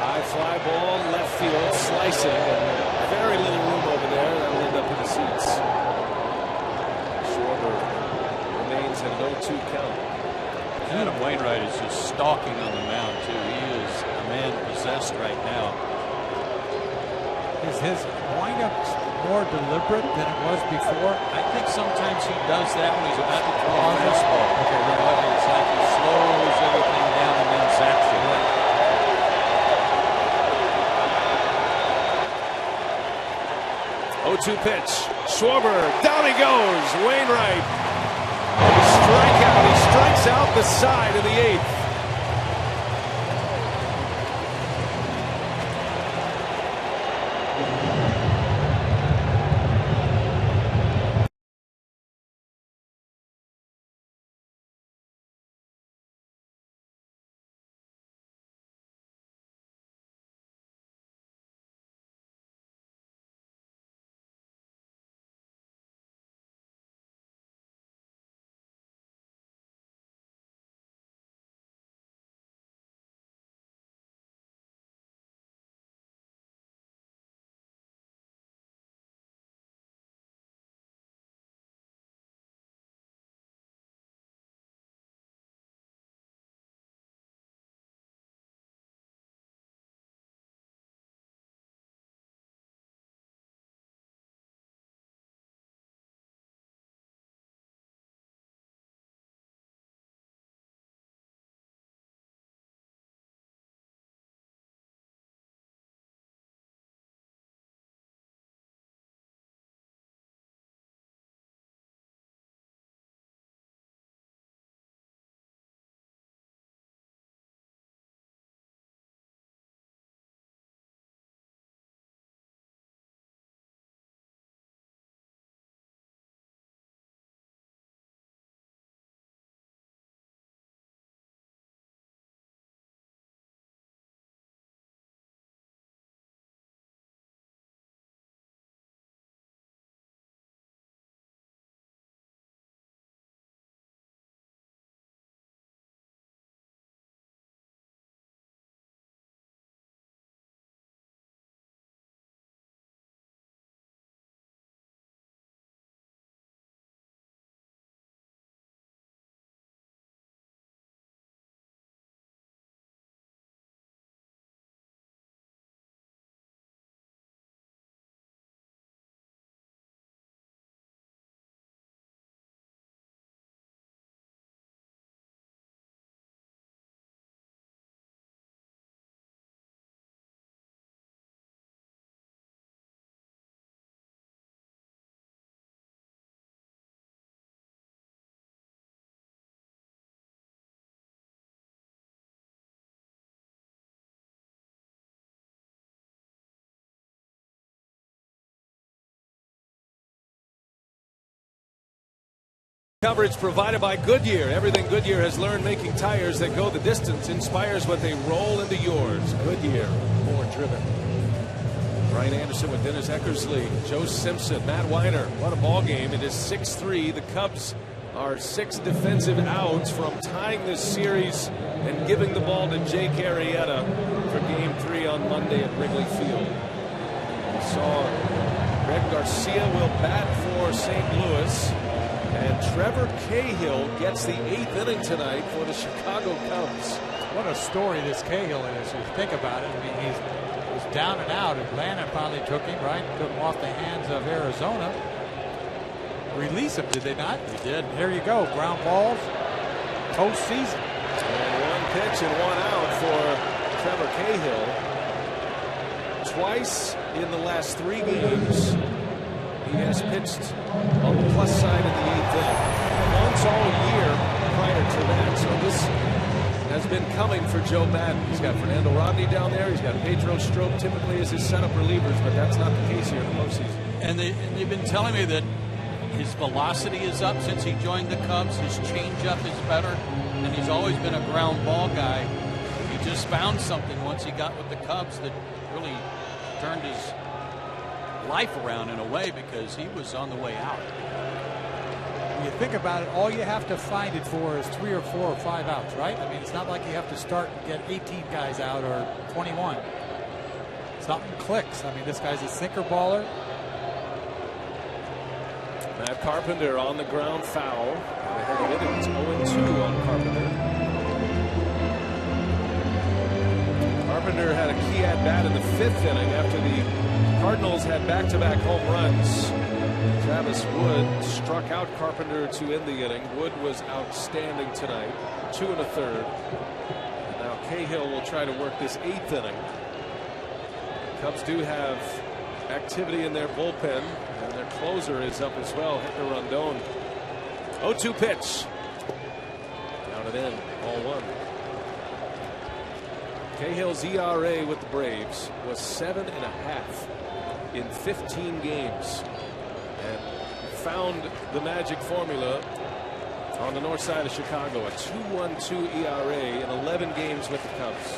High fly ball, left field, slicing, and very little room over there. That'll end up in the seats. Schwarber remains at an 0-2 count. Adam Wainwright is just stalking on the mound, too. He is a man possessed right now. Is his windup more deliberate than it was before? I think sometimes he does that when he's about to throw a fastball. Okay, you know, it's like he slows everything down and then zaps you. 0-2 pitch. Schwarber, down he goes. Wainwright. Strikeout. He strikes out the side in the 8th. Coverage provided by Goodyear. Everything Goodyear has learned making tires that go the distance inspires what they roll into yours. Goodyear, more driven. Brian Anderson with Dennis Eckersley, Joe Simpson, Matt Weiner. What a ball game. It is 6-3. The Cubs are are 6 defensive outs from tying this series and giving the ball to Jake Arrieta for Game 3 on Monday at Wrigley Field. We saw Greg Garcia will bat for St. Louis, and Trevor Cahill gets the 8th inning tonight for the Chicago Cubs. What a story this Cahill is, if you think about it. I mean, he was down and out. Atlanta finally took him, right? Took him off the hands of Arizona. Release him, did they not? They did. There you go. Ground balls. Postseason. And 1 pitch and 1 out for Trevor Cahill. Twice in the last 3 games, he has pitched on the plus side in the 8th inning. Once all year prior to that. So this has been coming for Joe Madden. He's got Fernando Rodney down there. He's got Pedro Strop typically as his setup relievers, but that's not the case here in the postseason. And they've been telling me that his velocity is up since he joined the Cubs. His changeup is better, and he's always been a ground ball guy. He just found something once he got with the Cubs that really turned his life around in a way, because he was on the way out. When you think about it, all you have to find it for is 3 or 4 or 5 outs, right? I mean, it's not like you have to start and get 18 guys out or 21. Something clicks. I mean, this guy's a sinker baller. Matt Carpenter on the ground foul. Ahead of it, it's 0-2 on Carpenter. Carpenter had a key at bat in the 5th inning after the Cardinals had back-to-back home runs. Travis Wood struck out Carpenter to end the inning. Wood was outstanding tonight. 2 1/3. And now Cahill will try to work this 8th inning. Cubs do have activity in their bullpen, and their closer is up as well, Hector Rondon. 0-2 pitch. Down and in, ball 1. Cahill's ERA with the Braves was 7.5 in 15 games, and found the magic formula on the north side of Chicago. A 2.12 ERA in 11 games with the Cubs.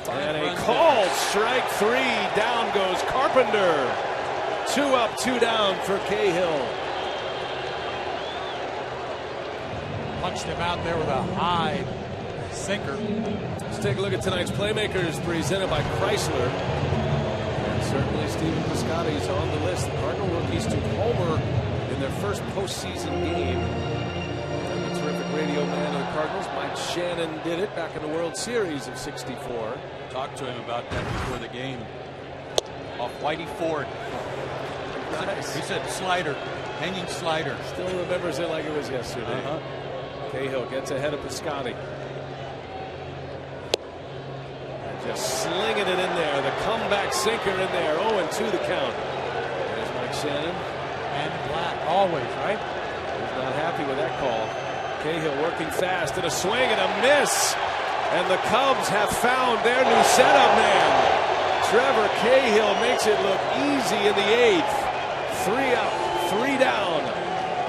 And a called strike 3. Down goes Carpenter. 2 up, 2 down for Cahill. Punched him out there with a high sinker. Let's take a look at tonight's playmakers presented by Chrysler. And certainly Stephen Piscotty's on the list. The Cardinal rookies took homer in their first postseason game. And the terrific radio man of the Cardinals, Mike Shannon, did it back in the World Series of '64. Talked to him about that before the game. Off Whitey Ford. Nice. He said slider, hanging slider. Still remembers it like it was yesterday. Cahill gets ahead of Piscotty. And just slinging it in there. The comeback sinker in there. 0-2 the count. There's Mike Shannon. And Black, always, right? He's not happy with that call. Cahill working fast, and a swing and a miss. And the Cubs have found their new setup man. Trevor Cahill makes it look easy in the 8th. 3 up, 3 down.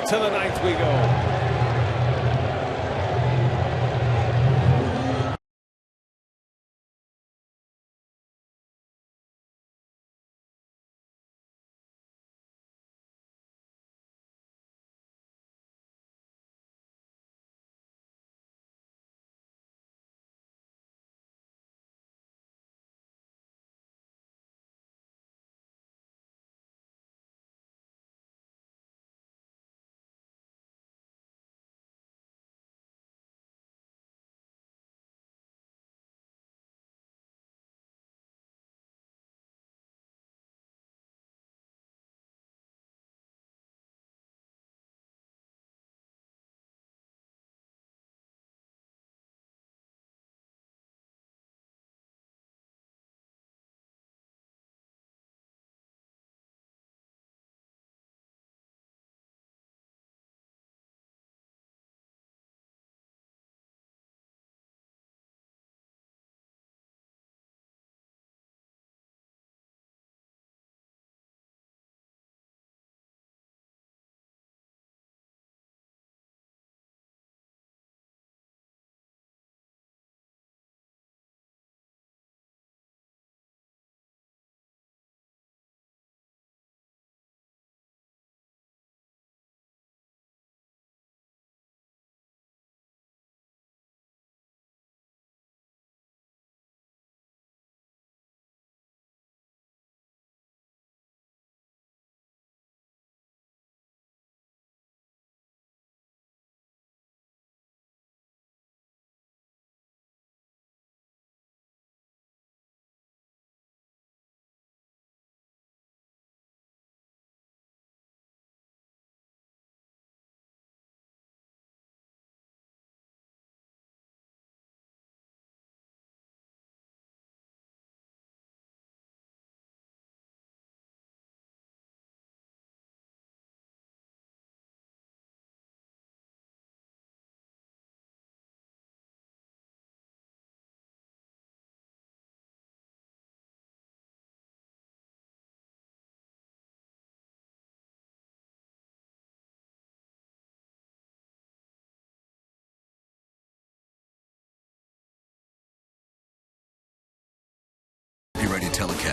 To the 9th we go.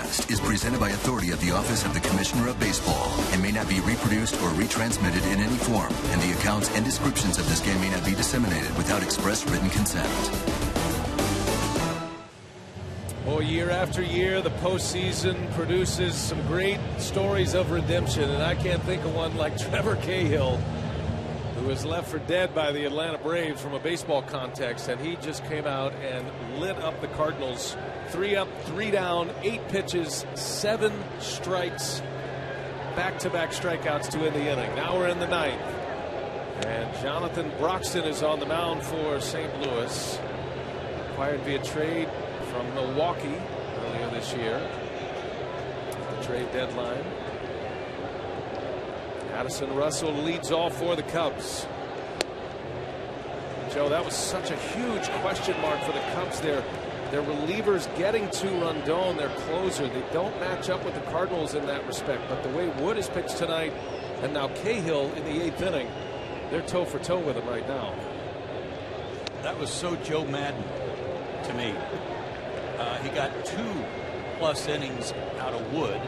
broadcast is presented by authority of the Office of the Commissioner of Baseball and may not be reproduced or retransmitted in any form, and the accounts and descriptions of this game may not be disseminated without express written consent. Oh, year after year, the postseason produces some great stories of redemption, and I can't think of one like Trevor Cahill, who was left for dead by the Atlanta Braves from a baseball context, and he just came out and lit up the Cardinals. 3 up, 3 down, 8 pitches, 7 strikes, back-to-back strikeouts to end the inning. Now we're in the 9th, and Jonathan Broxton is on the mound for St. Louis, acquired via trade from Milwaukee earlier this year at the trade deadline. Addison Russell leads off for the Cubs. Joe, that was such a huge question mark for the Cubs. Their relievers getting to Rondon, their closer, they don't match up with the Cardinals in that respect. But the way Wood has pitched tonight, and now Cahill in the 8th inning, they're toe for toe with him right now. That was so Joe Madden to me. He got 2+ innings out of Wood,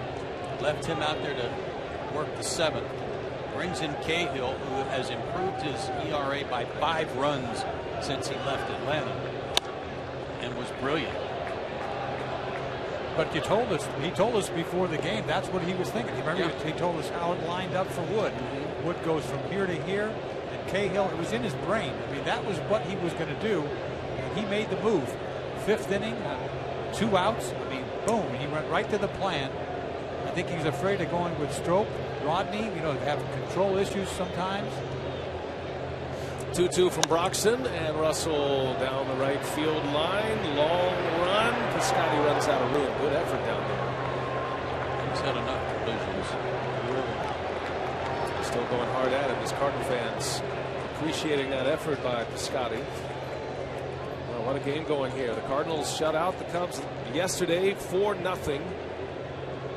left him out there to work the 7th. Brings in Cahill, who has improved his ERA by 5 runs since he left Atlanta, and was brilliant. But he told us before the game that's what he was thinking. Remember, he told us how it lined up for Wood. Wood goes from here to here, and Cahill, it was in his brain. I mean, that was what he was going to do, and he made the move. 5th inning, 2 outs. I mean, boom, he went right to the plan. I think he's afraid of going with Strop. Rodney, have control issues sometimes. 2-2 from Broxton, and Russell down the right field line. Long run. Piscotty runs out of room. Good effort down there. He's had enough collisions. Still going hard at him. As Cardinal fans appreciating that effort by Piscotty. Well, what a game going here. The Cardinals shut out the Cubs yesterday 4-0.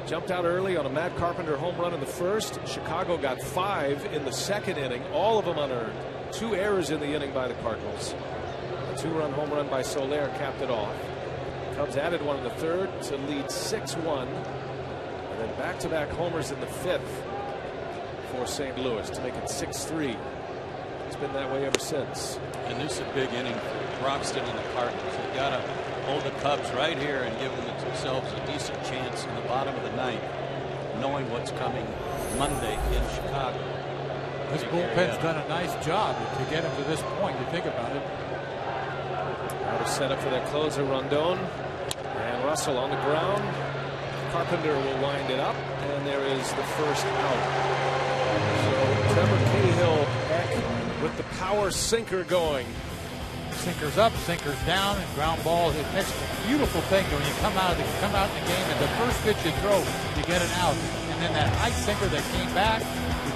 Jumped out early on a Matt Carpenter home run in the 1st. Chicago got 5 in the 2nd inning, all of them unearned. 2 errors in the inning by the Cardinals. A 2-run home run by Soler capped it off. Cubs added one in the 3rd to lead 6-1. And then back-to-back homers in the 5th for St. Louis to make it 6-3. It's been that way ever since. And this is a big inning for Broxton and the Cardinals. They've got to hold the Cubs right here and give themselves a decent chance in the bottom of the 9th, knowing what's coming Monday in Chicago. This bullpen's done a nice job to get him to this point. You think about it. Now to set up for their closer, Rondon, and Russell on the ground. Carpenter will wind it up, and there is the first out. So Trevor Cahill back with the power sinker going. Sinkers up, sinkers down, and ground balls. It makes a beautiful thing when you come out in the game, and the first pitch you throw, you get an out. And then that high sinker that came back,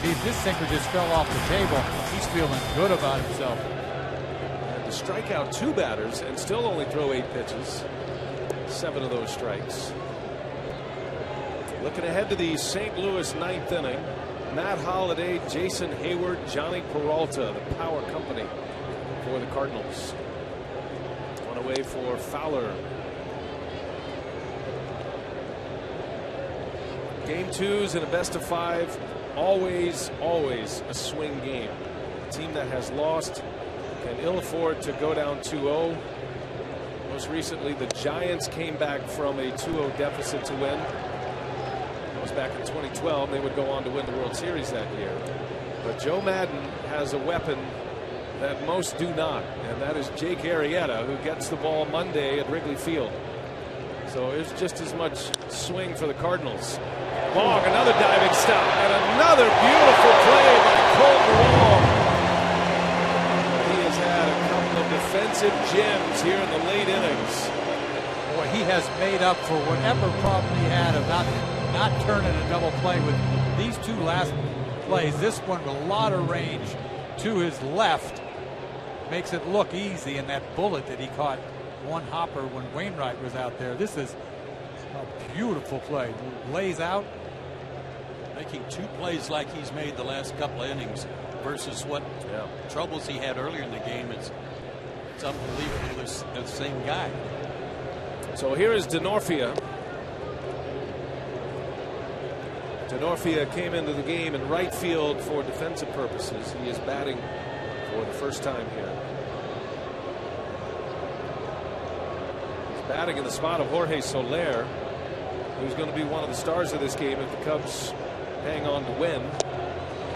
this sinker just fell off the table. He's feeling good about himself. And to strike out 2 batters and still only throw 8 pitches. 7 of those strikes. Looking ahead to the St. Louis 9th inning. Matt Holliday, Jason Hayward, Johnny Peralta, the power company for the Cardinals. One away for Fowler. Game 2s in a best-of-5. Always a swing game. A team that has lost can ill afford to go down 2-0. Most recently, the Giants came back from a 2-0 deficit to win. That was back in 2012. They would go on to win the World Series that year. But Joe Madden has a weapon that most do not, and that is Jake Arrieta, who gets the ball Monday at Wrigley Field. So it's just as much swing for the Cardinals. Long, another diving stop, and another beautiful play by Colton Wong. He has had a couple of defensive gems here in the late innings. Boy, he has made up for whatever problem he had of not turning a double play with these 2 last plays. This one with a lot of range to his left makes it look easy, and that bullet that he caught one hopper when Wainwright was out there. This is a beautiful play. Lays out. Making 2 plays like he's made the last couple of innings versus what troubles he had earlier in the game. It's unbelievable. It's the same guy. So here is Denorfia. Denorfia came into the game in right field for defensive purposes. He is batting for the first time here. He's batting in the spot of Jorge Soler, who's going to be one of the stars of this game if the Cubs hang on to win.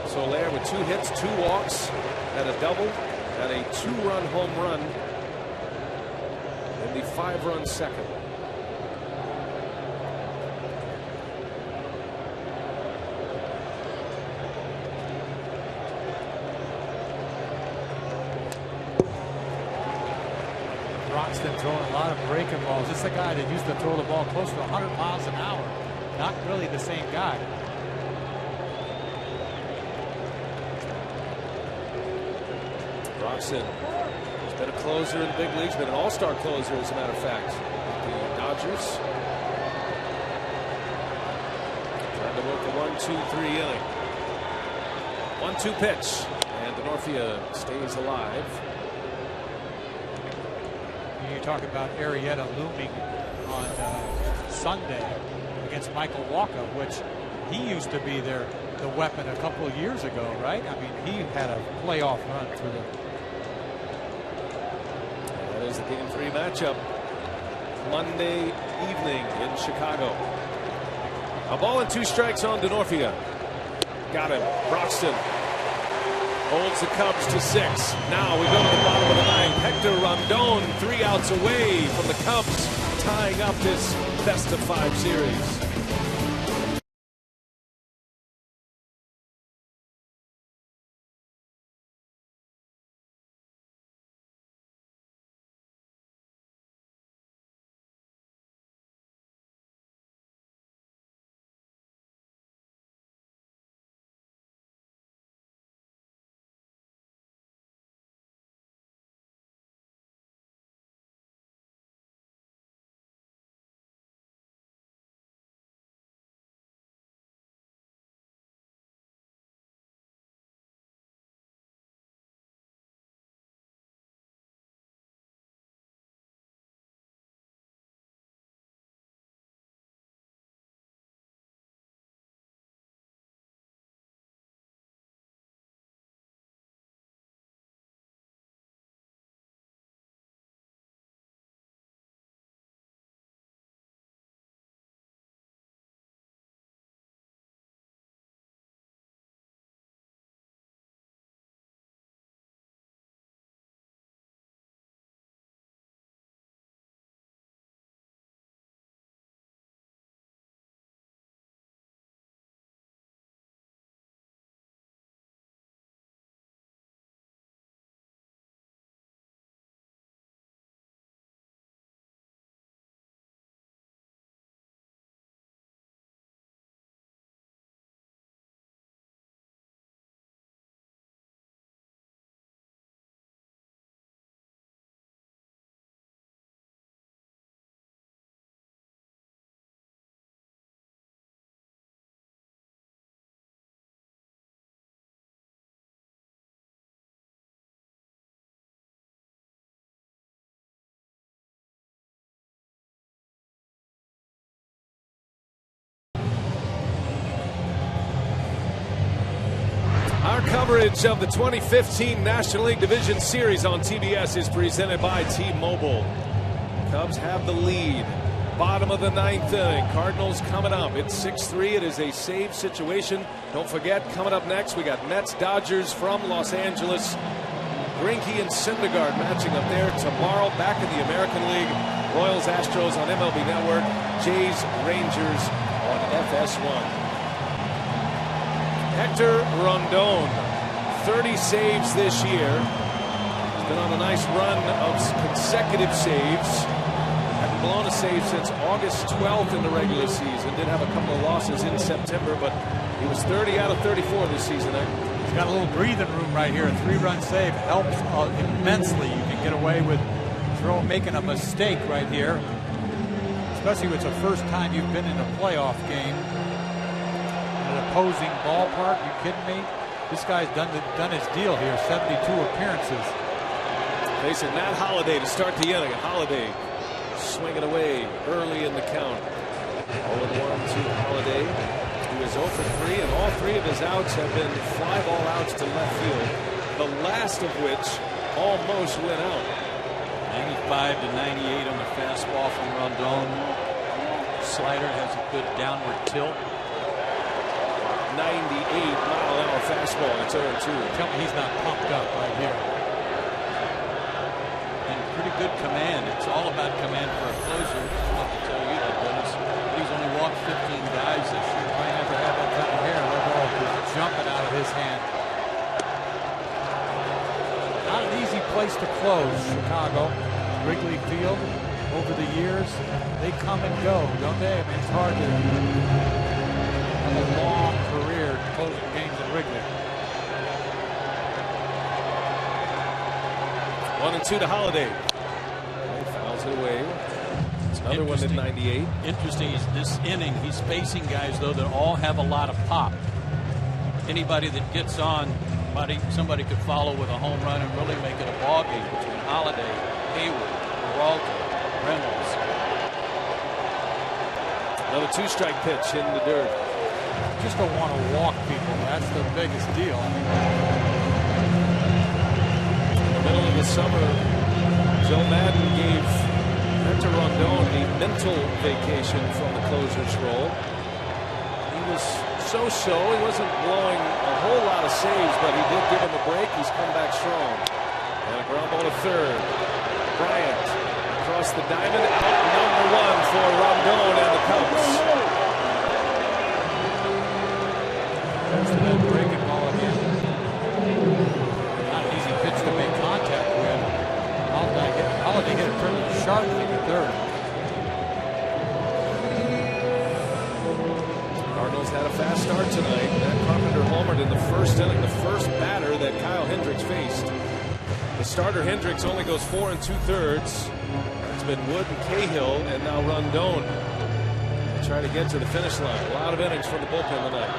Soler with 2 hits, 2 walks, and a double, and a 2-run home run in the 5-run second. Broxton throwing a lot of breaking balls. This is a guy that used to throw the ball close to 100 miles an hour. Not really the same guy. Broxton has been a closer in the big leagues, been an all-star closer, as a matter of fact. The Dodgers trying to work a 1-2-3 inning. 1-2 pitch, and Denorfia stays alive. You talk about Arrieta looming on Sunday against Michael Walker, which he used to be the weapon a couple of years ago, right? I mean, he had a playoff run through the. That is the Game 3 matchup Monday evening in Chicago. A ball and 2 strikes on Denorfia. Got him. Broxton holds the Cubs to 6. Now we go to the bottom of the 9th. Hector Rondon 3 outs away from the Cubs, tying up this best-of-5 series. Our coverage of the 2015 National League Division Series on TBS is presented by T-Mobile. Cubs have the lead. Bottom of the 9th inning. Cardinals coming up. It's 6-3. It is a save situation. Don't forget, coming up next, we got Mets, Dodgers from Los Angeles. Greinke and Syndergaard matching up there tomorrow. Back in the American League. Royals, Astros on MLB Network. Jays, Rangers on FS1. Hector Rondon, 30 saves this year. He's been on a nice run of consecutive saves. Hadn't blown a save since August 12th in the regular season. Did have a couple of losses in September, but he was 30 out of 34 this season. He's got a little breathing room right here. A 3-run save helps immensely. You can get away with making a mistake right here, especially if it's the first time you've been in a playoff game. Opposing ballpark, you kidding me? This guy's done his deal here. 72 appearances. Facing Matt Holliday to start the inning. Holliday swinging away early in the count. 0-1 to Holliday. He was 0 for 3, and all 3 of his outs have been fly ball outs to left field, the last of which almost went out. 95 to 98 on the fastball from Rondon. Slider has a good downward tilt. 98-mile-an-hour fastball. It's 0-2. Tell me he's not pumped up right here. And pretty good command. It's all about command for a closer. I'll have to tell you that, Dennis. He's only walked 15 guys this year. He might never have that kind of hair. That ball was jumping out of his hand. Not an easy place to close, Chicago. Wrigley Field, over the years, they come and go, don't they? I mean, it's hard to have a long career closing games at Wrigley. 1-2 to Holiday. He fouls it away. It's another one in 98. Interesting is this inning, he's facing guys, though, that all have a lot of pop. Anybody that gets on, somebody could follow with a home run and really make it a ball game between Holiday, Hayward, Peralta, Reynolds. Another 2-strike pitch in the dirt. Just don't want to walk people. That's the biggest deal. In the middle of the summer, Joe Madden gave Hunter Rondon a mental vacation from the closer's role. He was so-so. He wasn't blowing a whole lot of saves, but he did give him a break. He's come back strong. And a ground ball to third. Bryant across the diamond, out number 1 for Rondon and the Cubs. There's that breaking ball again. Not an easy pitch to make contact with. Holiday hit it pretty sharply to third. Cardinals had a fast start tonight. Matt Carpenter homered in the first inning, the first batter that Kyle Hendricks faced. The starter Hendricks only goes 4 2/3. It's been Wood and Cahill, and now Rondon trying to get to the finish line. A lot of innings from the bullpen tonight.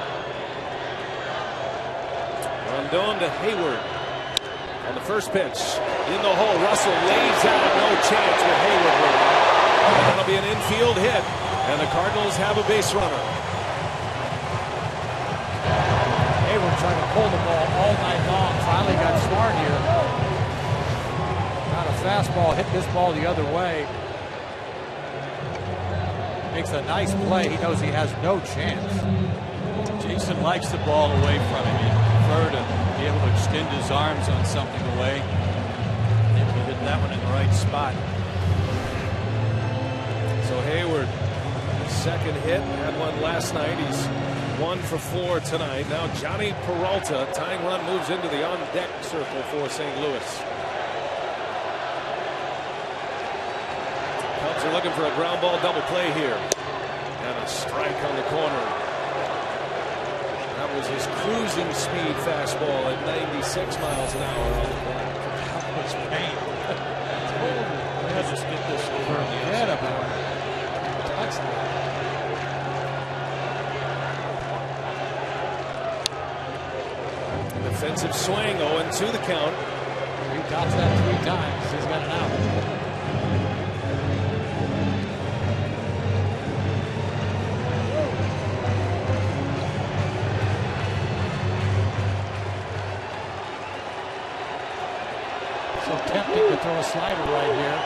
Rondon to Hayward on the first pitch. In the hole, Russell lays out, no chance with Hayward. That'll be an infield hit, and the Cardinals have a base runner. Hayward trying to pull the ball all night long. Finally got smart here. Got a fastball, hit this ball the other way. Makes a nice play. He knows he has no chance. Jason likes the ball away from him. He'd prefer to be able to extend his arms on something away. Able to hit that one in the right spot. So Hayward, second hit, had one last night. He's 1 for 4 tonight. Now Johnny Peralta, tying run, moves into the on-deck circle for St. Louis. Cubs are looking for a ground ball double play here. And a strike on the corner. That was his cruising speed fastball at 96 miles an hour on the corner. That was pain. Let's just get this over on the Forget outside. about it. Touchdown. Defensive swing, 0-2 the count. He dots that 3 times. He's got an out. So tempting to throw a slider right here.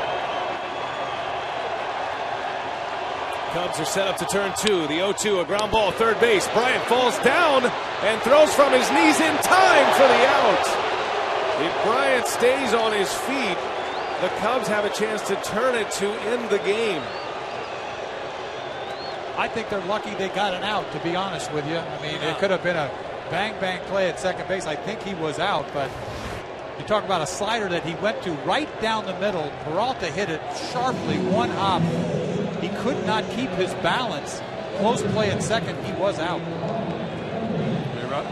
Cubs are set up to turn 2. The 0-2, a ground ball, third base. Bryant falls down and throws from his knees in time for the out. If Bryant stays on his feet, the Cubs have a chance to turn it to end the game. I think they're lucky they got an out, to be honest with you. I mean, it could have been a bang play at second base. I think he was out, but you talk about a slider that he went to right down the middle. Peralta hit it sharply, one hop. He could not keep his balance. Close play at second, he was out.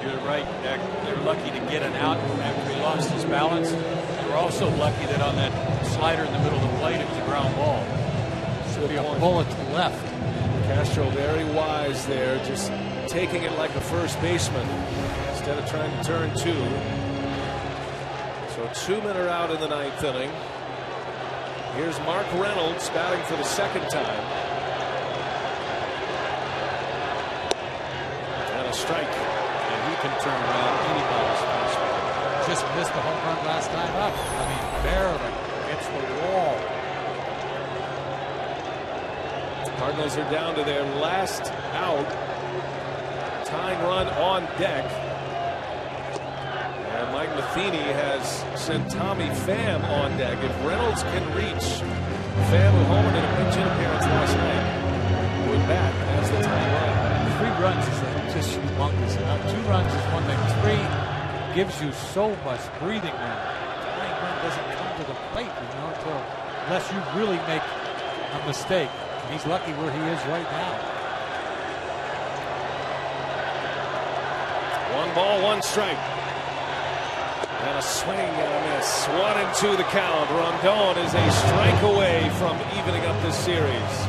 You're right, Nick. They're lucky to get an out after he lost his balance. They were also lucky that on that slider in the middle of the plate, it was a ground ball. Should be a bullet to the left. Castro very wise there, just taking it like a first baseman instead of trying to turn 2. So 2 men are out in the 9th inning. Here's Mark Reynolds batting for the second time. strike. And he can turn around anybody's fastball. Just missed the home run last time up. I mean, barely against the wall. Cardinals are down to their last out. Tying run on deck. And Mike Matheny has sent Tommy Pham on deck. If Reynolds can reach Pham, who homered in a pinch hit appearance last night, with bat as the tying run. 3 runs is just humongous. 2 runs is one thing. 3 gives you so much breathing room. Tying run doesn't come to the plate, unless you really make a mistake. He's lucky where he is right now. 1 ball, 1 strike. And a swing and a miss. 1-2 the count. Rondon is a strike away from evening up this series.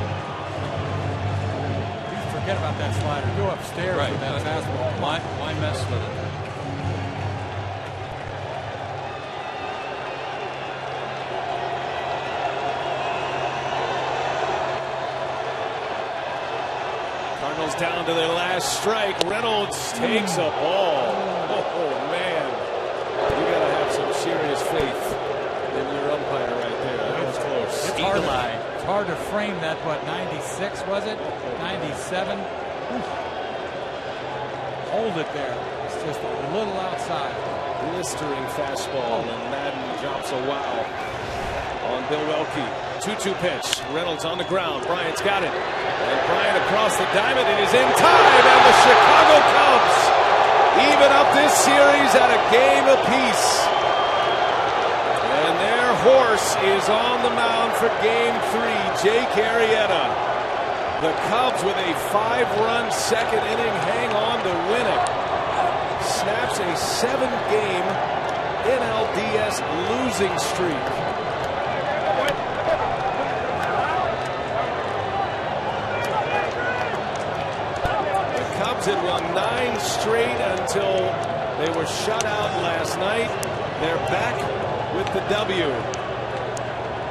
Forget about that slider. Go upstairs with that fastball. Why mess with it? Cardinals down to their last strike. Reynolds takes a ball. Oh man. You gotta have some serious faith in your umpire right there. That was close. It's hard to frame that. What, 96 was it? 97? Hold it there. It's just a little outside. Blistering fastball, and Madden drops a wow on Bill Welke. 2-2 pitch. Reynolds on the ground. Bryant's got it. And Bryant across the diamond. It is in time, and the Chicago Cubs even up this series at a game apiece. And their horse is on the mound for game 3, Jake Arrieta. The Cubs with a 5-run second inning hang on to win it. Snaps a 7-game NLDS losing streak. The Cubs had won 9 straight until they were shut out last night. They're back with the W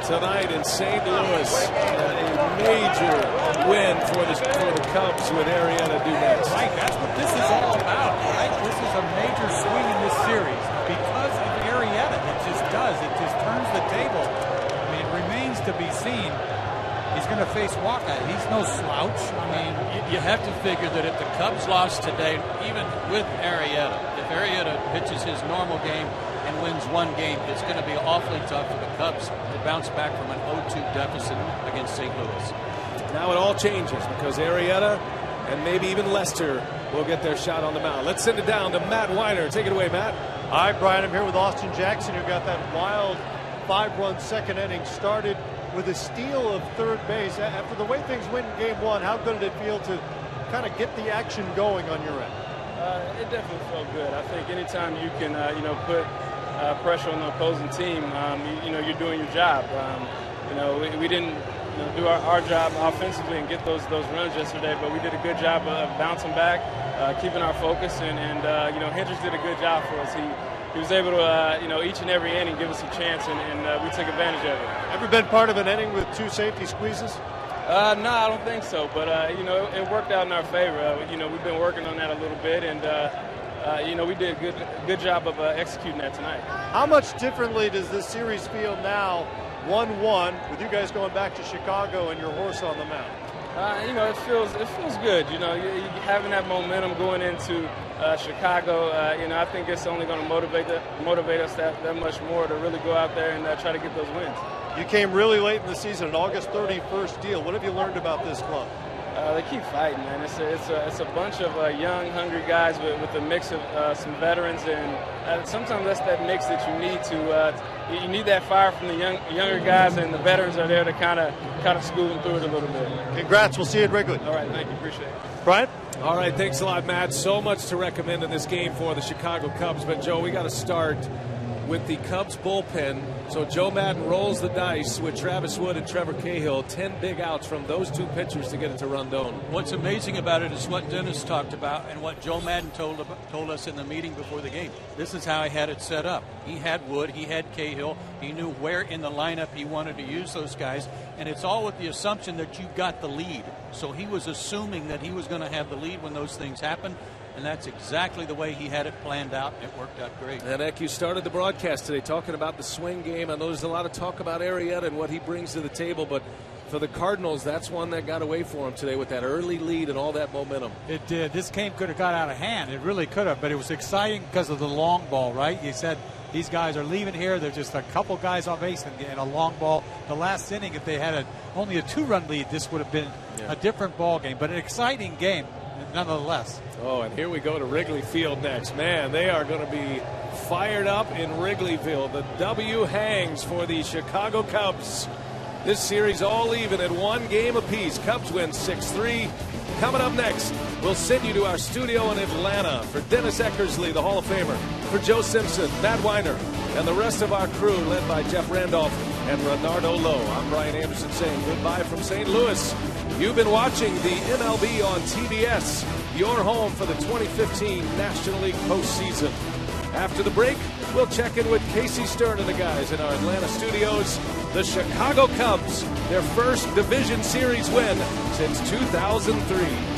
tonight in St. Louis. A major win for the Cubs with Arrieta due next. Right, that's what this is all about, right? This is a major swing in this series. Because of Arrieta, it just does. It just turns the table. I mean, it remains to be seen. He's going to face Walker. He's no slouch. I mean, You have to figure that if the Cubs lost today, even with Arrieta, if Arrieta pitches his normal game and wins 1 game, it's going to be awfully tough for the Cubs to bounce back from an 0-2 deficit against St. Louis. Now it all changes because Arrieta and maybe even Lester will get their shot on the mound. Let's send it down to Matt Weiner. Take it away, Matt. All right, Brian, I'm here with Austin Jackson, who got that wild 5-run second inning started with a steal of third base. After the way things went in game 1, how good did it feel to kind of get the action going on your end? It definitely felt good. I think anytime you can, put pressure on the opposing team, you're doing your job. We didn't do our job offensively and get those runs yesterday, but we did a good job of bouncing back, keeping our focus, and Hendricks did a good job for us. He was able to, each and every inning give us a chance, and we took advantage of it. Ever been part of an inning with 2 safety squeezes? No, I don't think so, but, it worked out in our favor. We've been working on that a little bit, and, we did a good job of executing that tonight. How much differently does this series feel now, 1-1, with you guys going back to Chicago and your horse on the mound? It feels good. You having that momentum going into Chicago. I think it's only going to motivate us that much more to really go out there and try to get those wins. You came really late in the season, an August 31st deal. What have you learned about this club? They keep fighting, man. It's a bunch of young, hungry guys with a mix of some veterans, and sometimes that's that mix that you need to. You need that fire from the younger guys, and the veterans are there to kind of school them through it a little bit. Congrats. We'll see you at Wrigley. All right, thank you. Appreciate it. Brian? All right, thanks a lot, Matt. So much to recommend in this game for the Chicago Cubs. But, Joe, we got to start with the Cubs bullpen. So Joe Madden rolls the dice with Travis Wood and Trevor Cahill. 10 big outs from those 2 pitchers to get it to Rondon. What's amazing about it is what Dennis talked about and what Joe Madden told us in the meeting before the game. This is how he had it set up. He had Wood, he had Cahill. He knew where in the lineup he wanted to use those guys. And it's all with the assumption that you got the lead. So he was assuming that he was going to have the lead when those things happen. and that's exactly the way he had it planned out, and it worked out great. And Eck, you started the broadcast today talking about the swing game. I know there's a lot of talk about Arrieta and what he brings to the table, but for the Cardinals, that's one that got away for him today with that early lead and all that momentum. It did. This game could have got out of hand. It really could have, but it was exciting because of the long ball, right? You said these guys are leaving here. There's just a couple guys on base and a long ball. The last inning, if they had only a 2-run lead, this would have been a different ball game, but an exciting game nonetheless. Oh, and here we go to Wrigley Field next. Man, they are going to be fired up in Wrigley Field. The W hangs for the Chicago Cubs. This series all even at 1 game apiece. Cubs win 6-3. Coming up next, we'll send you to our studio in Atlanta for Dennis Eckersley, the Hall of Famer, for Joe Simpson, Matt Weiner, and the rest of our crew led by Jeff Randolph and Renardo Lowe. I'm Brian Anderson saying goodbye from St. Louis. You've been watching the MLB on TBS, your home for the 2015 National League postseason. After the break, we'll check in with Casey Stern and the guys in our Atlanta studios. The Chicago Cubs, their first Division Series win since 2003.